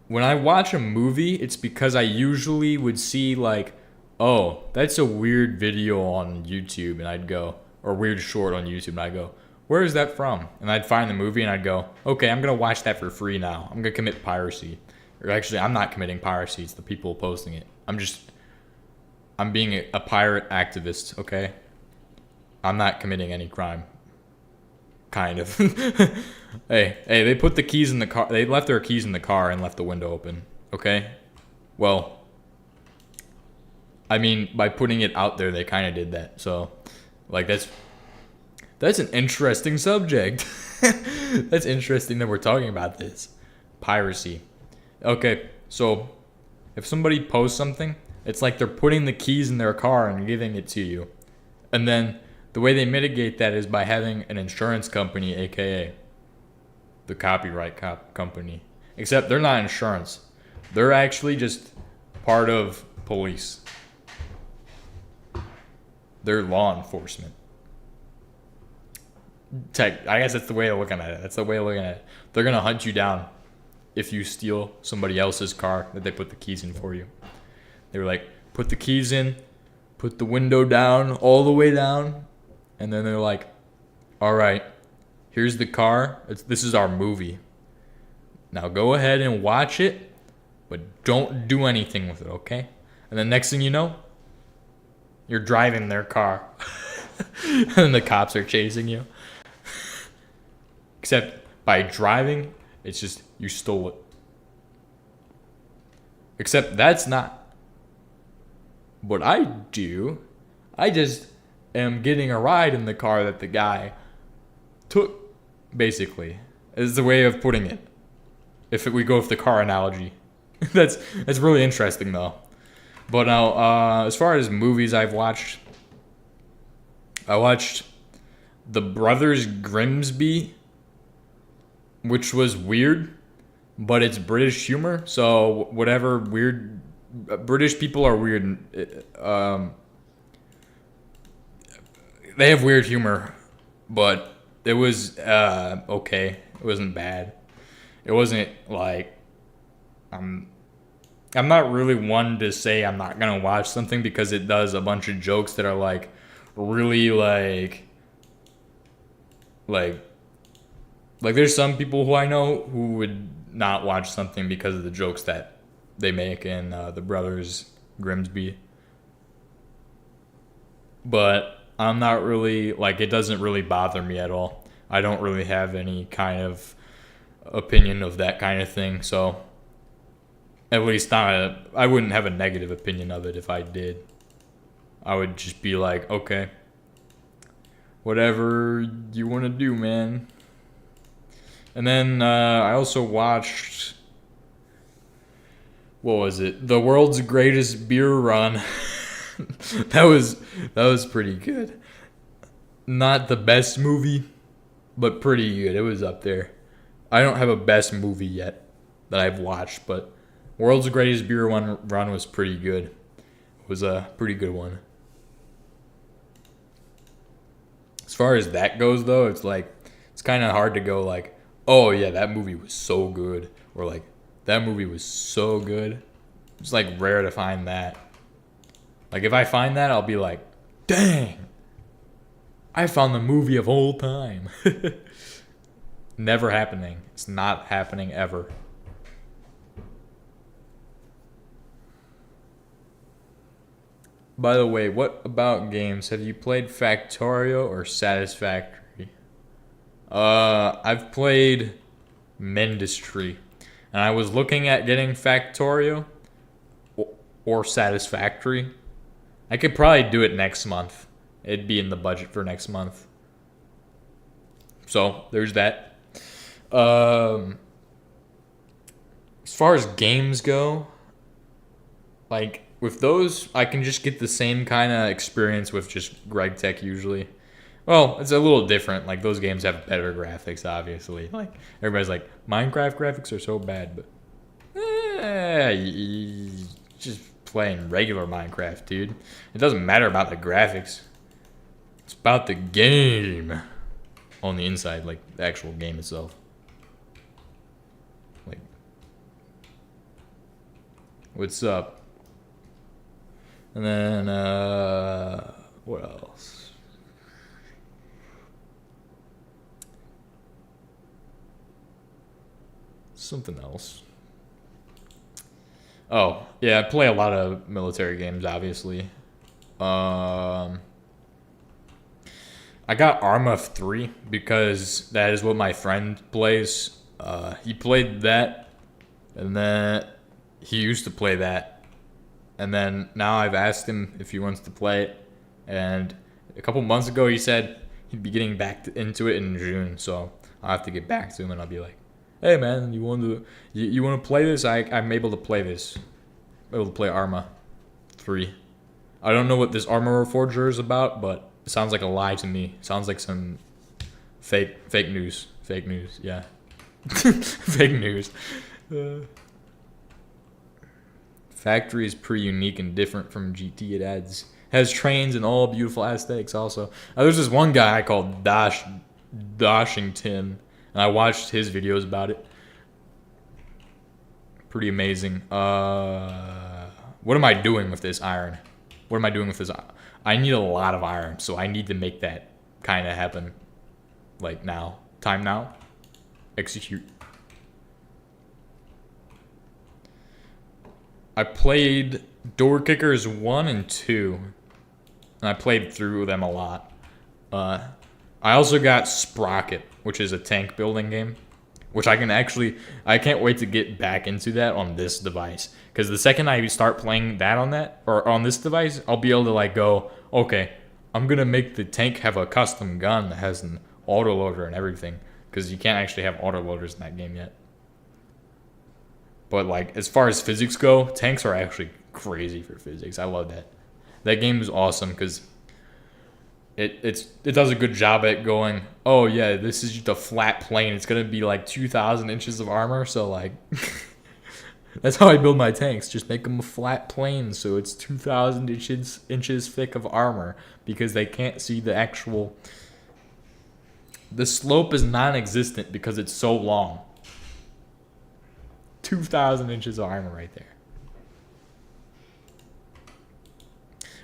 S1: When I watch a movie, it's because I usually would see like, oh, that's a weird video on YouTube, and I'd go, or weird short on YouTube, and I go, where is that from? And I'd find the movie, and I'd go, okay, I'm gonna watch that for free now. I'm gonna commit piracy. Or actually, I'm not committing piracy. It's the people posting it. I'm being a pirate activist. Okay. I'm not committing any crime. Kind of. Hey, they put the keys in the car. They left their keys in the car and left the window open. Okay. Well, I mean, by putting it out there, they kind of did that. So, like, that's an interesting subject. That's interesting that we're talking about this. Piracy. Okay, so if somebody posts something, it's like they're putting the keys in their car and giving it to you. And then the way they mitigate that is by having an insurance company, aka the copyright company. Except they're not insurance. They're actually just part of police. They're law enforcement. I guess that's the way of looking at it. They're going to hunt you down if you steal somebody else's car that they put the keys in for you. They were like, put the keys in, put the window down, all the way down. And then they're like, all right, here's the car. This is our movie. Now go ahead and watch it, but don't do anything with it, okay? And the next thing you know, you're driving their car. And the cops are chasing you. Except by driving, it's just you stole it. Except that's not what I do. I just am getting a ride in the car that the guy took, basically. Is the way of putting it. We go with the car analogy. That's really interesting though. But now, as far as movies I watched The Brothers Grimsby, which was weird, but it's British humor. So whatever weird, British people are weird. They have weird humor, but it was okay. It wasn't bad. It wasn't like I'm not really one to say I'm not gonna watch something because it does a bunch of jokes that are like really like there's some people who I know who would not watch something because of the jokes that they make in The Brothers Grimsby. But I'm not really, like, it doesn't really bother me at all. I don't really have any kind of opinion of that kind of thing, so at least I wouldn't have a negative opinion of it if I did. I would just be like, okay, whatever you want to do, man. And then I also watched, what was it? The World's Greatest Beer Run. that was pretty good. Not the best movie, but pretty good. It was up there. I don't have a best movie yet that I've watched, but World's Greatest Beer Run was pretty good. It was a pretty good one. As far as that goes, though, it's like, it's kind of hard to go like, oh yeah, that movie was so good, or like, that movie was so good. It's like rare to find that. Like, if I find that, I'll be like, dang, I found the movie of all time. Never happening. It's not happening ever. By the way, what about games? Have you played Factorio or Satisfactory? I've played Mendistry, and I was looking at getting Factorio or Satisfactory. I could probably do it next month. It'd be in the budget for next month. So there's that. As far as games go, like with those, I can just get the same kind of experience with just Gregtech usually. Well, it's a little different. Like, those games have better graphics, obviously. Like, everybody's like, Minecraft graphics are so bad, but just playing regular Minecraft, dude. It doesn't matter about the graphics. It's about the game on the inside, like the actual game itself. Like, what's up? And then, what else? something else. Oh, yeah, I play a lot of military games, obviously. I got Arma 3 because that is what my friend plays. He played that, and then he used to play that. And then now I've asked him if he wants to play it. And a couple months ago, he said he'd be getting back into it in June. So I'll have to get back to him, and I'll be like, hey, man, you want to play this? I'm able to play this. I'm able to play Arma 3. I don't know what this Armor Forger is about, but it sounds like a lie to me. It sounds like some fake news. Fake news, yeah. Fake news. Factory is pretty unique and different from GT. It has trains and all beautiful aesthetics also. There's this one guy I called Doshington, and I watched his videos about it. Pretty amazing. What am I doing with this iron? What am I doing with this? I need a lot of iron, so I need to make that kind of happen. Like now. Time now. Execute. I played Door Kickers 1 and 2. And I played through them a lot. I also got Sprocket, which is a tank building game. Which I can't wait to get back into that on this device. Because the second I start playing that or on this device, I'll be able to like go, okay, I'm going to make the tank have a custom gun that has an autoloader and everything. Because you can't actually have autoloaders in that game yet. But like, as far as physics go, tanks are actually crazy for physics. I love that. That game is awesome because it does a good job at going, oh yeah, this is just a flat plane. It's gonna be like 2,000 inches of armor. So like, that's how I build my tanks. Just make them a flat plane, so it's 2,000 inches thick of armor because they can't see the actual. The slope is non-existent because it's so long. 2,000 inches of armor right there.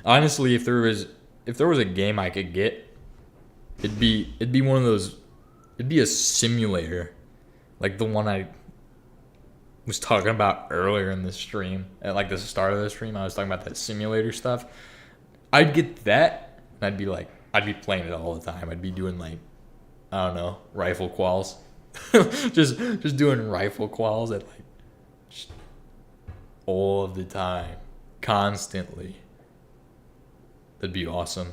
S1: Honestly, if there was a game I could get, it'd be one of those. It'd be a simulator, like the one I was talking about earlier in the stream. At like the start of the stream, I was talking about that simulator stuff. I'd get that, and I'd be playing it all the time. I'd be doing like, I don't know, rifle quals, just doing rifle quals at like all of the time, constantly. That'd be awesome.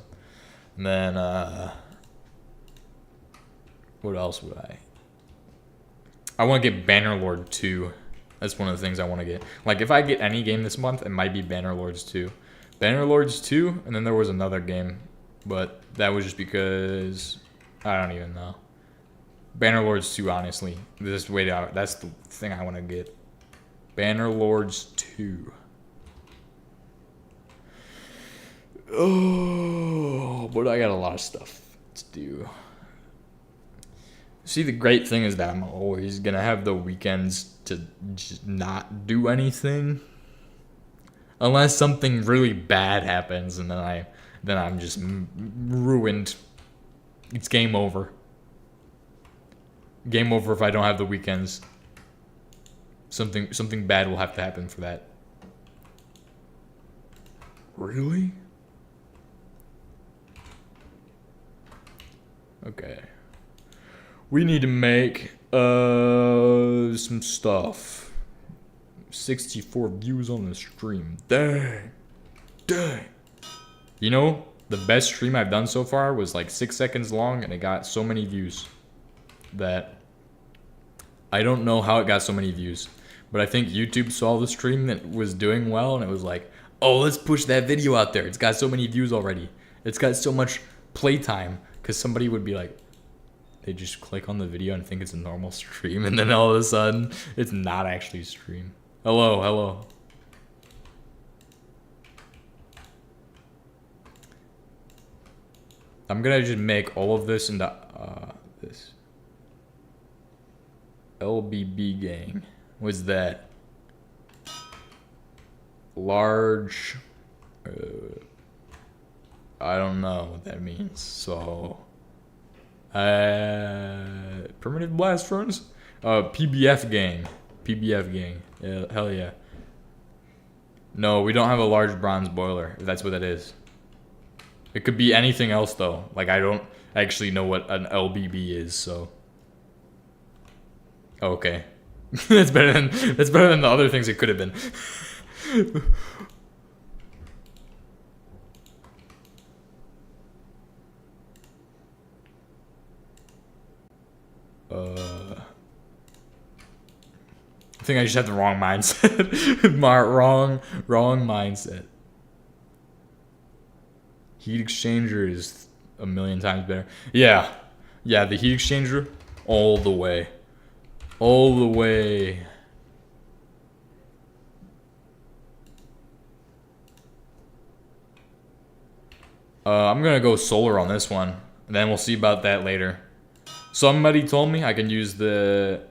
S1: And then, what else would I want to get Bannerlord 2. That's one of the things I want to get. Like, if I get any game this month, it might be Bannerlords 2. Bannerlords 2, and then there was another game, but that was just because I don't even know. Bannerlords 2, honestly. This way out. That's the thing I want to get. Bannerlords 2. Oh, but I got a lot of stuff to do. See, the great thing is that I'm always gonna have the weekends to just not do anything, unless something really bad happens, and then I'm just ruined. It's game over. Game over if I don't have the weekends. Something bad will have to happen for that. Really? Okay. We need to make some stuff. 64 views on the stream. Dang. You know, the best stream I've done so far was like 6 seconds long, and it got so many views that I don't know how it got so many views. But I think YouTube saw the stream that was doing well, and it was like, oh, let's push that video out there. It's got so many views already. It's got so much playtime. Because somebody would be like, they just click on the video and think it's a normal stream, and then all of a sudden, it's not actually a stream. Hello. I'm gonna just make all of this into this. LBB gang. What's that? Large. I don't know what that means. So, primitive blast furnace. PBF gang. PBF gang. Yeah, hell yeah. No, we don't have a large bronze boiler, if that's what that is. It could be anything else, though. Like, I don't actually know what an LBB is, so... Okay. That's better than the other things it could have been. I think I just had the wrong mindset. My wrong mindset. Heat exchanger is a million times better. Yeah. Yeah, the heat exchanger, all the way. All the way. I'm gonna go solar on this one. And then we'll see about that later. Somebody told me I can use the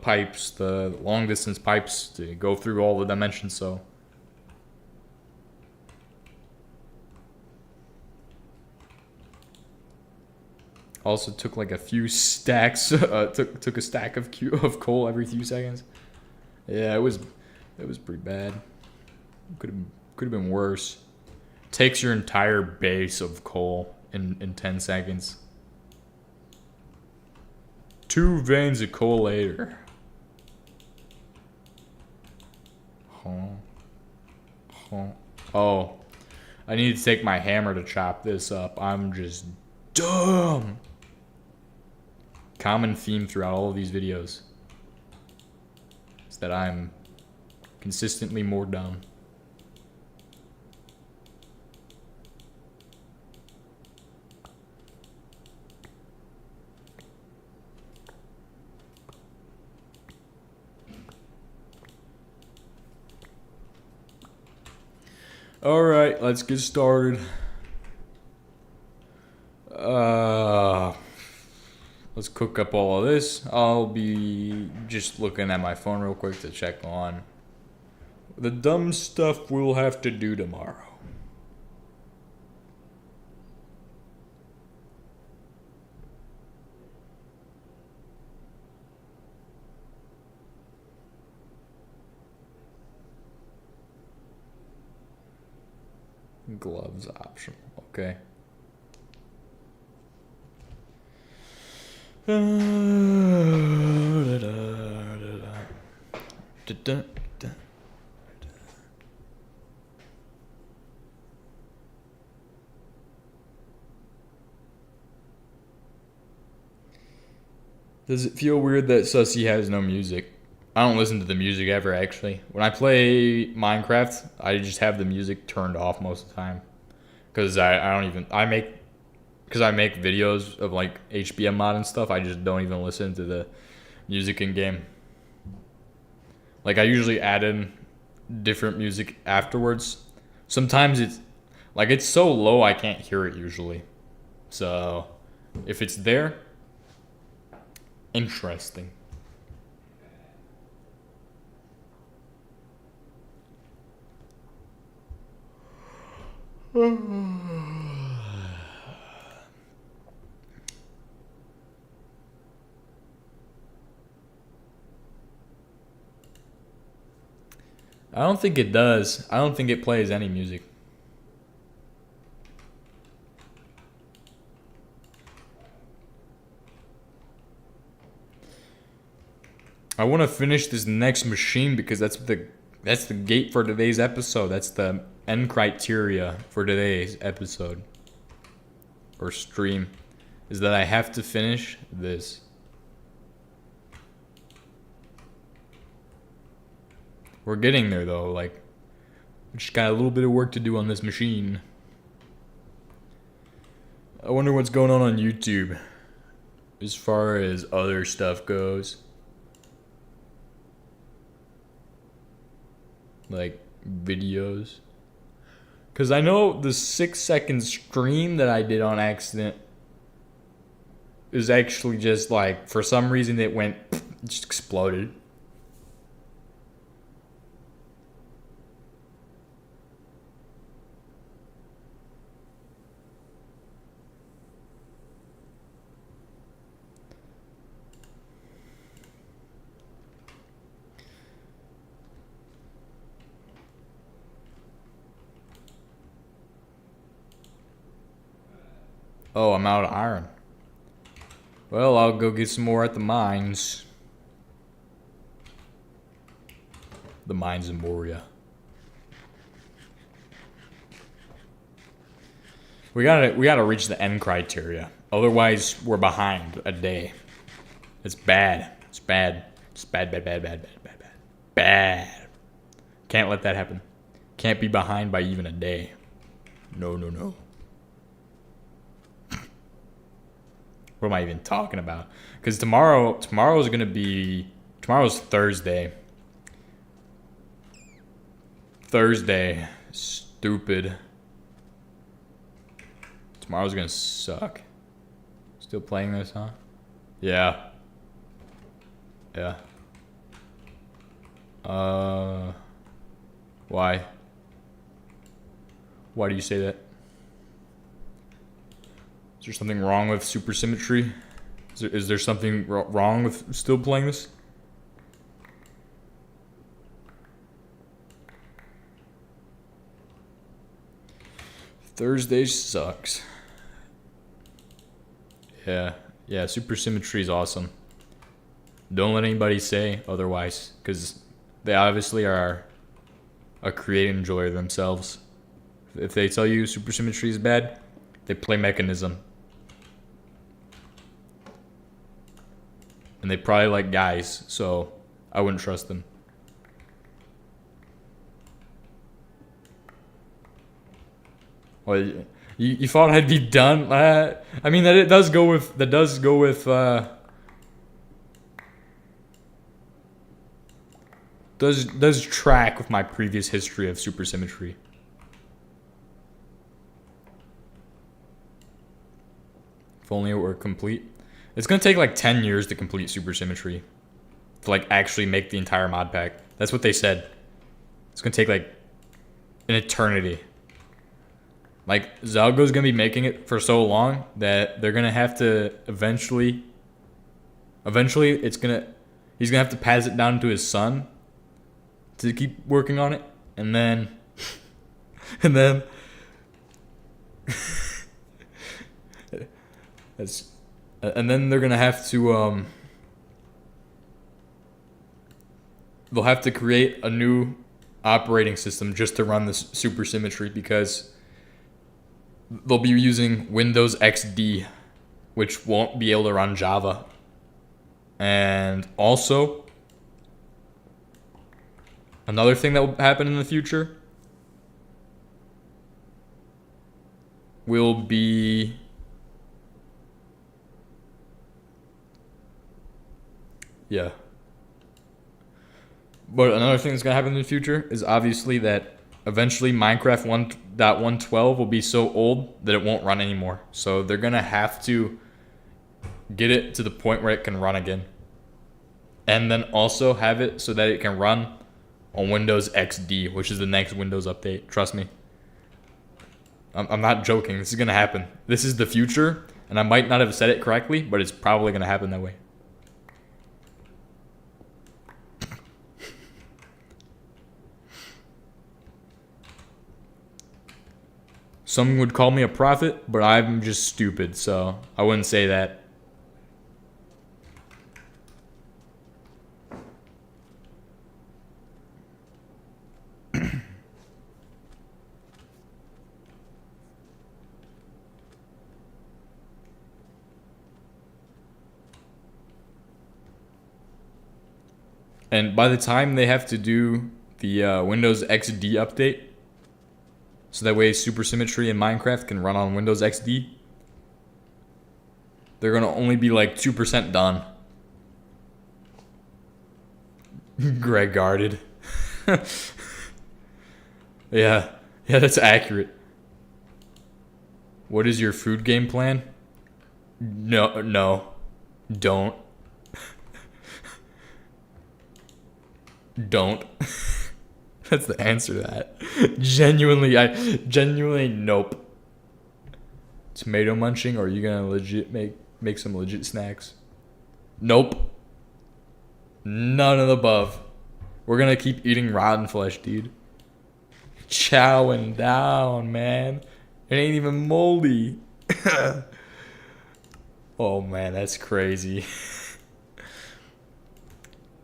S1: pipes, the long distance pipes to go through all the dimensions, so. Also took like a few stacks, took a stack of coal every few seconds. Yeah, it was pretty bad. Could have been worse. Takes your entire base of coal in 10 seconds. 2 veins of coal later. Oh, I need to take my hammer to chop this up. I'm just dumb. Common theme throughout all of these videos is that I'm consistently more dumb. Alright, let's get started. Let's cook up all of this. I'll be just looking at my phone real quick to check on the dumb stuff we'll have to do tomorrow. Gloves optional, okay. Does it feel weird that Sussy has no music? I don't listen to the music ever, actually. When I play Minecraft, I just have the music turned off most of the time. Because I make videos of like HBM mod and stuff. I just don't even listen to the music in game. Like, I usually add in different music afterwards. Sometimes it's so low I can't hear it usually. So if it's there, interesting. I don't think it does. I don't think it plays any music. I want to finish this next machine because that's the gate for today's episode. That's the end criteria for today's episode or stream, is that I have to finish this. We're getting there though, like, we just got a little bit of work to do on this machine. I wonder what's going on YouTube as far as other stuff goes. Like videos. Because I know the 6-second stream that I did on accident is actually just like, for some reason it went, just exploded. Oh, I'm out of iron. Well, I'll go get some more at the mines. The mines in Moria. We gotta reach the end criteria. Otherwise, we're behind a day. It's bad. It's bad. It's bad, bad, bad, bad, bad, bad, bad. Bad. Can't let that happen. Can't be behind by even a day. No, no, no. What am I even talking about? Because tomorrow's Thursday. Stupid. Tomorrow's gonna suck. Still playing this, huh? Yeah. Yeah. Why? Why do you say that? Is there something wrong with Supersymmetry? Is there something wrong with still playing this? Thursday sucks. Yeah, Supersymmetry is awesome. Don't let anybody say otherwise, because they obviously are a creative enjoyer themselves. If they tell you Supersymmetry is bad, they play Mechanism. And they probably like guys, so I wouldn't trust them. Well, you thought I'd be done? I mean, that does go with does track with my previous history of Supersymmetry. If only it were complete. It's gonna take like 10 years to complete Supersymmetry. To like actually make the entire mod pack. That's what they said. It's gonna take like an eternity. Like, Zalgo's gonna be making it for so long that they're gonna have to eventually he's gonna have to pass it down to his son to keep working on it, and then and then they're gonna have to they'll have to create a new operating system just to run this Supersymmetry, because they'll be using Windows XD, which won't be able to run Java. And also, another thing that will happen in the future will be But another thing that's going to happen in the future is obviously that eventually Minecraft 1.112 will be so old that it won't run anymore. So they're going to have to get it to the point where it can run again. And then also have it so that it can run on Windows XD, which is the next Windows update. Trust me. I'm not joking. This is going to happen. This is the future, and I might not have said it correctly, but it's probably going to happen that way. Some would call me a prophet, but I'm just stupid, so I wouldn't say that. And by the time they have to do the Windows XD update, so that way Supersymmetry and Minecraft can run on Windows XD, they're going to only be like 2% done. Greg guarded. Yeah, that's accurate. What is your food game plan? No, don't. Don't. That's the answer to that. Genuinely, nope. Tomato munching, or are you gonna legit make some legit snacks? Nope. None of the above. We're gonna keep eating rotten flesh, dude. Chowing down, man. It ain't even moldy. Oh man, that's crazy.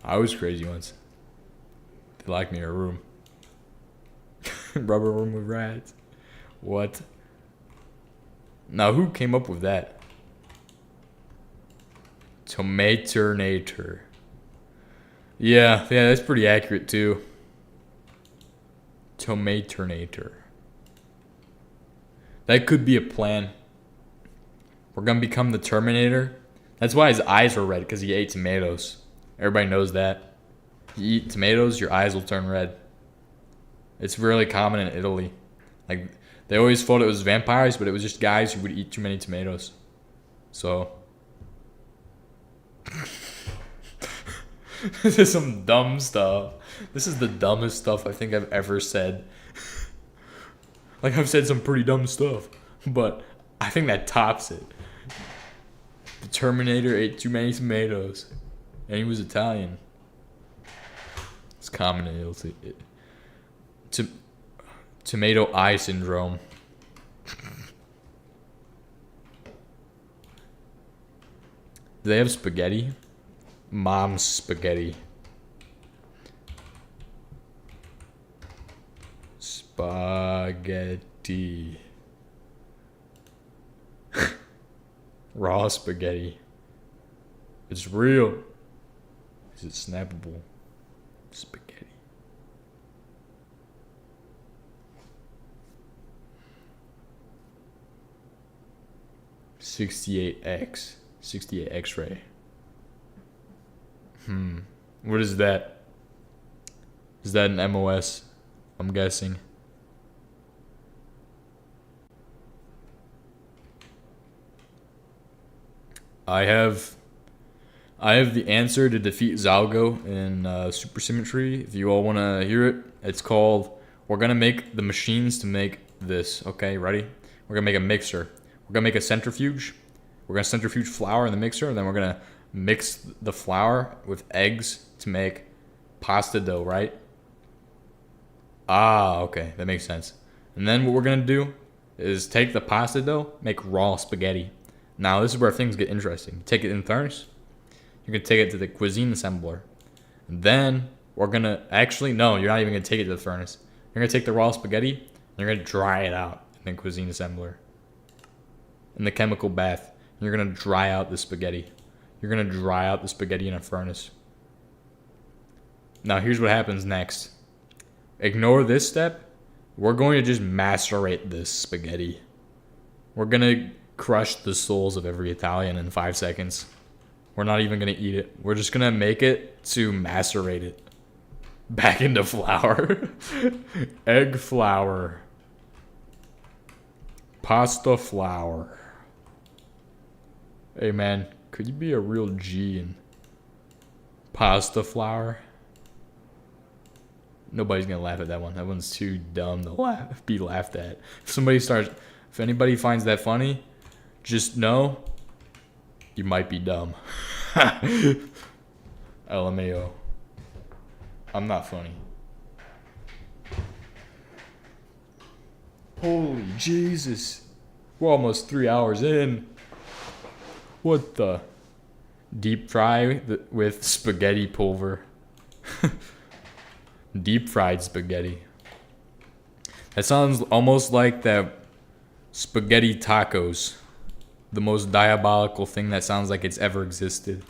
S1: I was crazy once. They locked me in a room. Rubber room with rats. What? Now who came up with that? Tomatonator. Yeah, that's pretty accurate too. Tomatonator. That could be a plan. We're gonna become the Terminator. That's why his eyes were red, because he ate tomatoes. Everybody knows that. You eat tomatoes, your eyes will turn red. It's really common in Italy. Like, they always thought it was vampires, but it was just guys who would eat too many tomatoes. So, this is some dumb stuff. This is the dumbest stuff I think I've ever said. Like, I've said some pretty dumb stuff, but I think that tops it. The Terminator ate too many tomatoes, and he was Italian. It's common in Italy. Tomato eye syndrome. Do they have spaghetti? Mom's spaghetti. Spaghetti. Raw spaghetti. It's real. Is it snappable? Spaghetti. 68X. 68 X-ray. What is that? Is that an MOS? I'm guessing. I have the answer to defeat Zalgo in Supersymmetry. If you all want to hear it, it's called, we're going to make the machines to make this. Okay, ready? We're going to make a mixer. We're going to make a centrifuge. We're going to centrifuge flour in the mixer, and then we're going to mix the flour with eggs to make pasta dough, right? Ah, okay, that makes sense. And then what we're going to do is take the pasta dough, make raw spaghetti. Now, this is where things get interesting. Take it in the furnace. You can take it to the cuisine assembler. And then we're going to... Actually, no, you're not even going to take it to the furnace. You're going to take the raw spaghetti, and you're going to dry it out in the cuisine assembler. In the chemical bath. You're going to dry out the spaghetti. You're going to dry out the spaghetti in a furnace. Now, here's what happens next. Ignore this step. We're going to just macerate this spaghetti. We're going to crush the souls of every Italian in 5 seconds. We're not even going to eat it. We're just going to make it to macerate it back into flour. Egg flour. Pasta flour. Hey man, could you be a real G in pasta flour? Nobody's gonna laugh at that one. That one's too dumb to be laughed at. If anybody finds that funny, just know you might be dumb. LMAO. I'm not funny. Holy Jesus. We're almost 3 hours in. What the? Deep fry with spaghetti pulver. Deep fried spaghetti. That sounds almost like the spaghetti tacos. The most diabolical thing that sounds like it's ever existed.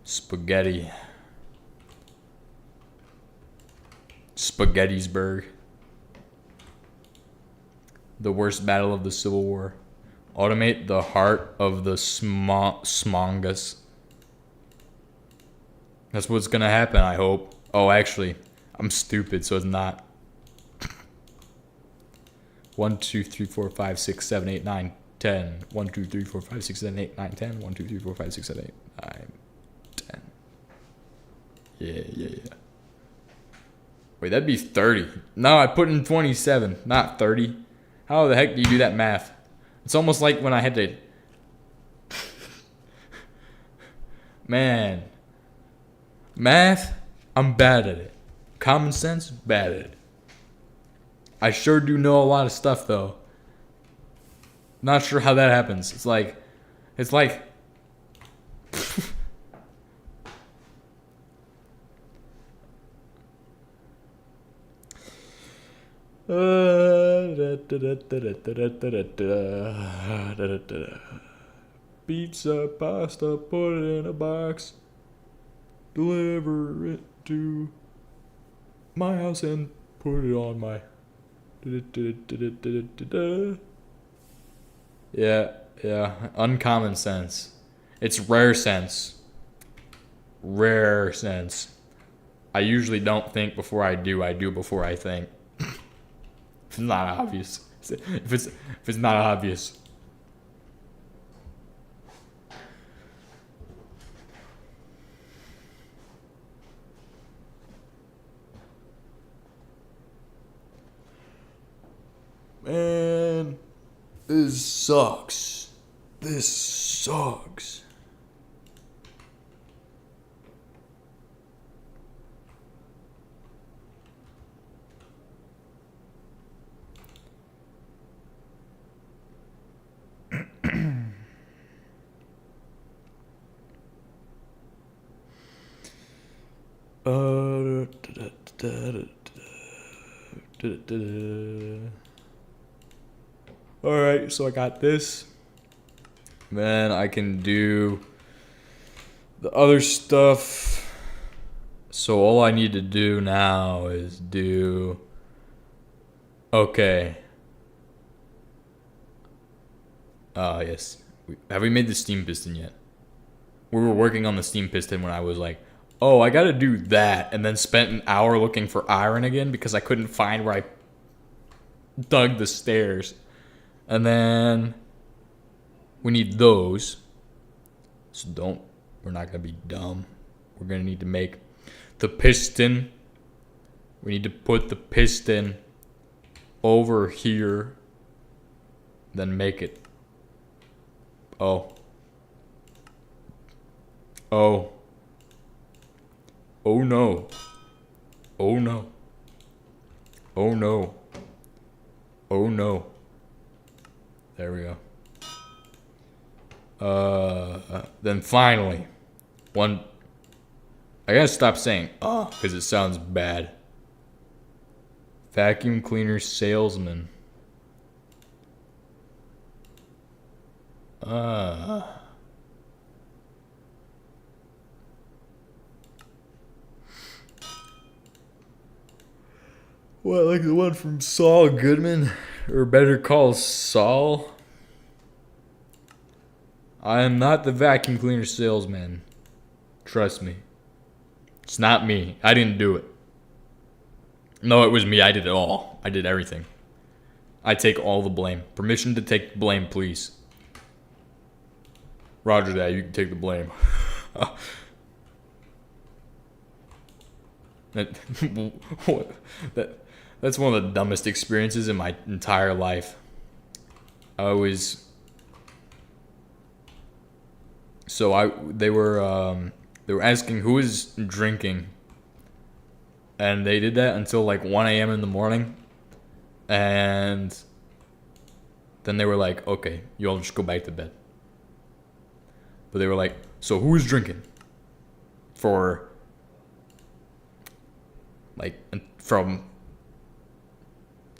S1: Spaghetti. Spaghettisburg. The worst battle of the Civil War. Automate the heart of the smongus. That's what's gonna happen, I hope. Oh, actually, I'm stupid, so it's not. 1, 2, 3, 4, 5, 6, 7, 8, 9, 10. 1, 2, 3, 4, 5, 6, 7, 8, 9, 10. 1, 2, 3, 4, 5, 6, 7, 8, 9, 10. Yeah. Wait, that'd be 30. No, I put in 27, not 30. How the heck do you do that math? It's almost like when I had to... Man. Math, I'm bad at it. Common sense, bad at it. I sure do know a lot of stuff, though. Not sure how that happens. It's like pizza, pasta, put it in a box, deliver it to my house and put it on my. Yeah, yeah. Uncommon sense. It's rare sense. Rare sense. I usually don't think before I do. I do before I think. If it's not obvious. If it's not obvious. Man, this sucks. This sucks. Alright, so I got this. Then I can do the other stuff. So all I need to do now is do... Okay. Yes. Have we made the steam piston yet? We were working on the steam piston when I was like, oh, I gotta do that. And then spent an hour looking for iron again because I couldn't find where I dug the stairs. And then we need those. So we're not gonna be dumb. We're gonna need to make the piston. We need to put the piston over here. Then make it. Oh. Oh. Oh no. Oh no. Oh no. Oh no. There we go. Then finally, I gotta stop saying because it sounds bad. Vacuum cleaner salesman. What, like the one from Saul Goodman? Or Better Call Saul? I am not the vacuum cleaner salesman. Trust me. It's not me. I didn't do it. No, it was me. I did it all. I did everything. I take all the blame. Permission to take blame, please. Roger that. You can take the blame. That's one of the dumbest experiences in my entire life. They were asking who is drinking, and they did that until like 1 a.m. in the morning, and then they were like, okay, you all just go back to bed. But they were like, so who is drinking? For like from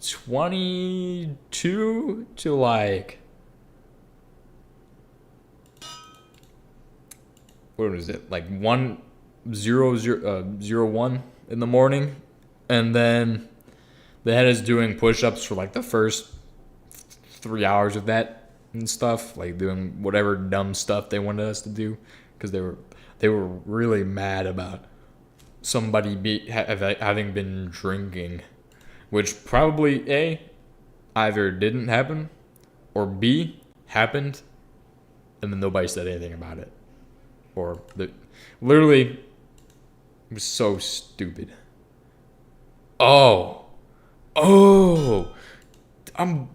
S1: 22 to like, what was it, like 1:01 in the morning, and then they had us doing push-ups for like the first 3 hours of that and stuff, like doing whatever dumb stuff they wanted us to do, because they were really mad about somebody having been drinking, which probably A, either didn't happen, or B, happened, and then nobody said anything about it. Literally, it was so stupid. Oh, I'm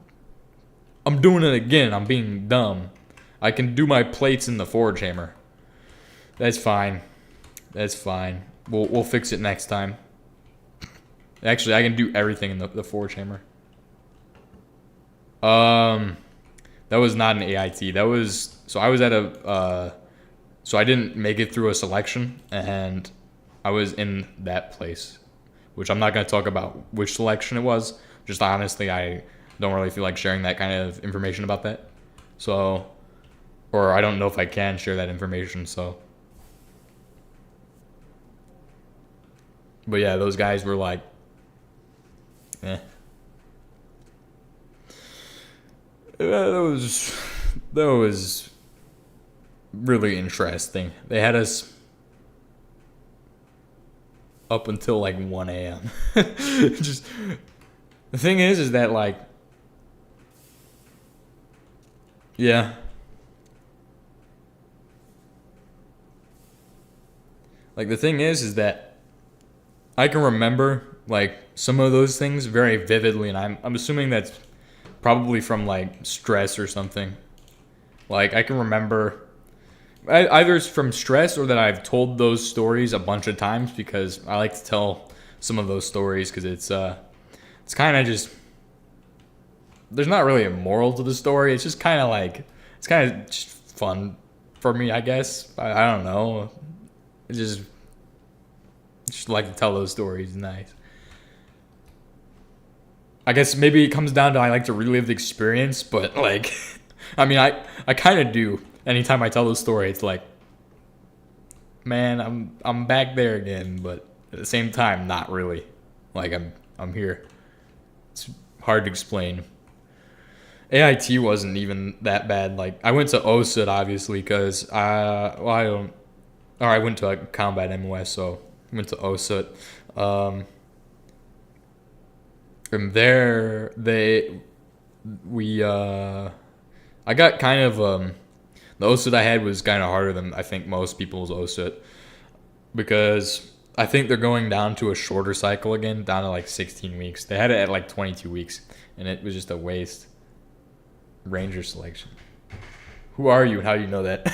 S1: doing it again. I'm being dumb. I can do my plates in the forge hammer. That's fine. That's fine. We'll fix it next time. Actually, I can do everything in the forge hammer. That was not an AIT. That was so I was at a so I didn't make it through a selection, and I was in that place, which I'm not gonna talk about which selection it was. Just honestly, I don't really feel like sharing that kind of information about that. So, or I don't know if I can share that information. So, but yeah, those guys were like, eh. That was really interesting. They had us up until like 1 a.m. Just the thing is that like, yeah, like the thing is that I can remember like some of those things very vividly, and I'm assuming that's probably from like stress or something. Like I can remember either it's from stress or that I've told those stories a bunch of times because I like to tell some of those stories because it's kind of just there's not really a moral to the story. It's just kind of like it's kind of just fun for me, I guess. I don't know. It's just like to tell those stories. Nice. I guess maybe it comes down to I like to relive the experience, but like, I mean, I kind of do. Anytime I tell the story, it's like, man, I'm back there again, but at the same time, not really. Like I'm here. It's hard to explain. AIT wasn't even that bad. Like I went to OSUT obviously because I don't. Or I went to like combat MOS, so I went to OSUT. From there, I got kind of the OSUT I had was kind of harder than I think most people's OSUT because I think they're going down to a shorter cycle again, down to like 16 weeks. They had it at like 22 weeks, and it was just a waste. Ranger selection. Who are you and how do you know that?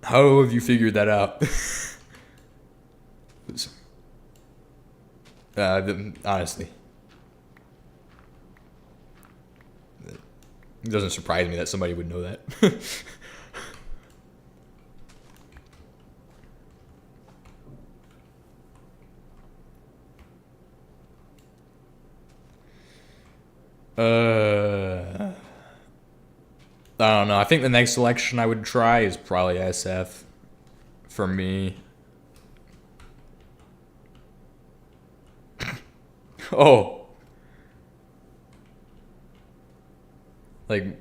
S1: How have you figured that out? Honestly, it doesn't surprise me that somebody would know that. I don't know. I think the next selection I would try is probably SF for me. Oh. Like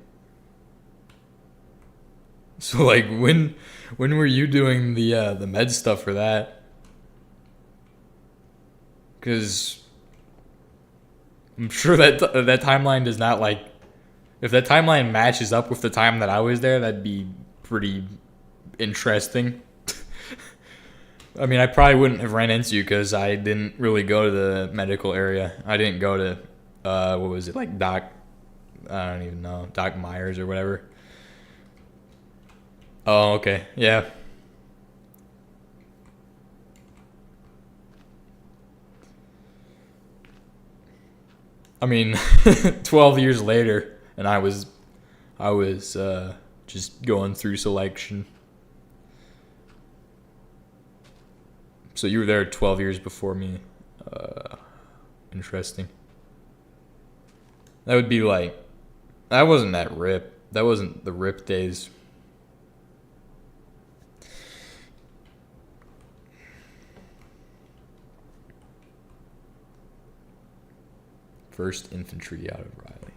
S1: so like when were you doing the med stuff for that? Cuz I'm sure that that timeline does not like if that timeline matches up with the time that I was there, that'd be pretty interesting. I mean, I probably wouldn't have ran into you because I didn't really go to the medical area. I didn't go to, what was it, like Doc, I don't even know, Doc Myers or whatever. Oh, okay, yeah. I mean, 12 years later, and I was just going through selection. So you were there 12 years before me. Interesting. That would be like, that wasn't that RIP. That wasn't the RIP days. First Infantry out of Riley.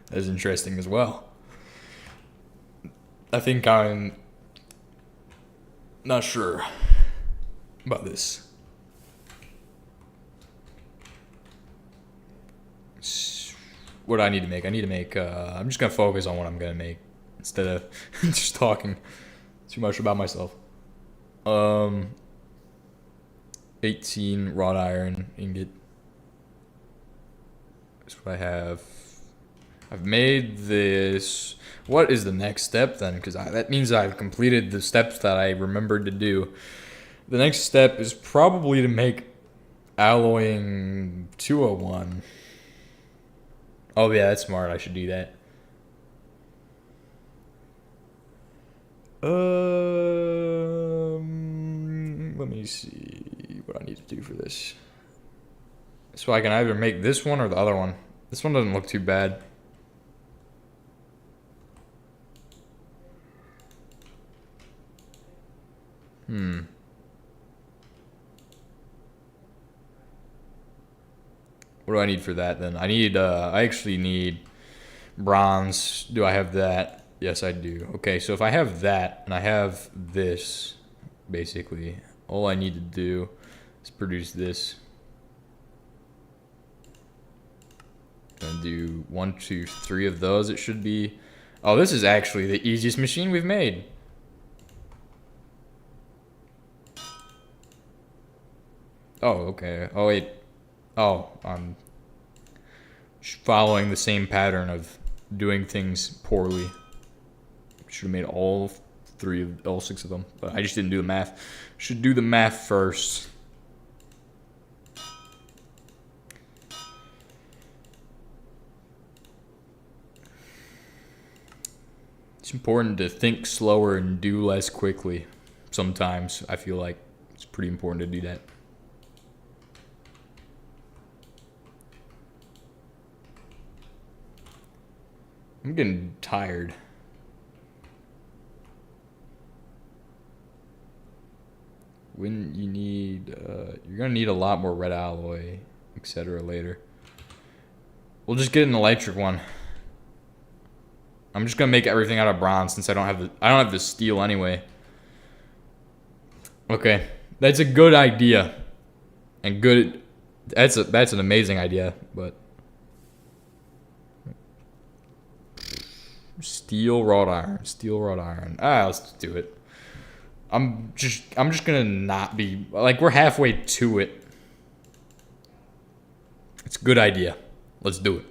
S1: That's interesting as well. I think I'm not sure about this. What do I need to make? I need to make, I'm just going to focus on what I'm going to make instead of just talking too much about myself. Um, 18 wrought iron ingot. That's what I have. I've made this. What is the next step then? Because that means I've completed the steps that I remembered to do. The next step is probably to make alloying 201. Oh yeah, that's smart. I should do that. Let me see what I need to do for this. So I can either make this one or the other one. This one doesn't look too bad. What do I need for that then? I actually need bronze. Do I have that? Yes, I do. Okay, so if I have that and I have this, basically, all I need to do is produce this. And do 1, 2, 3 of those. It should be. Oh, this is actually the easiest machine we've made. Oh, okay. Oh, wait. Oh, I'm following the same pattern of doing things poorly. Should have made all 6 of them, but I just didn't do the math. Should do the math first. It's important to think slower and do less quickly. Sometimes I feel like it's pretty important to do that. I'm getting tired. When you need, you're gonna need a lot more red alloy, etc. later. We'll just get an electric one. I'm just gonna make everything out of bronze since I don't have the steel anyway. Okay, that's a good idea, and good. That's an amazing idea, but steel wrought iron. Let's do it. I'm just gonna not be like we're halfway to it. It's a good idea. Let's do it.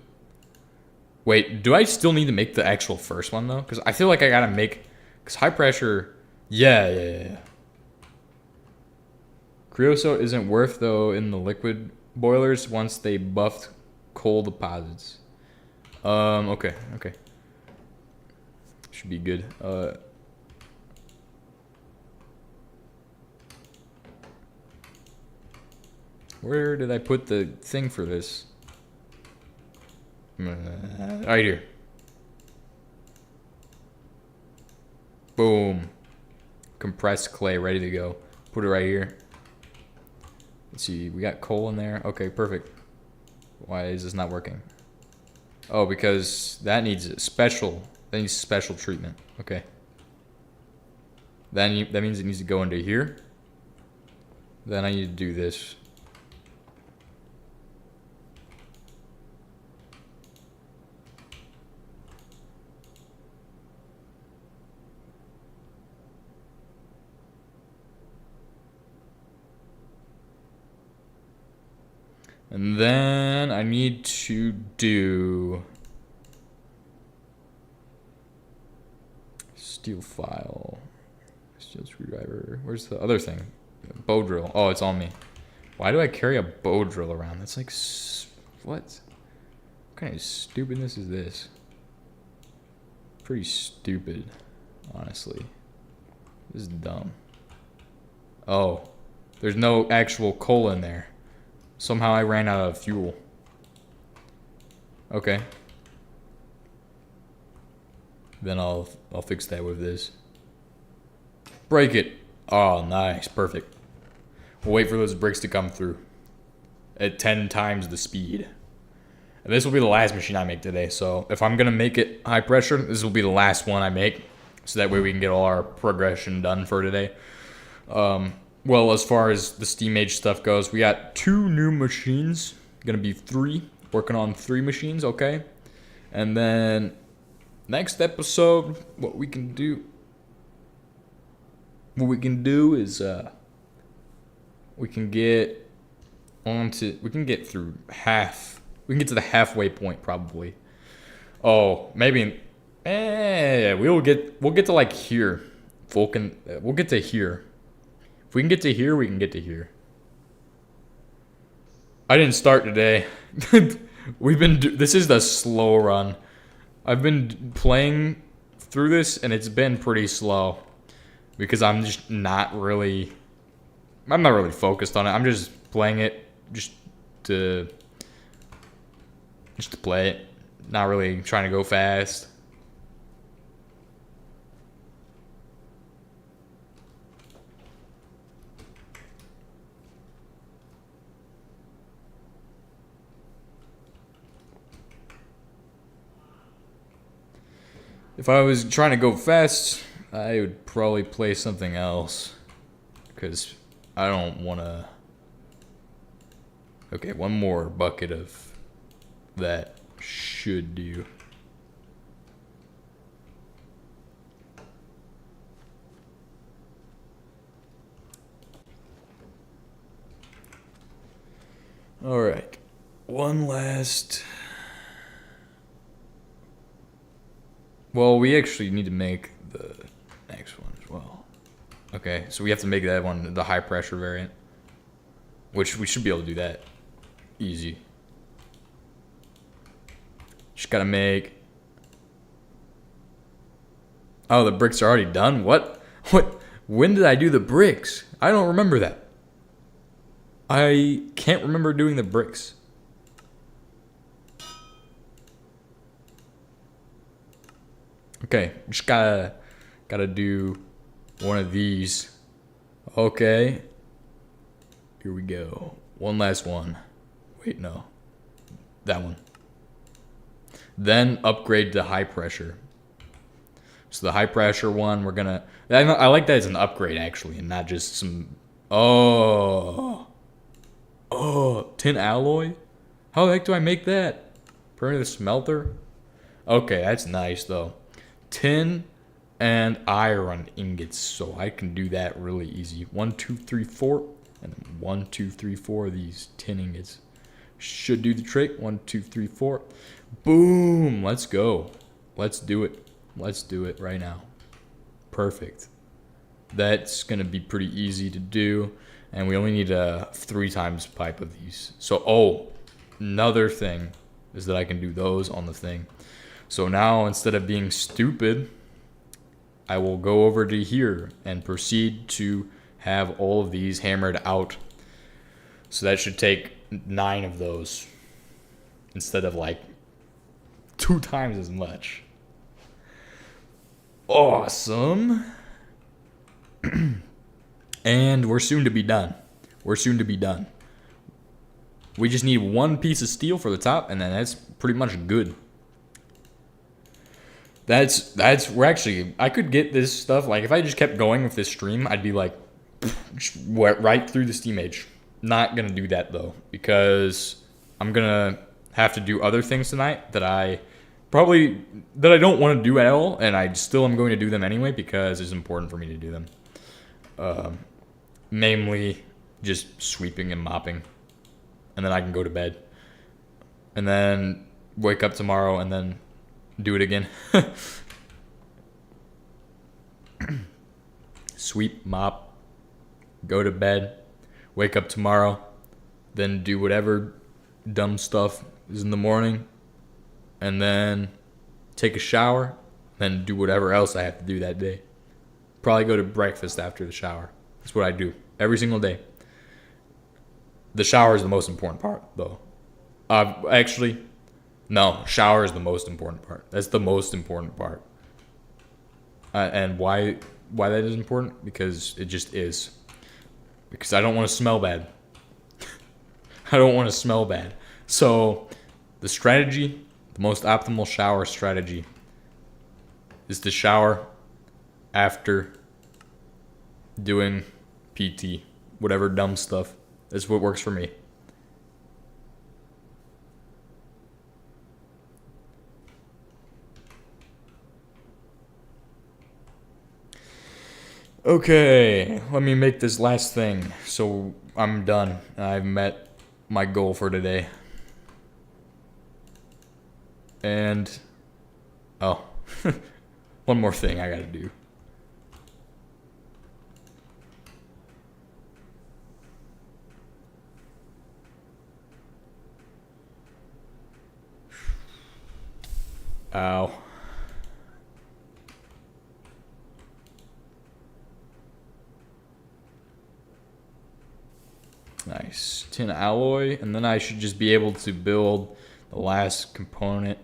S1: Wait, do I still need to make the actual first one though? Because I feel like I gotta make, because high pressure. Yeah. Creosote isn't worth though in the liquid boilers once they buffed coal deposits. Okay. Should be good. Where did I put the thing for this? Right here. Boom. Compressed clay ready to go. Put it right here. Let's see. We got coal in there. Okay, perfect. Why is this not working? Oh, because that needs special treatment. Okay. That means it needs to go into here. Then I need to do this. And then I need to do steel file, steel screwdriver. Where's the other thing? Bow drill. Oh, it's on me. Why do I carry a bow drill around? That's like, what kind of stupidness is this? Pretty stupid, honestly. This is dumb. Oh, there's no actual coal in there. Somehow I ran out of fuel. Okay. Then I'll fix that with this. Break it. Oh, nice. Perfect. We'll wait for those bricks to come through. At 10 times the speed. And this will be the last machine I make today. So if I'm going to make it high pressure, this will be the last one I make. So that way we can get all our progression done for today. Well, as far as the steam age stuff goes, we got 2 new machines. Gonna be 3. Working on 3 machines, okay? And then next episode, what we can do. what we can do is we can get through half. We can get to the halfway point probably. Oh, maybe. We'll get to like here. We'll get to here. If we can get to here, we can get to here. I didn't start today. This is the slow run. I've been playing through this and it's been pretty slow because I'm not really focused on it. I'm just playing it just to play it. Not really trying to go fast. If I was trying to go fast, I would probably play something else. Because I don't want to... Okay, one more bucket of that should do. Alright. One last... Well, we actually need to make the next one as well. Okay, so we have to make that one the high pressure variant. Which we should be able to do that. Easy. Just gotta make... Oh, the bricks are already done? What? When did I do the bricks? I don't remember that. I can't remember doing the bricks. Okay, just gotta do one of these. Okay. Here we go. One last one. Wait, no. That one. Then upgrade to high pressure. So the high pressure one, we're gonna... I like that it's an upgrade, actually, and not just some... Oh, tin alloy? How the heck do I make that? Permanent the smelter? Okay, that's nice, though. Tin and iron ingots, so I can do that really easy. 1, 2, 3, 4, and then 1, 2, 3, 4 of these tin ingots. Should do the trick. 1, 2, 3, 4. Boom! Let's go. Let's do it. Let's do it right now. Perfect. That's gonna be pretty easy to do, and we only need a 3 times pipe of these. So, another thing is that I can do those on the thing. So now, instead of being stupid, I will go over to here and proceed to have all of these hammered out. So that should take 9 of those instead of like 2 times as much. Awesome. And we're soon to be done. We're soon to be done. We just need 1 piece of steel for the top, and then that's pretty much good. We're actually, I could get this stuff, like if I just kept going with this stream, I'd be like, right through the steam age. Not gonna do that though, because I'm gonna have to do other things tonight that I don't want to do at all, and I still am going to do them anyway because it's important for me to do them. Namely, just sweeping and mopping, and then I can go to bed, and then wake up tomorrow, and then do it again. Sweep, mop, go to bed, wake up tomorrow, then do whatever dumb stuff is in the morning, and then take a shower, then do whatever else I have to do that day. Probably go to breakfast after the shower. That's what I do every single day. The shower is the most important part, though. Actually, no, shower is the most important part. That's the most important part. And why that is important? Because it just is. Because I don't want to smell bad. I don't want to smell bad. So, the strategy, the most optimal shower strategy, is to shower after doing PT. Whatever dumb stuff. That's what works for me. Okay, let me make this last thing. So I'm done. I've met my goal for today. And, oh, one more thing I gotta do. Ow. Nice. Tin alloy, and then I should just be able to build the last component.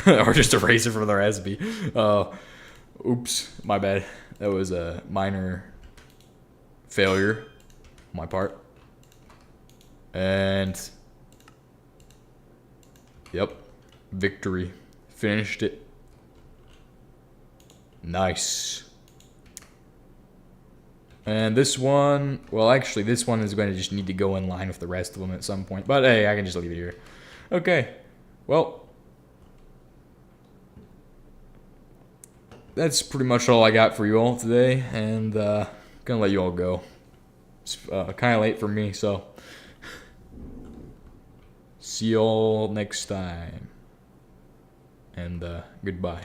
S1: Or just erase it from the recipe. Oops, my bad. That was a minor failure on my part. And, yep, victory. Finished it. Nice. And this one, well, actually, this one is going to just need to go in line with the rest of them at some point. But hey, I can just leave it here. Okay, well, that's pretty much all I got for you all today. And gonna let you all go. It's kind of late for me, so see y'all next time. And goodbye.